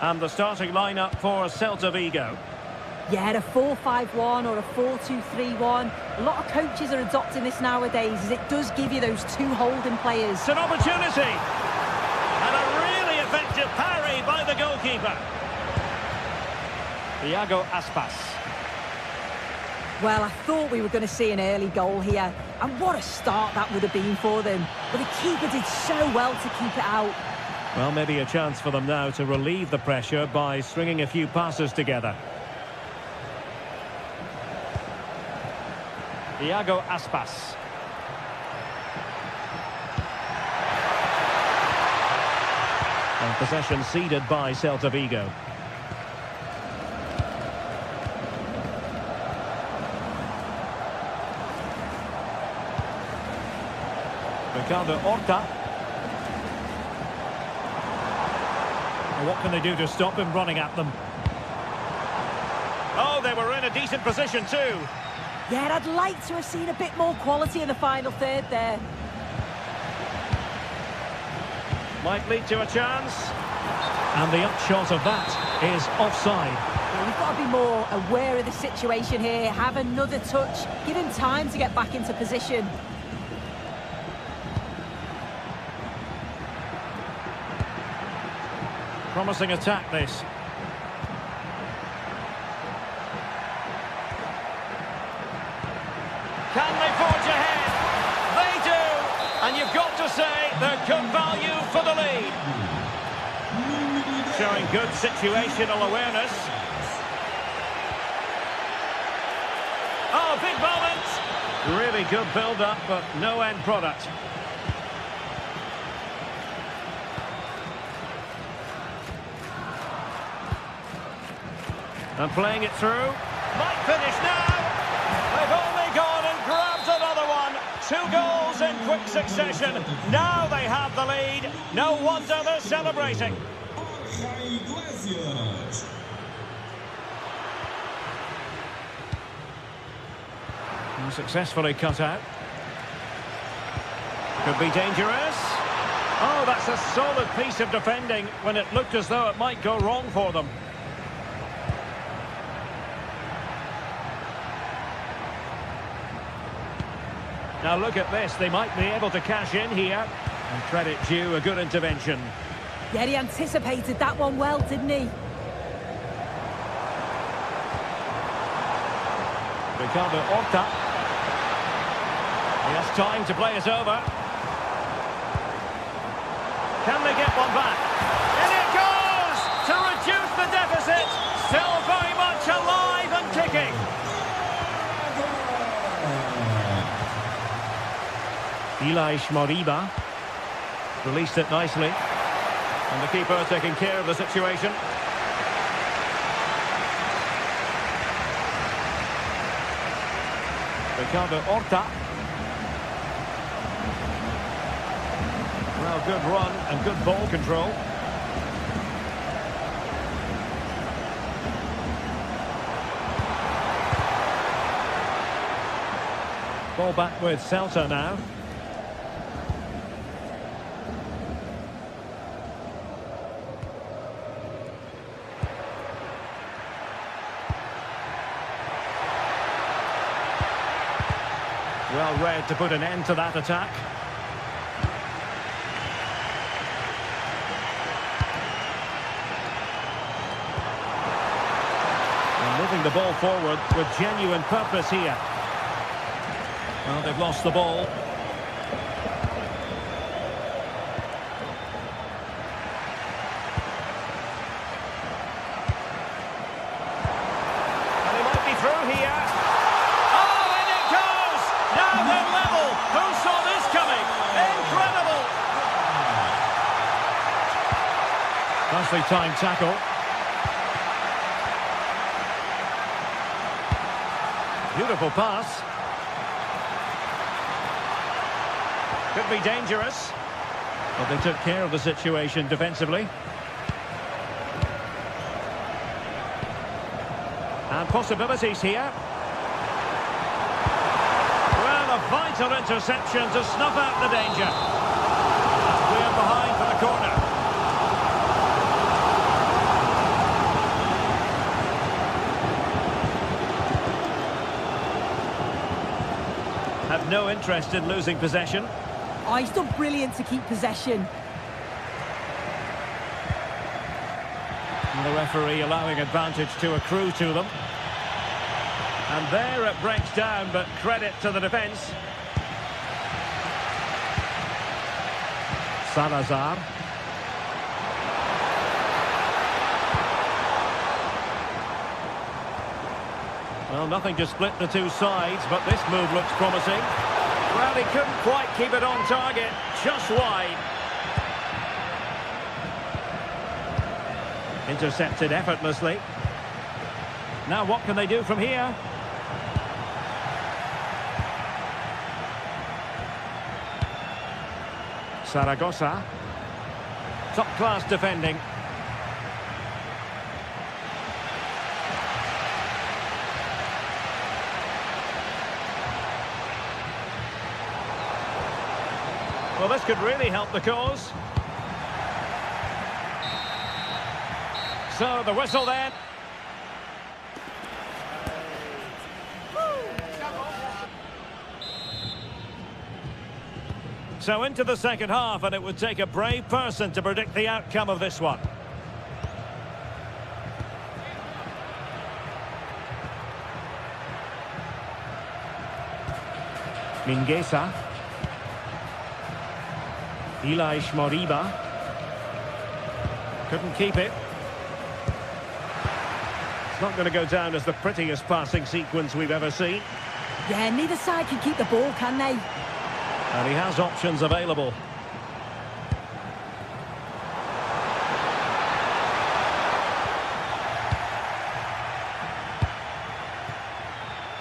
And the starting lineup for Celta Vigo. Yeah, a 4-5-1 or a 4-2-3-1. A lot of coaches are adopting this nowadays as it does give you those two holding players. It's an opportunity. And a really effective parry by the goalkeeper. Iago Aspas. Well, I thought we were going to see an early goal here. And what a start that would have been for them. But the keeper did so well to keep it out. Well, maybe a chance for them now to relieve the pressure by stringing a few passes together. Iago Aspas. And possession ceded by Celta Vigo. Ricardo Horta. What can they do to stop him running at them? Oh, they were in a decent position too. Yeah, I'd like to have seen a bit more quality in the final third there. Might lead to a chance. And the upshot of that is offside. Well, we've got to be more aware of the situation here. Have another touch. Give him time to get back into position. Promising attack, this. Can they forge ahead? They do! And you've got to say they're good value for the lead. Showing good situational awareness. Oh, big moment! Really good build-up, but no end product. And playing it through. Might finish now. They've only gone and grabbed another one. 2 goals in quick succession. Now they have the lead. No wonder they're celebrating. And successfully cut out. Could be dangerous. Oh, that's a solid piece of defending when it looked as though it might go wrong for them. Now look at this, they might be able to cash in here. And credit due, a good intervention. Yeah, he anticipated that one well, didn't he? Ricardo Horta. He has time to play it over. Can they get one back? In it goes! To reduce the deficit. Still very much alive and kicking. Elias Moriba released it nicely, and the keeper taking care of the situation. Ricardo Horta. Well, good run and good ball control. Ball back with Celta now. Well read to put an end to that attack. And moving the ball forward with genuine purpose here. Well, they've lost the ball. And he might be through here. Now they're level. Who saw this coming? Incredible. Nicely timed tackle. Beautiful pass. Could be dangerous. But they took care of the situation defensively. And possibilities here. A vital interception to snuff out the danger. Clear behind for the corner. Have no interest in losing possession. Oh, he's done brilliant to keep possession. And the referee allowing advantage to accrue to them. And there it breaks down, but credit to the defence. Salazar. Well, nothing to split the two sides, but this move looks promising. Well, he couldn't quite keep it on target, just wide. Intercepted effortlessly. Now what can they do from here? Zaragoza. Top-class defending. Well, this could really help the cause. So, the whistle then. So, into the second half, and it would take a brave person to predict the outcome of this one. Mingueza. Elias Moriba. Couldn't keep it. It's not going to go down as the prettiest passing sequence we've ever seen. Yeah, neither side can keep the ball, can they? And he has options available.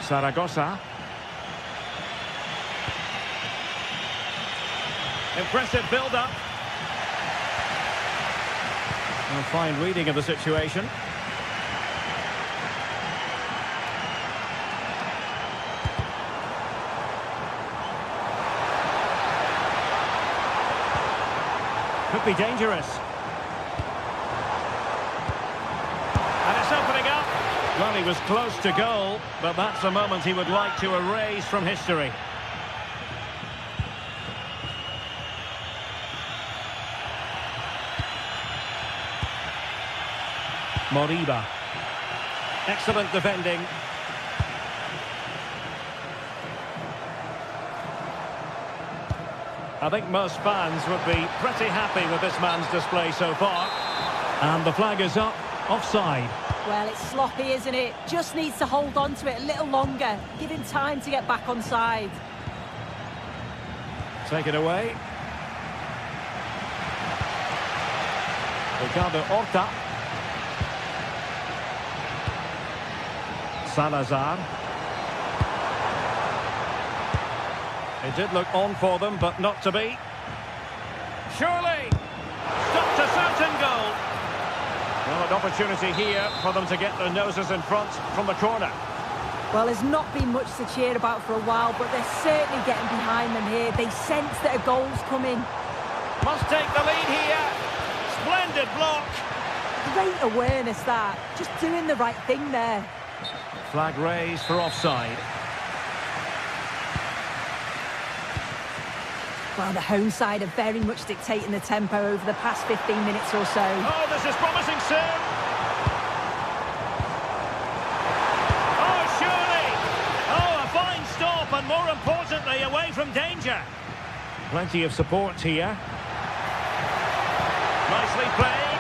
Zaragoza. Impressive build-up. A fine reading of the situation. Could be dangerous. And it's opening up. Well, he was close to goal, but that's a moment he would like to erase from history. Moriba. Excellent defending. I think most fans would be pretty happy with this man's display so far. And the flag is up, offside. Well, it's sloppy, isn't it? Just needs to hold on to it a little longer. Give him time to get back on side. Take it away. Ricardo Horta. Salazar. It did look on for them, but not to be. Surely! Stopped a certain goal. Well, an opportunity here for them to get their noses in front from the corner. Well, there's not been much to cheer about for a while, but they're certainly getting behind them here. They sense that a goal's coming. Must take the lead here. Splendid block. Great awareness, that. Just doing the right thing there. Flag raised for offside. Well, the home side are very much dictating the tempo over the past 15 minutes or so. Oh, this is promising soon. Oh, surely. Oh, a fine stop, and more importantly, away from danger. Plenty of support here. Nicely played.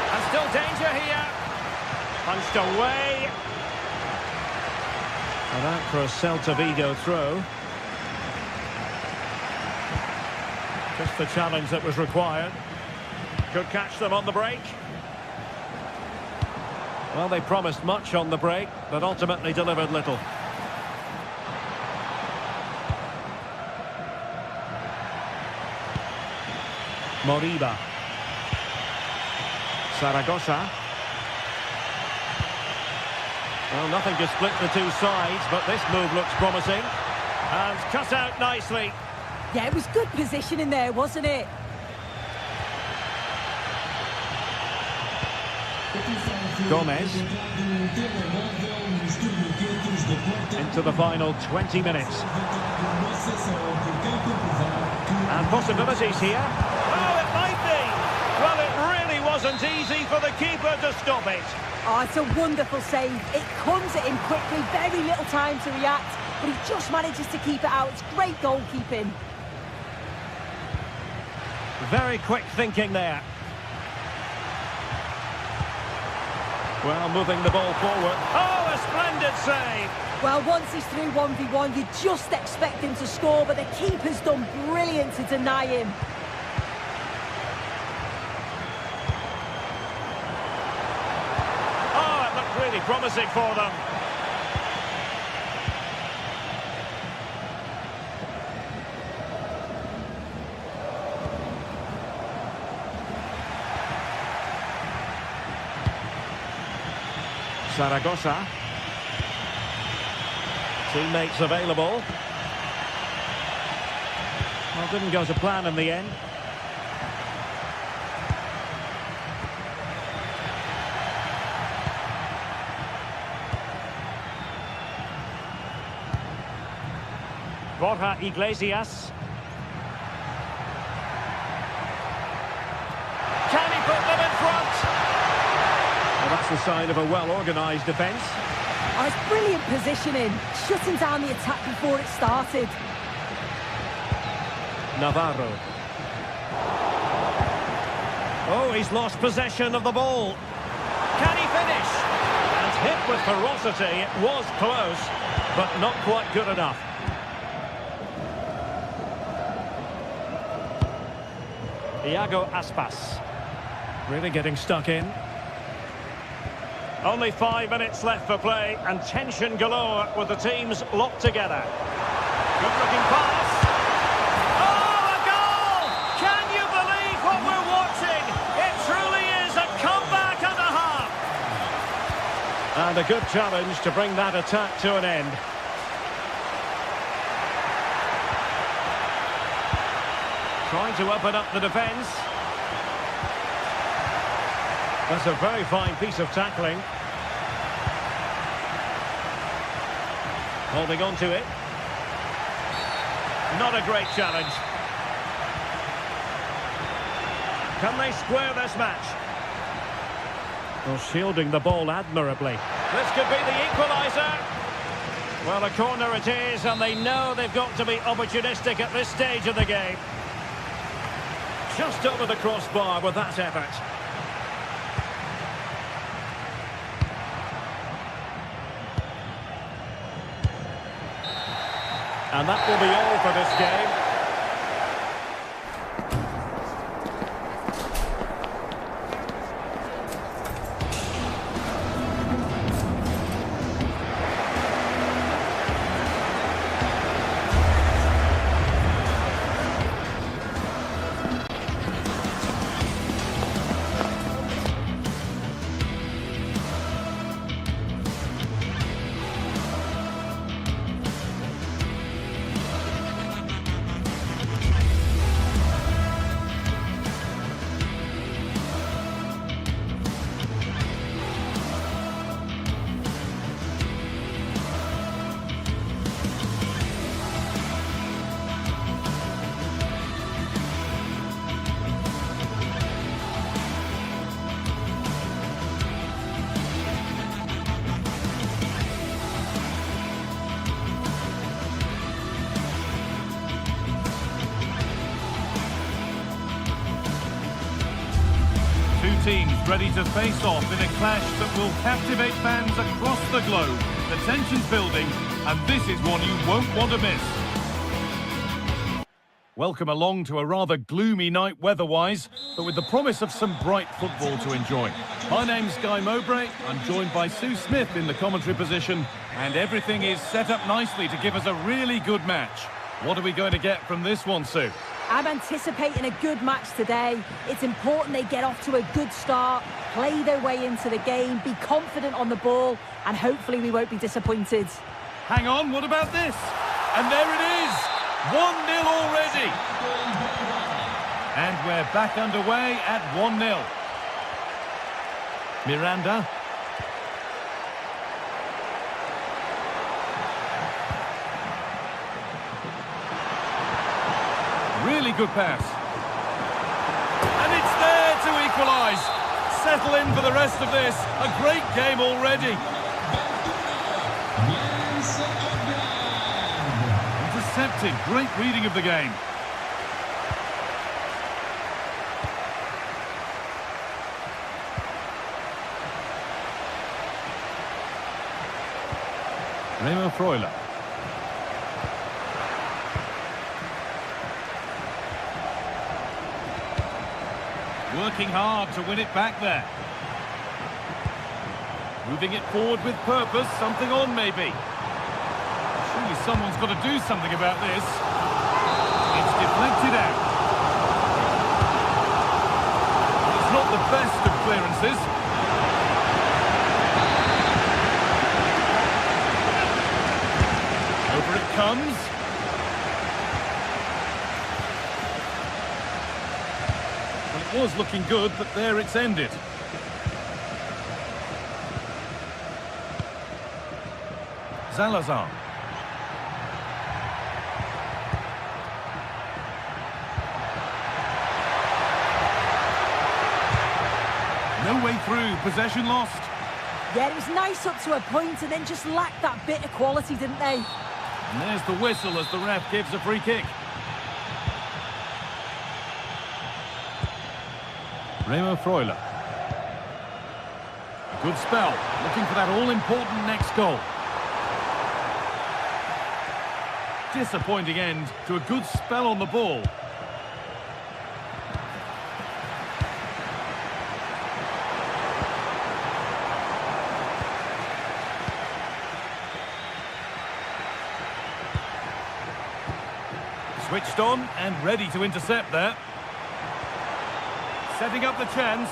And still danger here. Punched away. And out for a Celta Vigo throw. Just the challenge that was required. Could catch them on the break. Well, they promised much on the break, but ultimately delivered little. Moriba. Zaragoza. Well, nothing to split the two sides, but this move looks promising. And cut out nicely. Yeah, it was good positioning there, wasn't it? Gomez. Into the final 20 minutes. And possibilities here. Oh, it might be. Well, it really wasn't easy for the keeper to stop it. Oh, it's a wonderful save. It comes at him quickly, very little time to react, but he just manages to keep it out. It's great goalkeeping. Very quick thinking there. Well, moving the ball forward. Oh, a splendid save! Well, once he's through 1v1, you just expect him to score, but the keeper's done brilliant to deny him. Oh, it looked really promising for them. Zaragoza. Teammates available. Well, didn't go to plan in the end. Borja Iglesias. Can he put them in front? Well, that's the sign of a well-organised defence. Oh, it's brilliant positioning, shutting down the attack before it started. Navarro. Oh, he's lost possession of the ball. Can he finish? And hit with ferocity. It was close, but not quite good enough. Iago Aspas. Really getting stuck in. Only 5 minutes left for play, and tension galore with the teams locked together. Good-looking pass. Oh, a goal! Can you believe what we're watching? It truly is a comeback and a half. And a good challenge to bring that attack to an end. Trying to open up the defence. That's a very fine piece of tackling. Holding on to it. Not a great challenge. Can they square this match? Well, shielding the ball admirably. This could be the equaliser. Well, a corner it is, and they know they've got to be opportunistic at this stage of the game. Just over the crossbar with that effort. And that will be all for this game. Teams ready to face off in a clash that will captivate fans across the globe. The tension's building, and this is one you won't want to miss. Welcome along to a rather gloomy night weather-wise, but with the promise of some bright football to enjoy. My name's Guy Mowbray. I'm joined by Sue Smith in the commentary position, and everything is set up nicely to give us a really good match. What are we going to get from this one, Sue? I'm anticipating a good match today. It's important they get off to a good start, play their way into the game, be confident on the ball, and hopefully we won't be disappointed. Hang on, what about this? And there it is! 1-0 already! And we're back underway at 1-0. Miranda. Really good pass. And it's there to equalise. Settle in for the rest of this. A great game already. Intercepted. Great reading of the game. Remo Freuler. Working hard to win it back there. Moving it forward with purpose, something on maybe. Surely someone's got to do something about this. It's deflected out. It's not the best of clearances. Over it comes. Well, it was looking good, but there it's ended. Salazar. No way through, possession lost. Yeah, it was nice up to a point and then just lacked that bit of quality, didn't they? And there's the whistle as the ref gives a free kick. Remo Freuler. Good spell, looking for that all-important next goal. Disappointing end to a good spell on the ball. Switched on and ready to intercept there. Setting up the chance.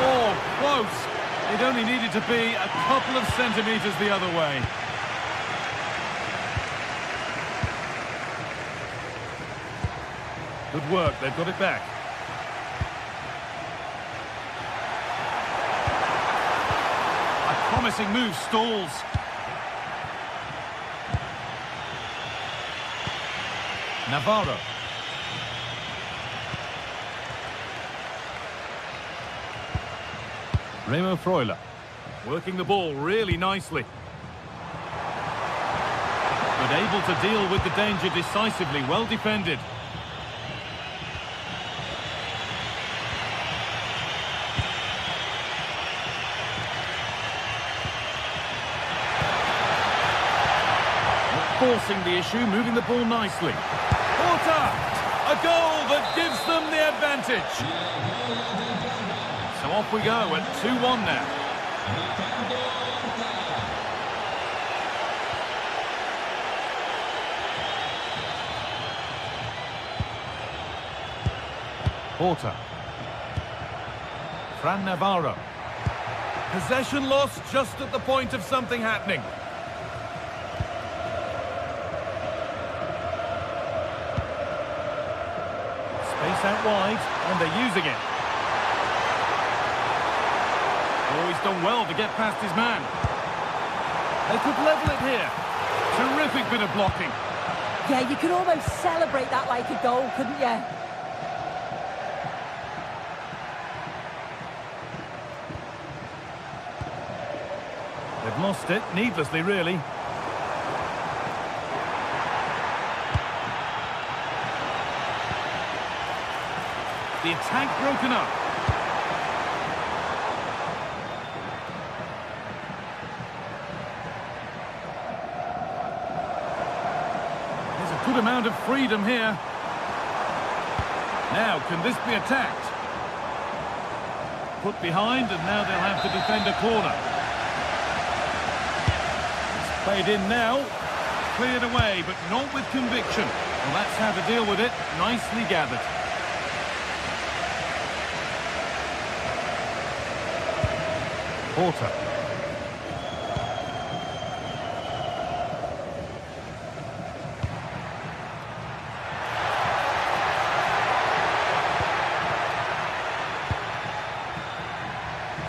Oh, close. It only needed to be a couple of centimetres the other way. Good work, they've got it back. A promising move stalls. Navarro. Remo Freuler. Working the ball really nicely. But able to deal with the danger decisively, well defended. Not forcing the issue, moving the ball nicely. Porter! A goal that gives them the advantage. So off we go at 2-1 now. Porter. Fran Navarro. Possession lost just at the point of something happening. Space out wide, and they're using it. Oh, he's done well to get past his man. They could level it here. Terrific bit of blocking. Yeah, you could almost celebrate that like a goal, couldn't you? They've lost it, needlessly, really. The attack broken up. Good amount of freedom here. Now, can this be attacked? Put behind, and now they'll have to defend a corner. It's played in now. Cleared away, but not with conviction. Well, that's how to deal with it. Nicely gathered. Porter.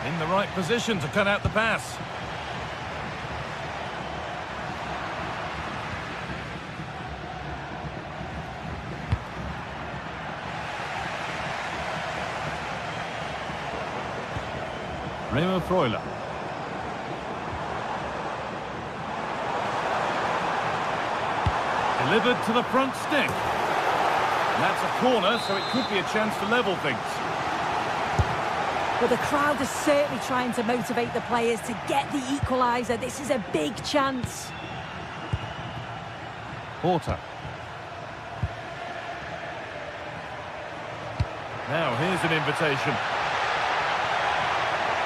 In the right position to cut out the pass. Remo Freuler. Delivered to the front stick. That's a corner, so it could be a chance to level things. Well, the crowd is certainly trying to motivate the players to get the equaliser. This is a big chance. Porter. Now here's an invitation.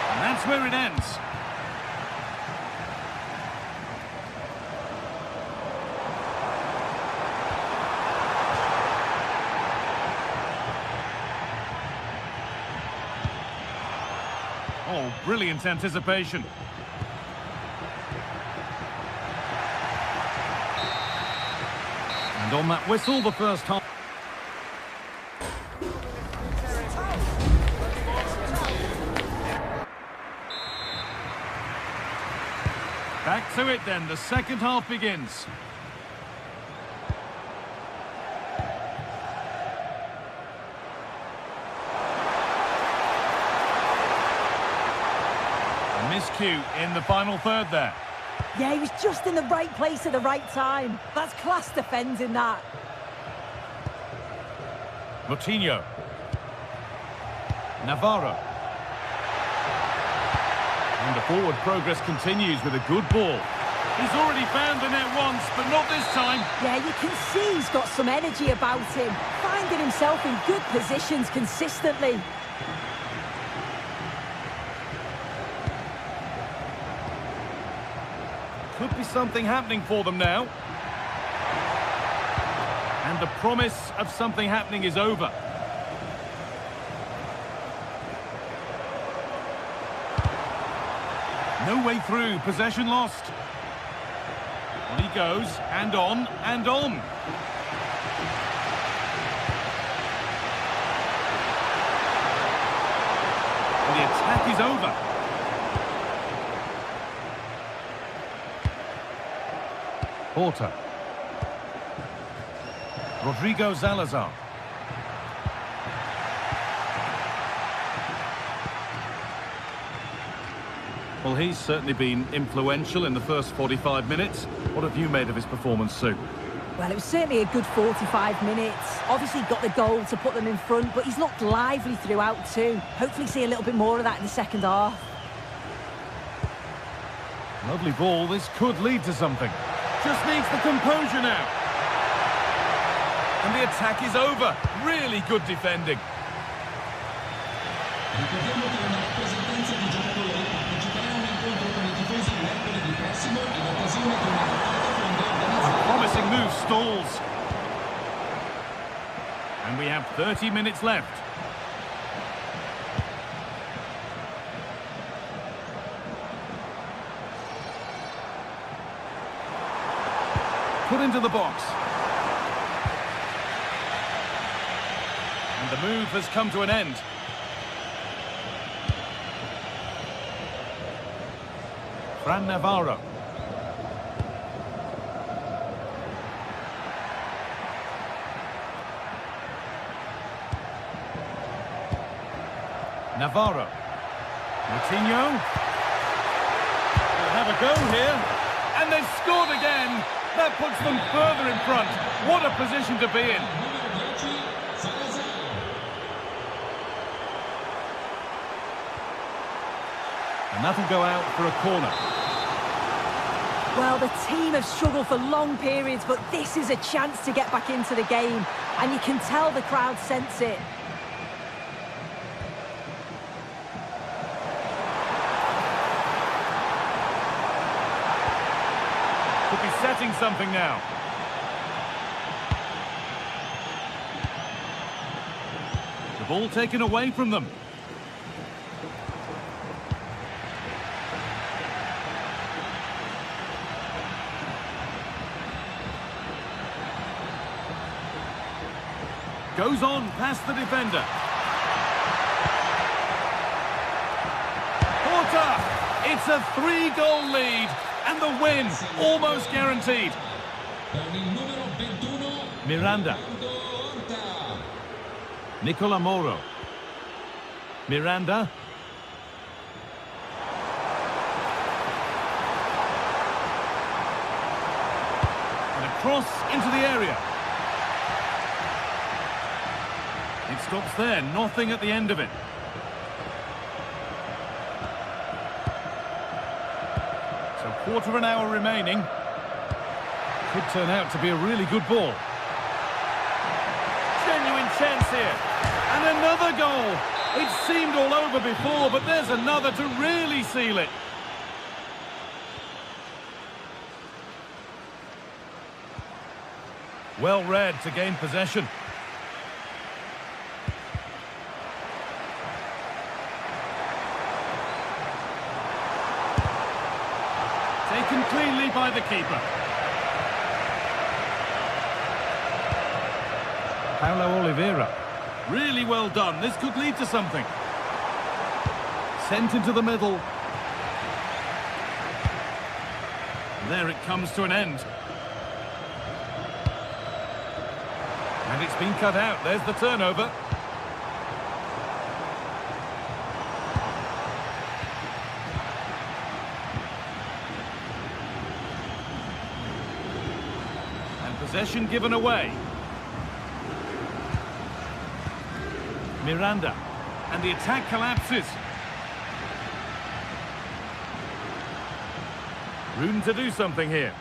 And that's where it ends. Oh, brilliant anticipation. And on that whistle, the first half. Back to it then, the second half begins. A miscue in the final third there. Yeah, he was just in the right place at the right time. That's class defending, that. Coutinho. Navarro. And the forward progress continues with a good ball. He's already found the net once, but not this time. Yeah, you can see he's got some energy about him, finding himself in good positions consistently. Could be something happening for them now. And the promise of something happening is over. No way through, possession lost. On he goes, and on, and on. And the attack is over. Porter. Rodrigo Salazar. Well, he's certainly been influential in the first 45 minutes. What have you made of his performance, Sue? Well, it was certainly a good 45 minutes. Obviously got the goal to put them in front, but he's looked lively throughout too. Hopefully see a little bit more of that in the second half. Lovely ball, this could lead to something. Just needs the composure now. And the attack is over. Really good defending. A promising move stalls. And we have 30 minutes left. Put into the box. And the move has come to an end. Fran Navarro. Navarro. Coutinho. They'll have a go here. And they've scored again. That puts them further in front. What a position to be in. And that'll go out for a corner. Well, the team have struggled for long periods, but this is a chance to get back into the game. And you can tell the crowd sense it. Could be setting something now. The ball taken away from them. Goes on past the defender. Porter! It's a 3-goal lead. And the win, almost guaranteed. Miranda. Nicola Moro. Miranda. And a cross into the area. It stops there, nothing at the end of it. Quarter of an hour remaining. Could turn out to be a really good ball. Genuine chance here. And another goal. It seemed all over before, but there's another to really seal it. Well read to gain possession. Taken cleanly by the keeper. Paulo Oliveira. Really well done. This could lead to something. Sent into the middle. There it comes to an end. And it's been cut out. There's the turnover. And possession given away. Miranda. And the attack collapses. Room to do something here.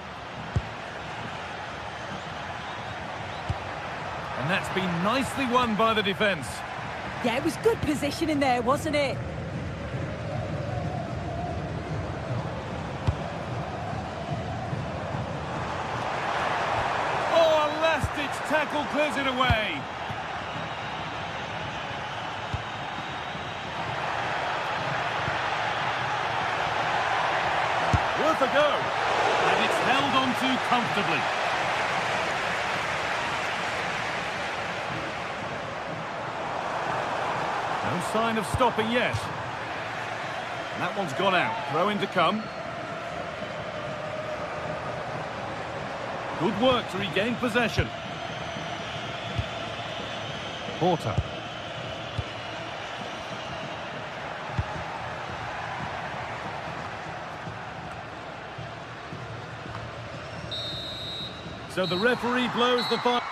And that's been nicely won by the defence. Yeah, it was good positioning there, wasn't it? Oh, a last-ditch tackle clears it away. Worth a go. And it's held on to comfortably. No sign of stopping yet. That one's gone out. Throw in to come. Good work to regain possession. Porter. So the referee blows the final.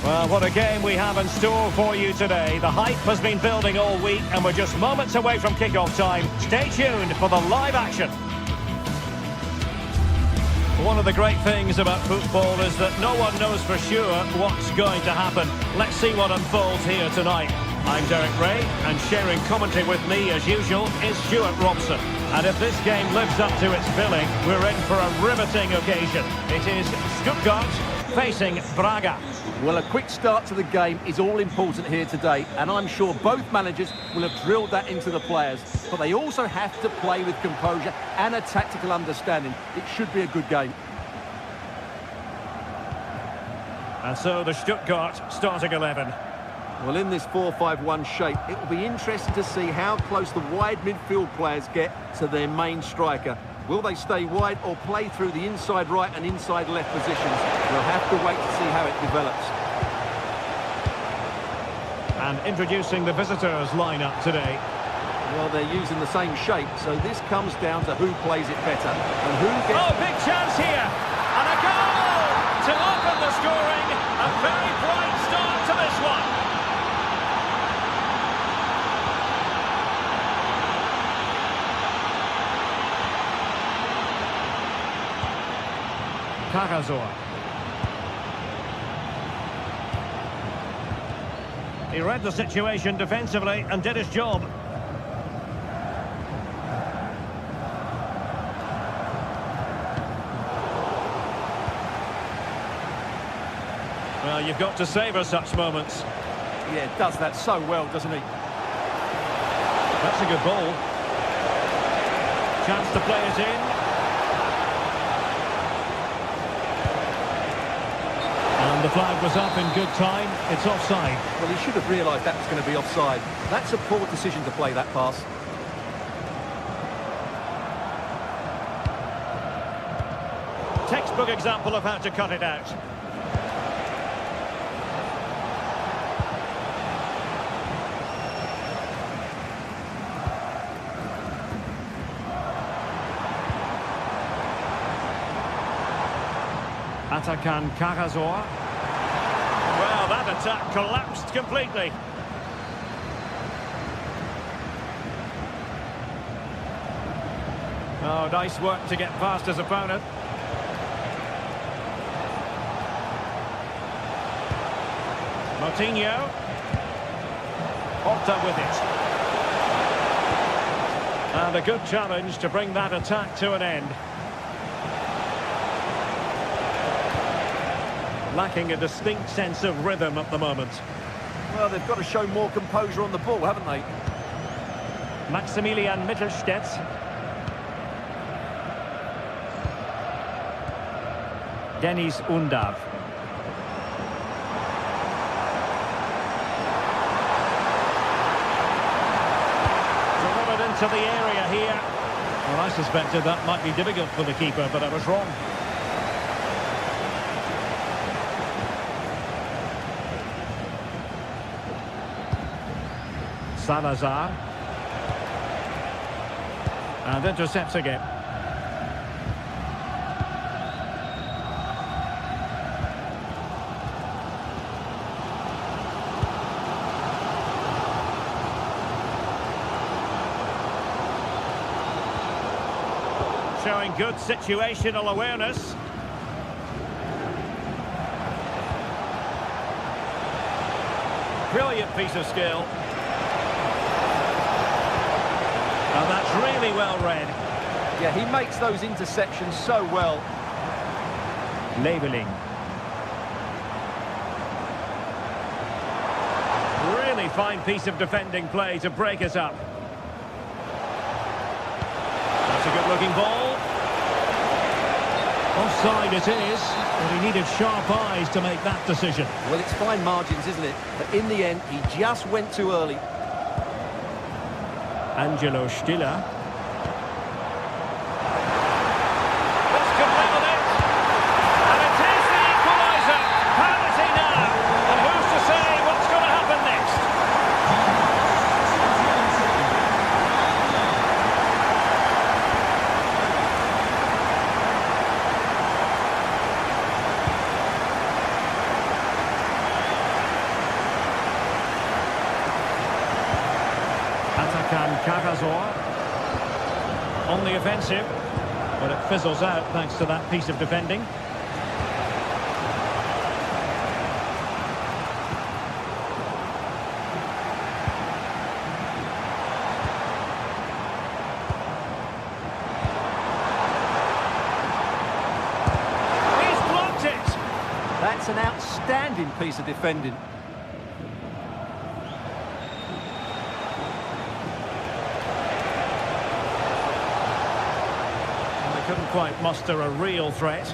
Well, what a game we have in store for you today. The hype has been building all week and we're just moments away from kick-off time. Stay tuned for the live action. One of the great things about football is that no one knows for sure what's going to happen. Let's see what unfolds here tonight. I'm Derek Ray, and sharing commentary with me as usual is Stuart Robson. And if this game lives up to its billing, we're in for a riveting occasion. It is Stuttgart facing Braga. Well, a quick start to the game is all important here today, and I'm sure both managers will have drilled that into the players. But they also have to play with composure and a tactical understanding. It should be a good game. And so the Stuttgart starting 11. Well, in this 4-5-1 shape, it will be interesting to see how close the wide midfield players get to their main striker. Will they stay wide or play through the inside right and inside left positions? We'll have to wait to see how it develops. And introducing the visitors lineup today. Well, they're using the same shape, so this comes down to who plays it better and who gets... Oh, big chance here! And a goal to open the scoring. A very bright start to this one. Cagazor. He read the situation defensively and did his job. Well, you've got to savour such moments. Yeah, does that so well, doesn't he? That's a good ball. Chance to play it in. And the flag was up in good time. It's offside. Well, he should have realised that was going to be offside. That's a poor decision to play that pass. Textbook example of how to cut it out. Atakan Karazor. Well, that attack collapsed completely. Oh, nice work to get past his opponent. Moutinho. Horta with it. And a good challenge to bring that attack to an end. Lacking a distinct sense of rhythm at the moment. Well, they've got to show more composure on the ball, haven't they? Maximilian Mittelstädt. Dennis Undav. Delivered into the area here. Well, I suspected that might be difficult for the keeper, but I was wrong. Salazar. And intercepts again. Showing good situational awareness. Brilliant piece of skill. And that's really well read. Yeah, he makes those interceptions so well. Labelling. Really fine piece of defending play to break us up. That's a good-looking ball. Offside it is, but he needed sharp eyes to make that decision. Well, it's fine margins, isn't it? But in the end, he just went too early. Angelo Stiller. This could level it. And it is the equaliser. Penalty now. And who's to say what's going to happen next? Atakan Karazor on the offensive, but it fizzles out thanks to that piece of defending. He's blocked it. That's an outstanding piece of defending. Couldn't quite muster a real threat.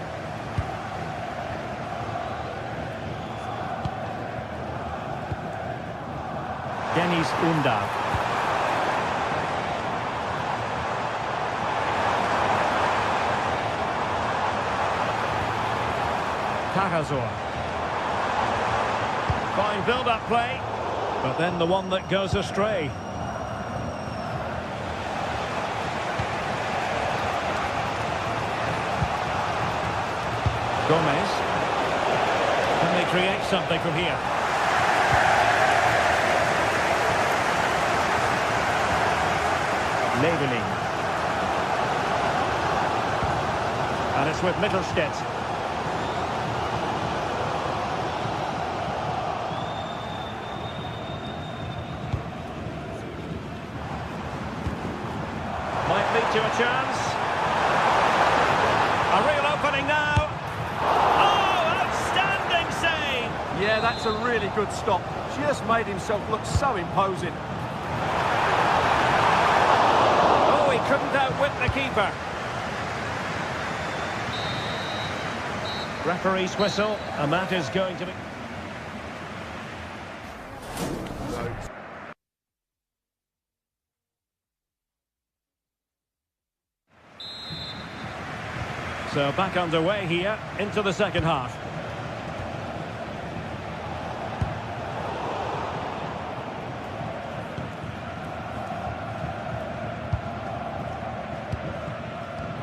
Dennis Undav. Karazor. Fine build-up play, but then the one that goes astray. Gomez. Can they create something from here? Labelling. And it's with Mittelstädt. Might lead to a chance. A real opening now. Yeah, that's a really good stop. just made himself look so imposing. Oh, he couldn't outwit the keeper. Referee's whistle, and that is going to be... So back underway here into the second half.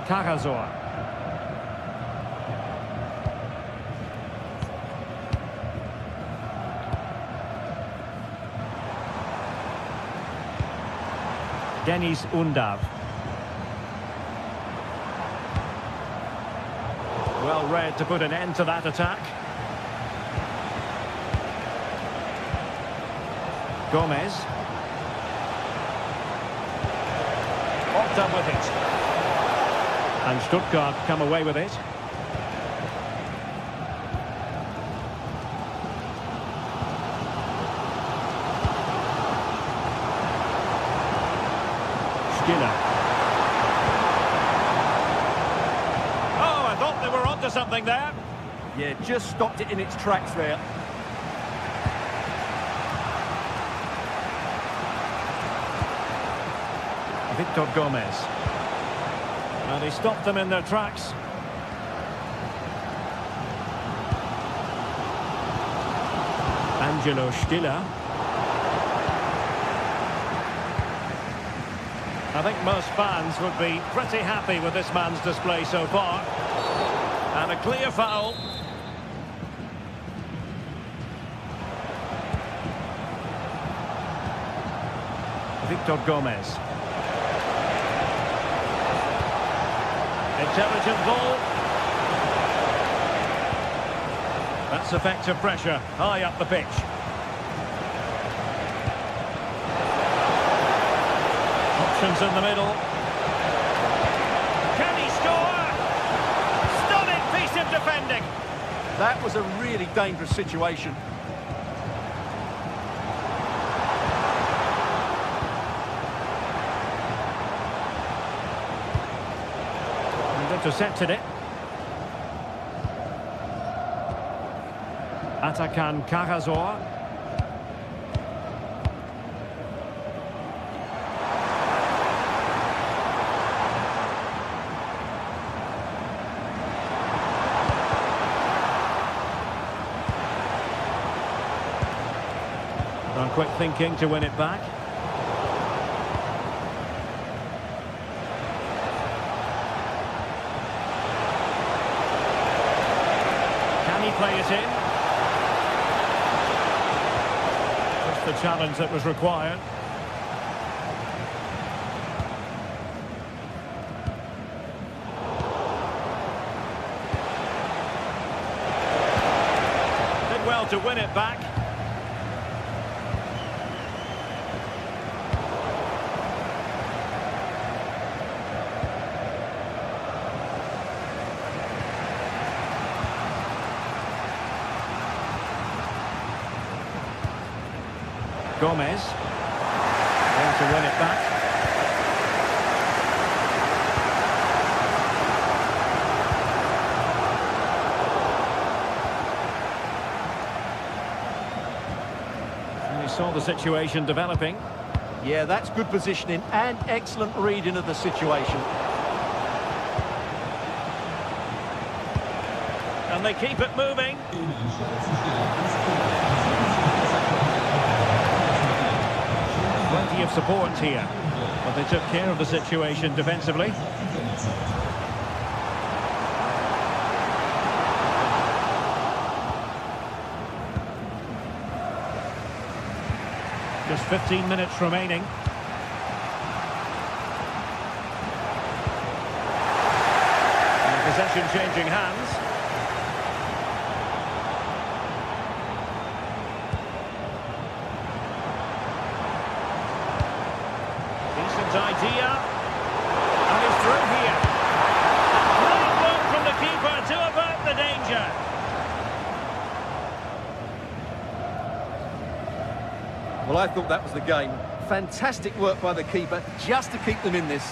Karazor. Denis Undav. Well read to put an end to that attack. Gomez. Popped up with it. And Stuttgart come away with it. Skinner. Oh, I thought they were onto something there. Yeah, just stopped it in its tracks there. Victor Gomez. And he stopped them in their tracks. Angelo Stiller. I think most fans would be pretty happy with this man's display so far. And a clear foul. Victor Gomez. Intelligent ball. That's effective pressure, high up the pitch. Options in the middle. Can he score? Stunning piece of defending. That was a really dangerous situation. Intercepted it. Atakan Karazor. On quick thinking to win it back. Play it in. Just the challenge that was required. Did well to win it back. Gomez, there to win it back. And he saw the situation developing. Yeah, that's good positioning and excellent reading of the situation. And they keep it moving. Plenty of support here, but they took care of the situation defensively. Just 15 minutes remaining. And possession changing hands. Idea, and he's through here. Great work from the keeper to avert the danger. Well, I thought that was the game. Fantastic work by the keeper just to keep them in this.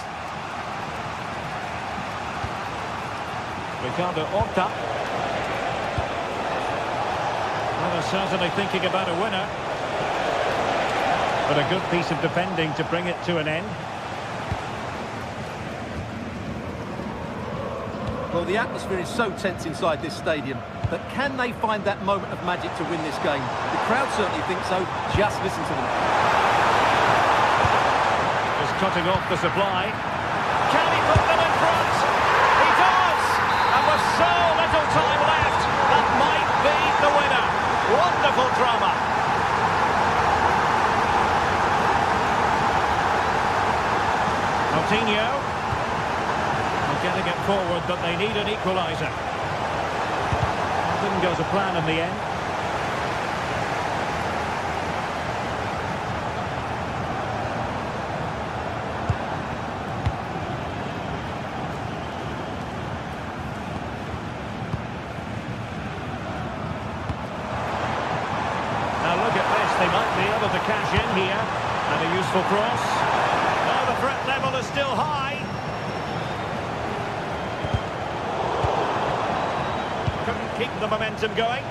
Ricardo Horta. Well, they're certainly thinking about a winner. But a good piece of defending to bring it to an end. Well, the atmosphere is so tense inside this stadium, but can they find that moment of magic to win this game? The crowd certainly think so. Just listen to them. Just cutting off the supply. Can he put them in front? He does! And with so little time left, that might be the winner. Wonderful drama. Coutinho. Getting it forward, but they need an equaliser. Didn't go to plan in the end. Now look at this, they might be able to cash in here. And a useful cross. Now the threat level is still high. Keep the momentum going.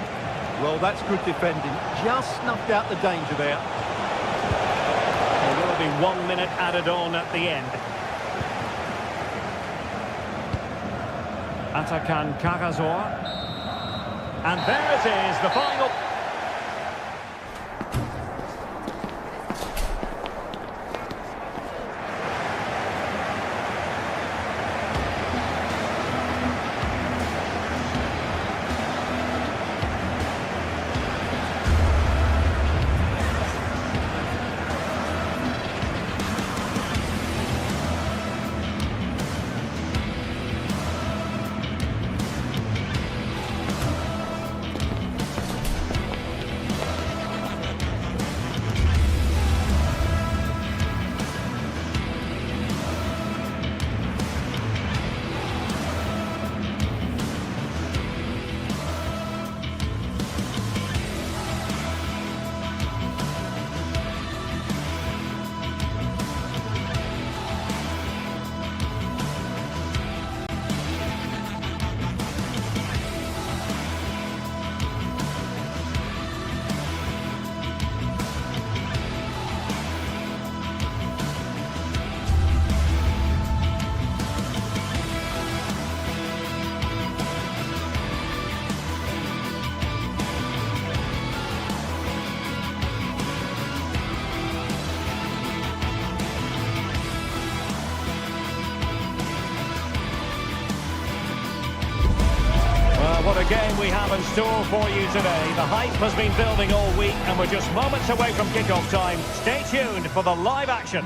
Well, that's good defending. Just snuffed out the danger there. There will be 1 minute added on at the end. Atakan Karazor. And there it is, the final. What a game we have in store for you today. The hype has been building all week and we're just moments away from kickoff time. Stay tuned for the live action.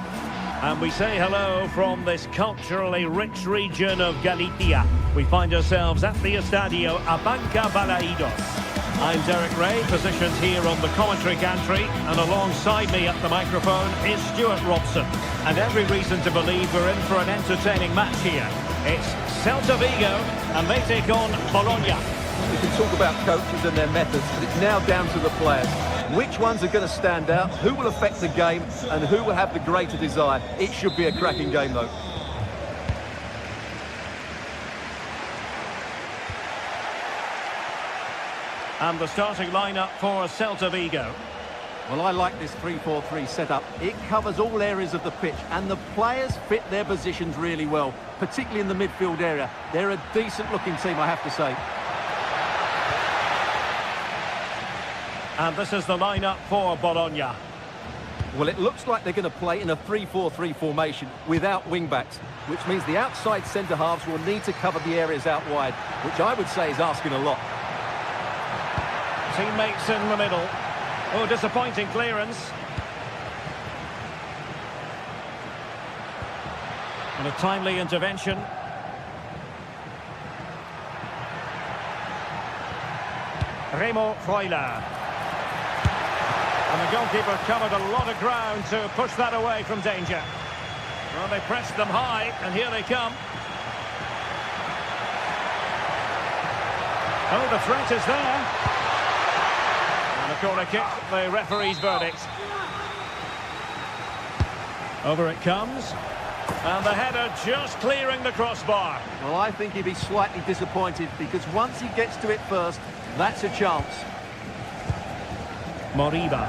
And we say hello from this culturally rich region of Galicia. We find ourselves at the Estadio Abanca Balaidos. I'm Derek Ray, positioned here on the commentary gantry, and alongside me at the microphone is Stuart Robson. And every reason to believe we're in for an entertaining match here. It's Celta Vigo, and they take on Bologna. We can talk about coaches and their methods, but it's now down to the players. Which ones are going to stand out, who will affect the game, and who will have the greater desire? It should be a cracking game, though. And the starting lineup for Celta Vigo. Well, I like this 3-4-3 setup. It covers all areas of the pitch, and the players fit their positions really well, particularly in the midfield area. They're a decent-looking team, I have to say. And this is the lineup for Bologna. Well, it looks like they're going to play in a 3-4-3 formation without wing-backs, which means the outside centre-halves will need to cover the areas out wide, which I would say is asking a lot. Teammates in the middle. Oh, disappointing clearance. And a timely intervention. Remo Freuler. And the goalkeeper covered a lot of ground to push that away from danger. Well, they pressed them high, and here they come. Oh, the threat is there. And a corner kick, the referee's verdict. Over it comes. And the header just clearing the crossbar. Well, I think he'd be slightly disappointed because once he gets to it first, that's a chance. Moriba.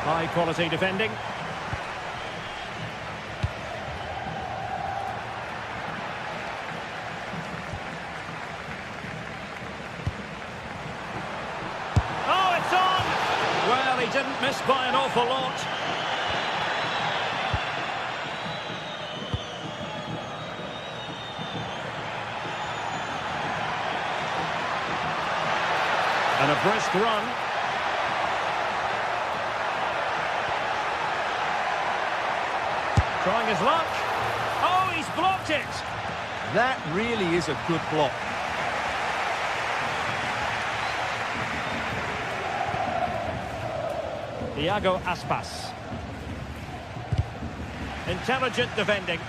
High quality defending. Oh, it's on! Well, he didn't miss by an awful lot. And a brisk run. Trying his luck. Oh, he's blocked it. That really is a good block. Iago Aspas. Intelligent defending.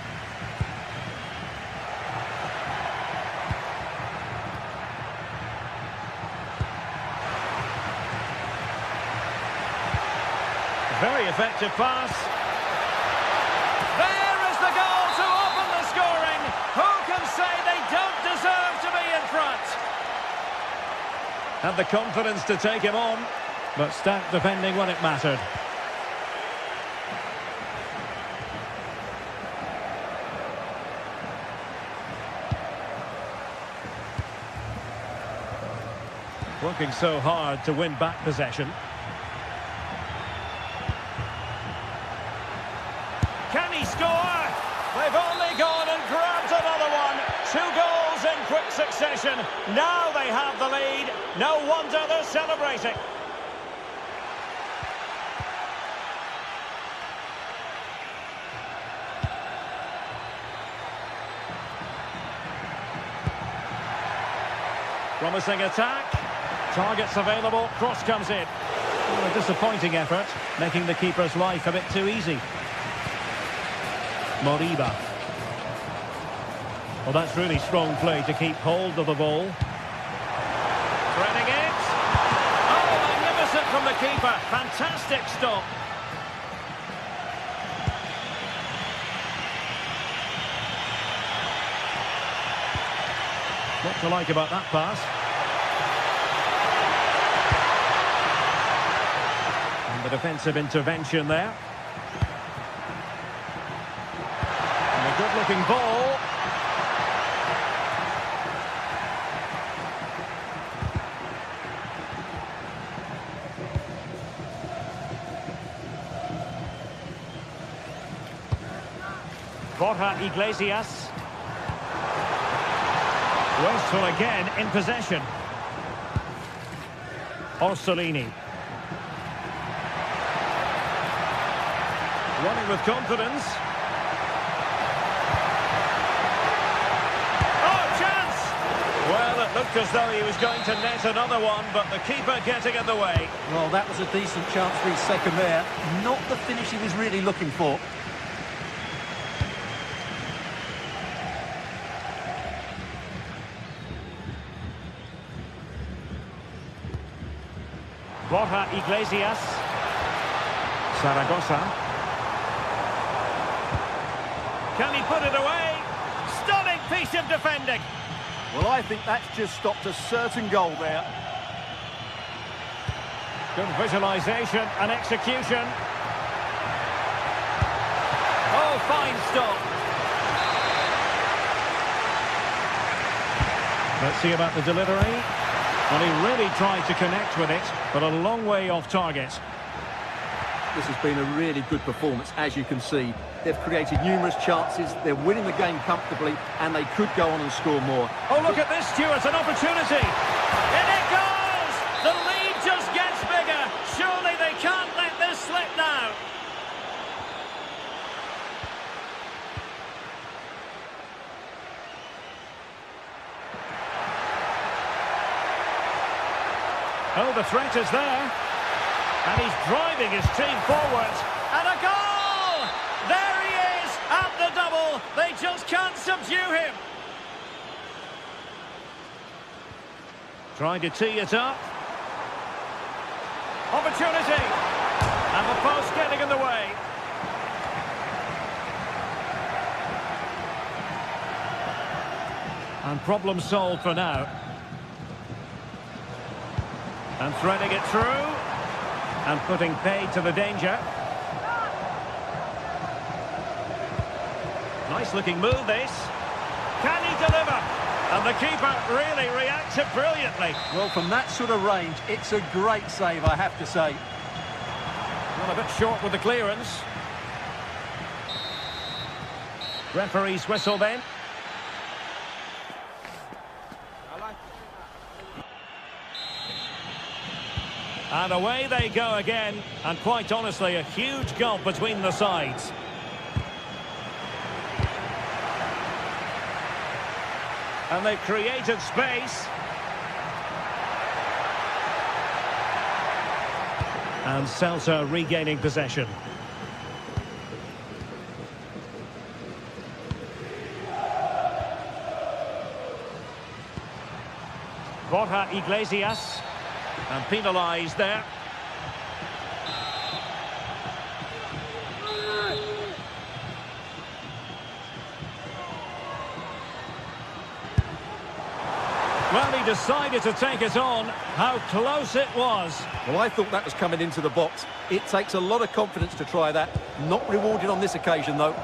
Very effective pass. There is the goal to open the scoring. Who can say they don't deserve to be in front? Had the confidence to take him on, but stout defending when it mattered. Working so hard to win back possession. Can he score? They've only gone and grabbed another one. 2 goals in quick succession. Now they have the lead. No wonder they're celebrating. Promising attack. Targets available. Cross comes in. Oh, a disappointing effort, making the keeper's life a bit too easy. Moriba. Well, that's really strong play to keep hold of the ball. Threading it. Oh, magnificent from the keeper. Fantastic stop. What to like about that pass? And the defensive intervention there. Good-looking ball. Borja Iglesias. Wasteful again in possession. Orsolini. Running with confidence. Well, it looked as though he was going to net another one, but the keeper getting in the way. Well, that was a decent chance for his second there. Not the finish he was really looking for. Borja Iglesias. Zaragoza. Can he put it away? Stunning piece of defending. Well, I think that's just stopped a certain goal there. Good visualisation and execution. Oh, fine stop. Let's see about the delivery. Well, he really tried to connect with it, but a long way off target. This has been a really good performance, as you can see. They've created numerous chances, they're winning the game comfortably, and they could go on and score more. Oh, look at this, Stuart, an opportunity. In it goes! The lead just gets bigger. Surely they can't let this slip now. Oh, the threat is there. And he's driving his team forward. And a goal! There he is at the double. They just can't subdue him. Trying to tee it up. Opportunity. post getting in the way. And problem solved for now. And threading it through. And putting paid to the danger. Nice looking move this. Can he deliver? And the keeper really reacted brilliantly. Well, from that sort of range, it's a great save, I have to say. Well, a bit short with the clearance. Referee's whistle then. And away they go again. And quite honestly, a huge gulf between the sides. And they've created space. And Celta regaining possession. Borja Iglesias. And penalised there. Well, he decided to take it on. How close it was. Well, I thought that was coming into the box. It takes a lot of confidence to try that. Not rewarded on this occasion, though.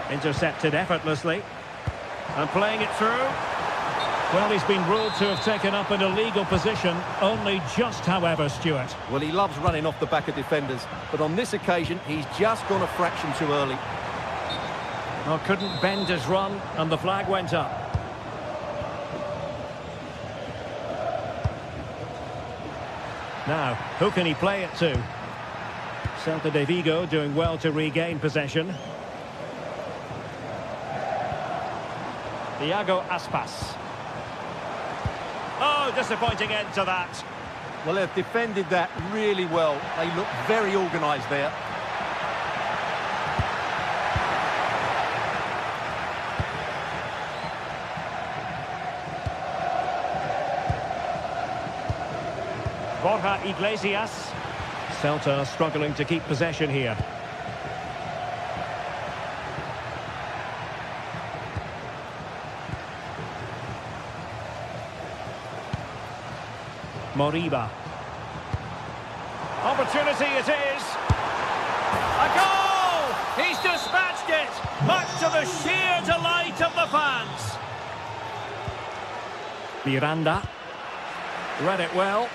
Intercepted effortlessly. And playing it through. Well, he's been ruled to have taken up an illegal position. Only just, however, Stuart. Well, he loves running off the back of defenders. But on this occasion, he's just gone a fraction too early. Well, couldn't bend his run, and the flag went up. Now, who can he play it to? Celta de Vigo doing well to regain possession. Iago Aspas. Oh, disappointing end to that. Well, they've defended that really well. They look very organised there. Borja Iglesias. Celta struggling to keep possession here. Moriba. Opportunity it is. A goal! He's dispatched it! Much to the sheer delight of the fans. Miranda. Read it well.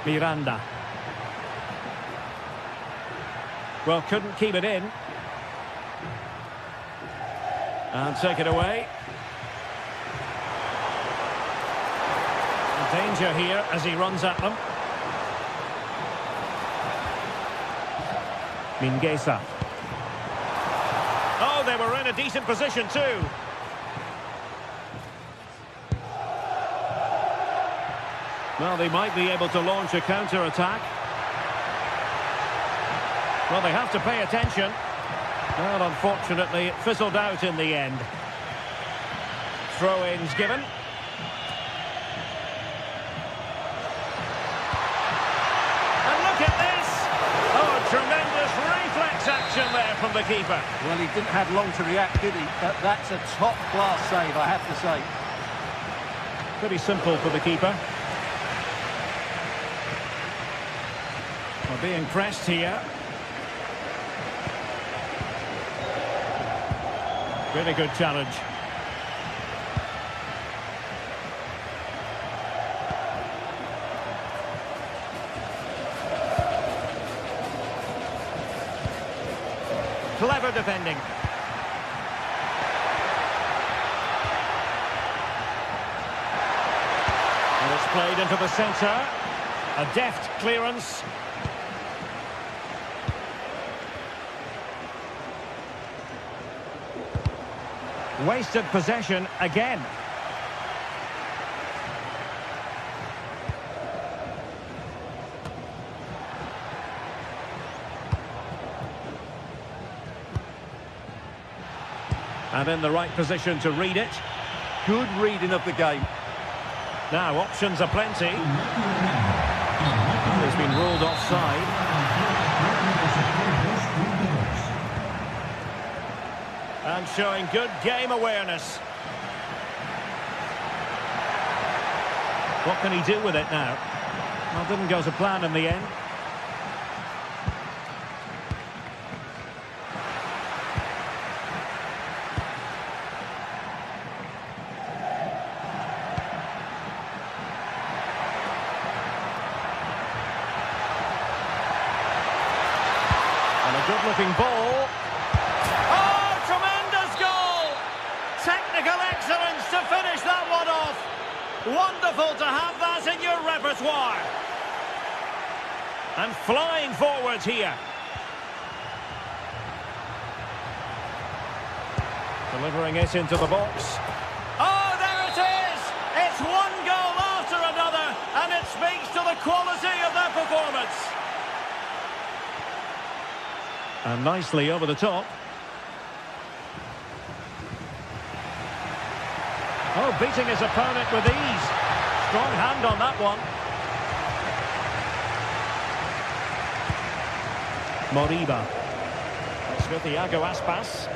Miranda. Well, couldn't keep it in. And take it away. Danger here as he runs at them. Mingueza. Oh, they were in a decent position too. Well, they might be able to launch a counter-attack. Well, they have to pay attention. Well, unfortunately, it fizzled out in the end. Throw-ins given. And look at this! Oh, tremendous reflex action there from the keeper. Well, he didn't have long to react, did he? But that's a top-class save, I have to say. Pretty simple for the keeper. Well, being pressed here. Really good challenge. Clever defending. And it's played into the centre. A deft clearance. Wasted possession again. And in the right position to read it. Good reading of the game. Now, options are plenty. He's been ruled offside. And showing good game awareness. What can he do with it now? Well, didn't go to plan in the end. And a good-looking ball. Oh, tremendous goal! Technical excellence to finish that one off. Wonderful to have that in your repertoire. And flying forwards here. Delivering it into the box. Oh, there it is! It's one goal after another, and it speaks to the quality of their performance. And nicely over the top. Oh, beating his opponent with ease. Strong hand on that one. Moriba. It's with Iago Aspas.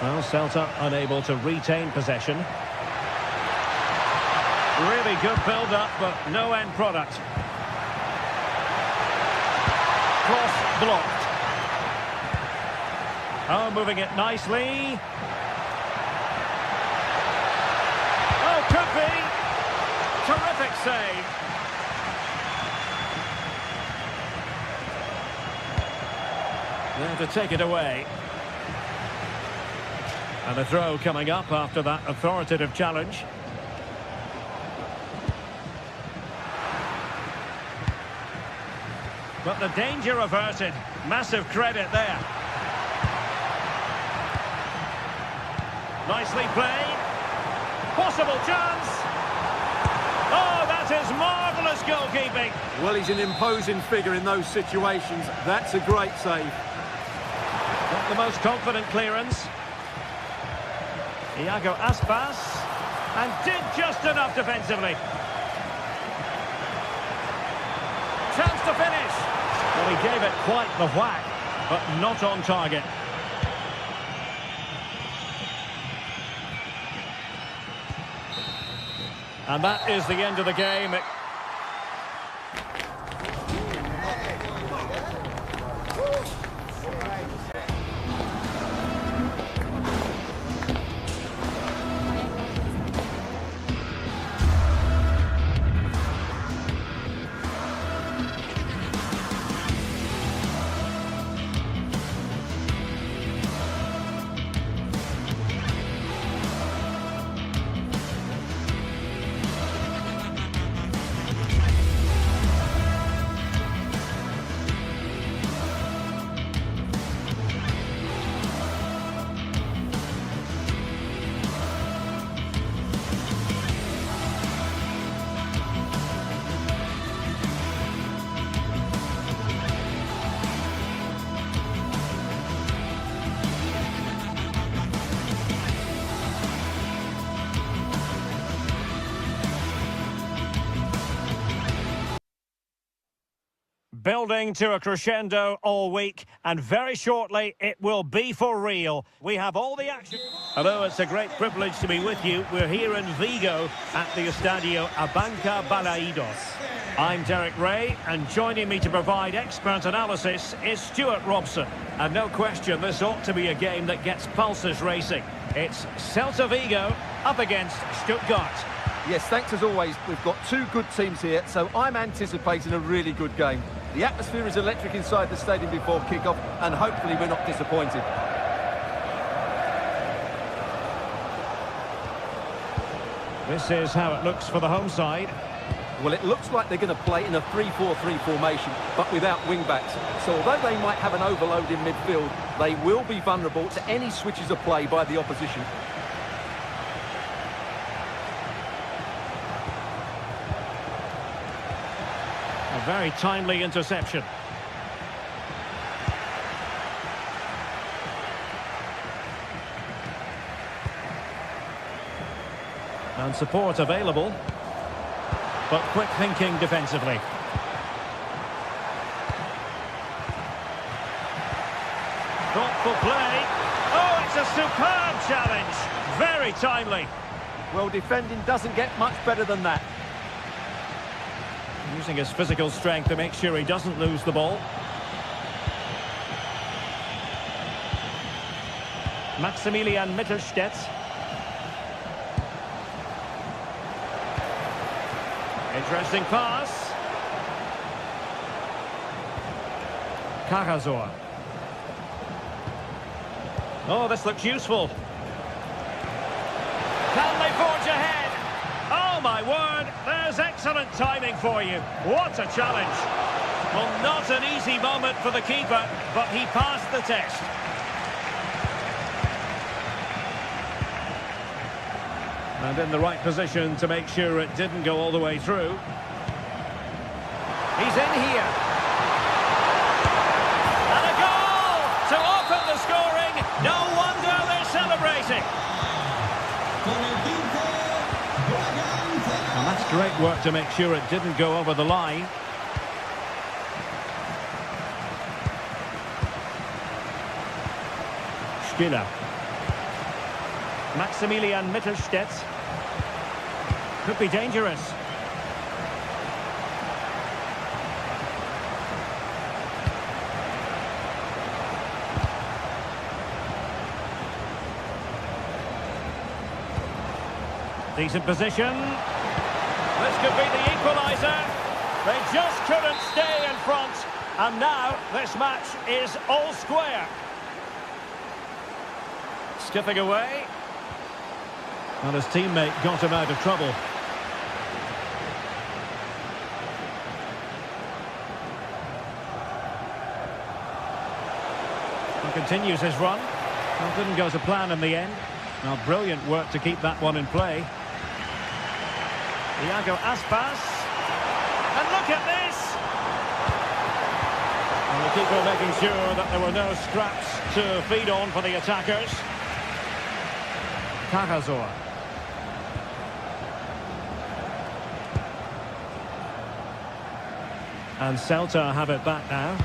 Well, Celta unable to retain possession. Really good build-up, but no end product. Cross blocked. Oh, moving it nicely. Could be. Terrific save. There to take it away. And a throw coming up after that authoritative challenge. But the danger averted. Massive credit there. Nicely played. Possible chance. Oh, that is marvellous goalkeeping. Well, he's an imposing figure in those situations. That's a great save. Not the most confident clearance. Iago Aspas. And did just enough defensively. Chance to finish. Well, he gave it quite the whack, but not on target. And that is the end of the game. Building to a crescendo all week, and very shortly it will be for real. We have all the action. Hello, it's a great privilege to be with you. We're here in Vigo at the Estadio Abanca Balaidos. I'm Derek Ray, and joining me to provide expert analysis is Stuart Robson. And no question, this ought to be a game that gets pulses racing. It's Celta Vigo up against Stuttgart. Yes, thanks as always. We've got two good teams here, so I'm anticipating a really good game. The atmosphere is electric inside the stadium before kick-off, and hopefully we're not disappointed. This is how it looks for the home side. Well, it looks like they're going to play in a 3-4-3 formation, but without wing-backs. So although they might have an overload in midfield, they will be vulnerable to any switches of play by the opposition. A very timely interception. And support available. But quick thinking defensively. Thoughtful play. Oh, it's a superb challenge. Very timely. Well, defending doesn't get much better than that. Using his physical strength to make sure he doesn't lose the ball. Maximilian Mittelstädt. Interesting pass. Karazor. Oh, this looks useful. Can they forge ahead? Oh, my word. There's excellent timing for you. What a challenge. Well, not an easy moment for the keeper, but he passed the test. And in the right position to make sure it didn't go all the way through. He's in here. And a goal to open the scoring. No wonder they're celebrating. And that's great work to make sure it didn't go over the line. Schiller. Maximilian Mittelstädt. Could be dangerous. Decent position. This could be the equaliser. They just couldn't stay in front. And now this match is all square. Skipping away. And his teammate got him out of trouble. He continues his run. Well, didn't go to plan in the end. Now, brilliant work to keep that one in play. Iago Aspas. And look at this! And the keeper making sure that there were no scraps to feed on for the attackers. Karazor. And Celta have it back now.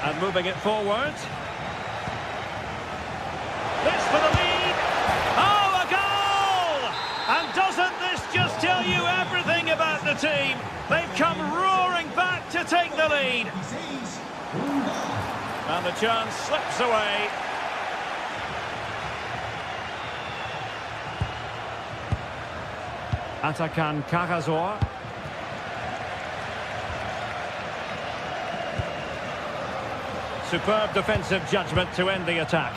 And moving it forward. This for the lead. Oh, a goal! And doesn't this just tell you everything about the team? They've come roaring back to take the lead. And the chance slips away. Atakan Karazor. Superb defensive judgment to end the attack.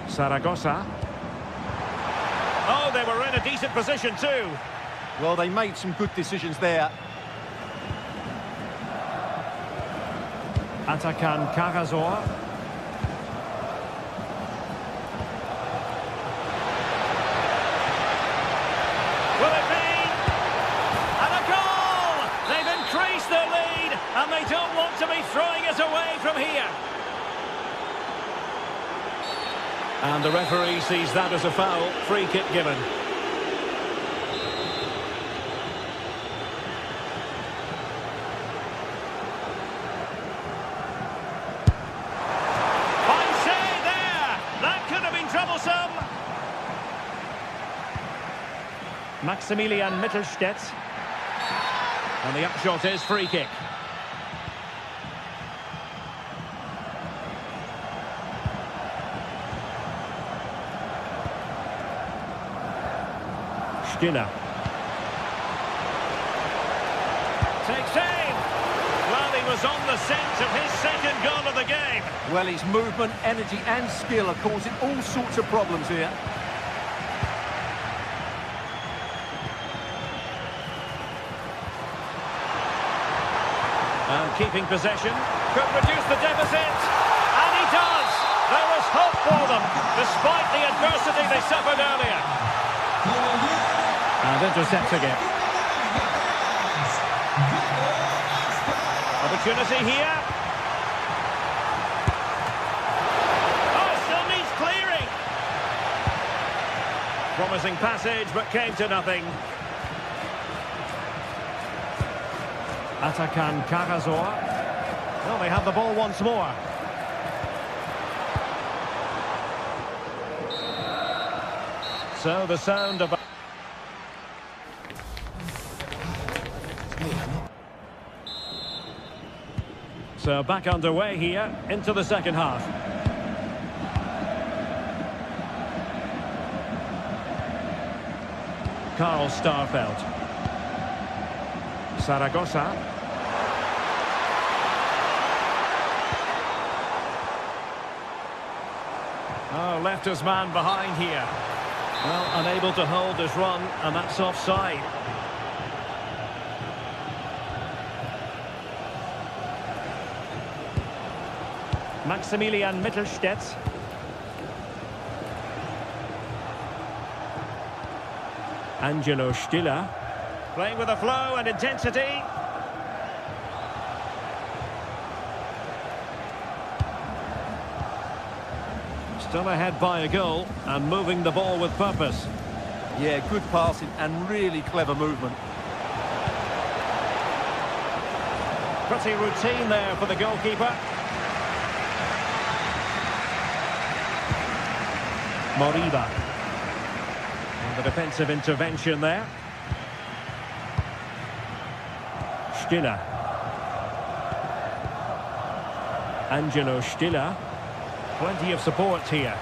Zaragoza. Oh, they were in a decent position too. Well, they made some good decisions there. Atakan Karazor. Will it be? And a goal! They've increased their lead, and they don't want to be throwing it away from here. And the referee sees that as a foul. Free kick given. Maximilian Mittelstädt. And the upshot is free kick. Schiller. Takes aim. Well, he was on the scent of his second goal of the game. Well, his movement, energy and skill are causing all sorts of problems here. And keeping possession, could reduce the deficit, and he does! There was hope for them, despite the adversity they suffered earlier. And intercepting it. Opportunity here. Oh, still needs clearing. Promising passage, but came to nothing. Atakan Karazor. Well, they have the ball once more. So the sound of... So back underway here, into the second half. Karl Starfelt. Zaragoza. Oh, left his man behind here. Well, unable to hold his run, and that's offside. Maximilian Mittelstädt. Angelo Stiller. Playing with a flow and intensity. Still ahead by a goal and moving the ball with purpose. Yeah, good passing and really clever movement. Pretty routine there for the goalkeeper. Moriba. And the defensive intervention there. Stiller. Angelo Stiller. Plenty of support here.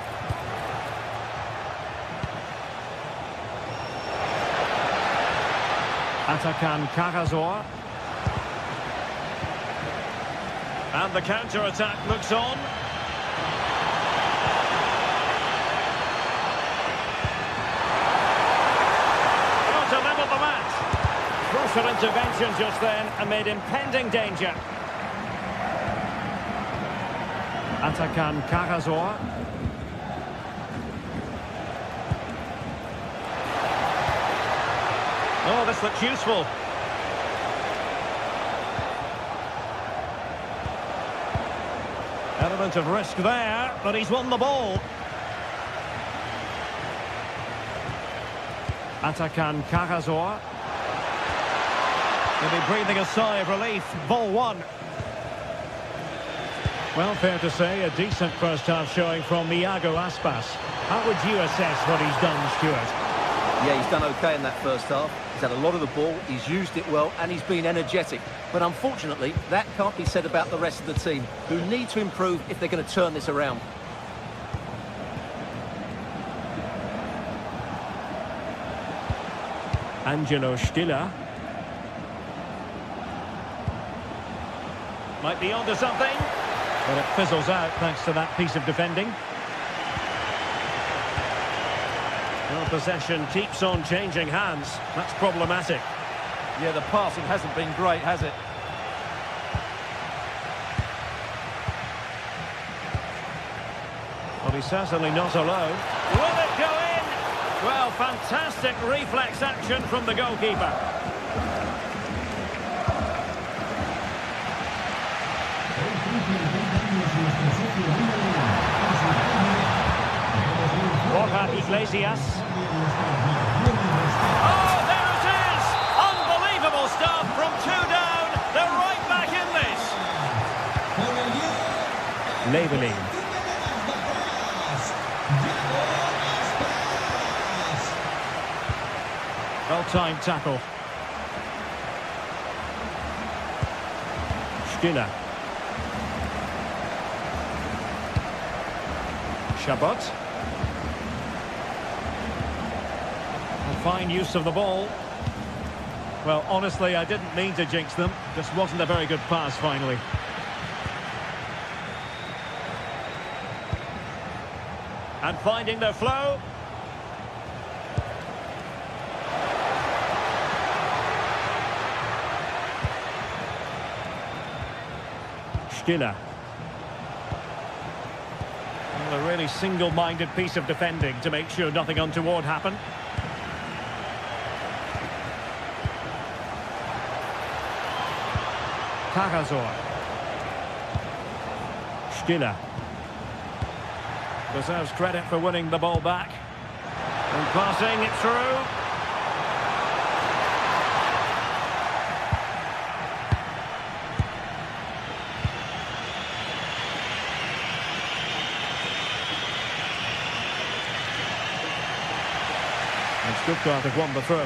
Atakan Karazor. And the counter-attack looks on. Oh, to level the match. Crucial intervention just then amid impending danger. Atakan Karazor. Oh, this looks useful. Element of risk there, but he's won the ball. Atakan Karazor. He'll be breathing a sigh of relief. Ball one. Well, fair to say, a decent first-half showing from Iago Aspas. How would you assess what he's done, Stuart? Yeah, he's done okay in that first half. He's had a lot of the ball, he's used it well, and he's been energetic. But unfortunately, that can't be said about the rest of the team, who need to improve if they're going to turn this around. Angelo Stiller. Might be onto something. But it fizzles out thanks to that piece of defending. Well, possession keeps on changing hands. That's problematic. Yeah, the passing hasn't been great, has it? Well, he's certainly not alone. Will it go in? Well, fantastic reflex action from the goalkeeper. Iglesias. Oh, there it is! Unbelievable stuff from two down. They're right back in this. Leveling. Well-timed tackle. Stiller. Chabot. Fine use of the ball. Well, honestly, I didn't mean to jinx them. Just wasn't a very good pass, finally. And finding their flow. Stiller. a really single-minded piece of defending to make sure nothing untoward happened. Tagazor. Stiller. Deserves credit for winning the ball back. And passing it through. And Stuttgart have won the throw.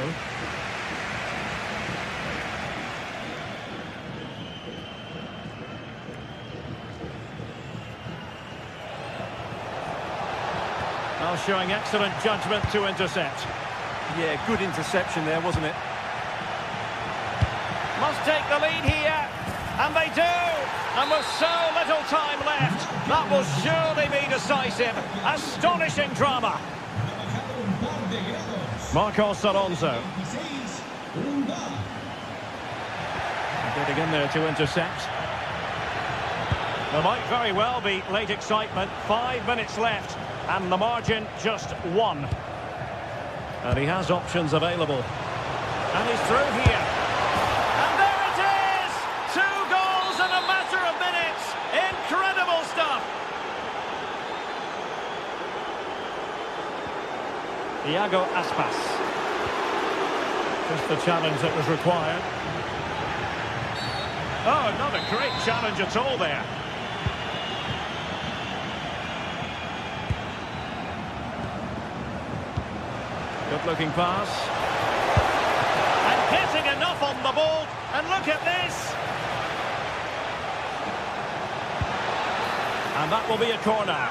Now showing excellent judgment to intercept. Yeah, good interception there, wasn't it? Must take the lead here. And they do. And with so little time left, that will surely be decisive. Astonishing drama. Marcos Alonso. Getting in there to intercept. There might very well be late excitement. 5 minutes left. And the margin just 1. And he has options available. And he's through here. And there it is! 2 goals in a matter of minutes. Incredible stuff. Iago Aspas. Just the challenge that was required. Oh, not a great challenge at all there. Good-looking pass. And getting enough on the ball. And look at this. And that will be a corner.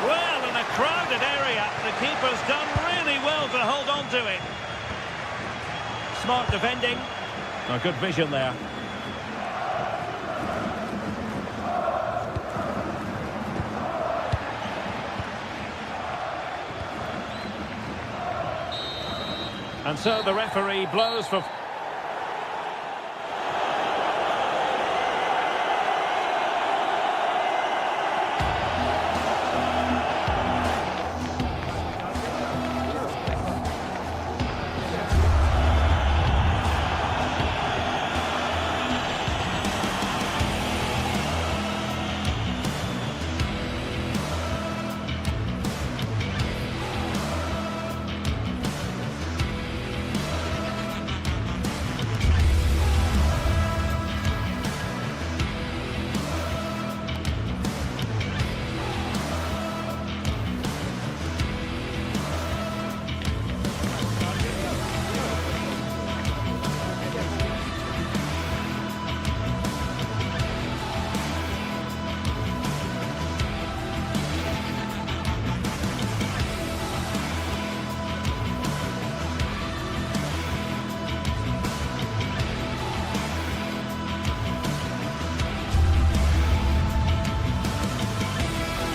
Well, in a crowded area, the keeper's done really well to hold on to it. Smart defending. Oh, good vision there. And so the referee blows for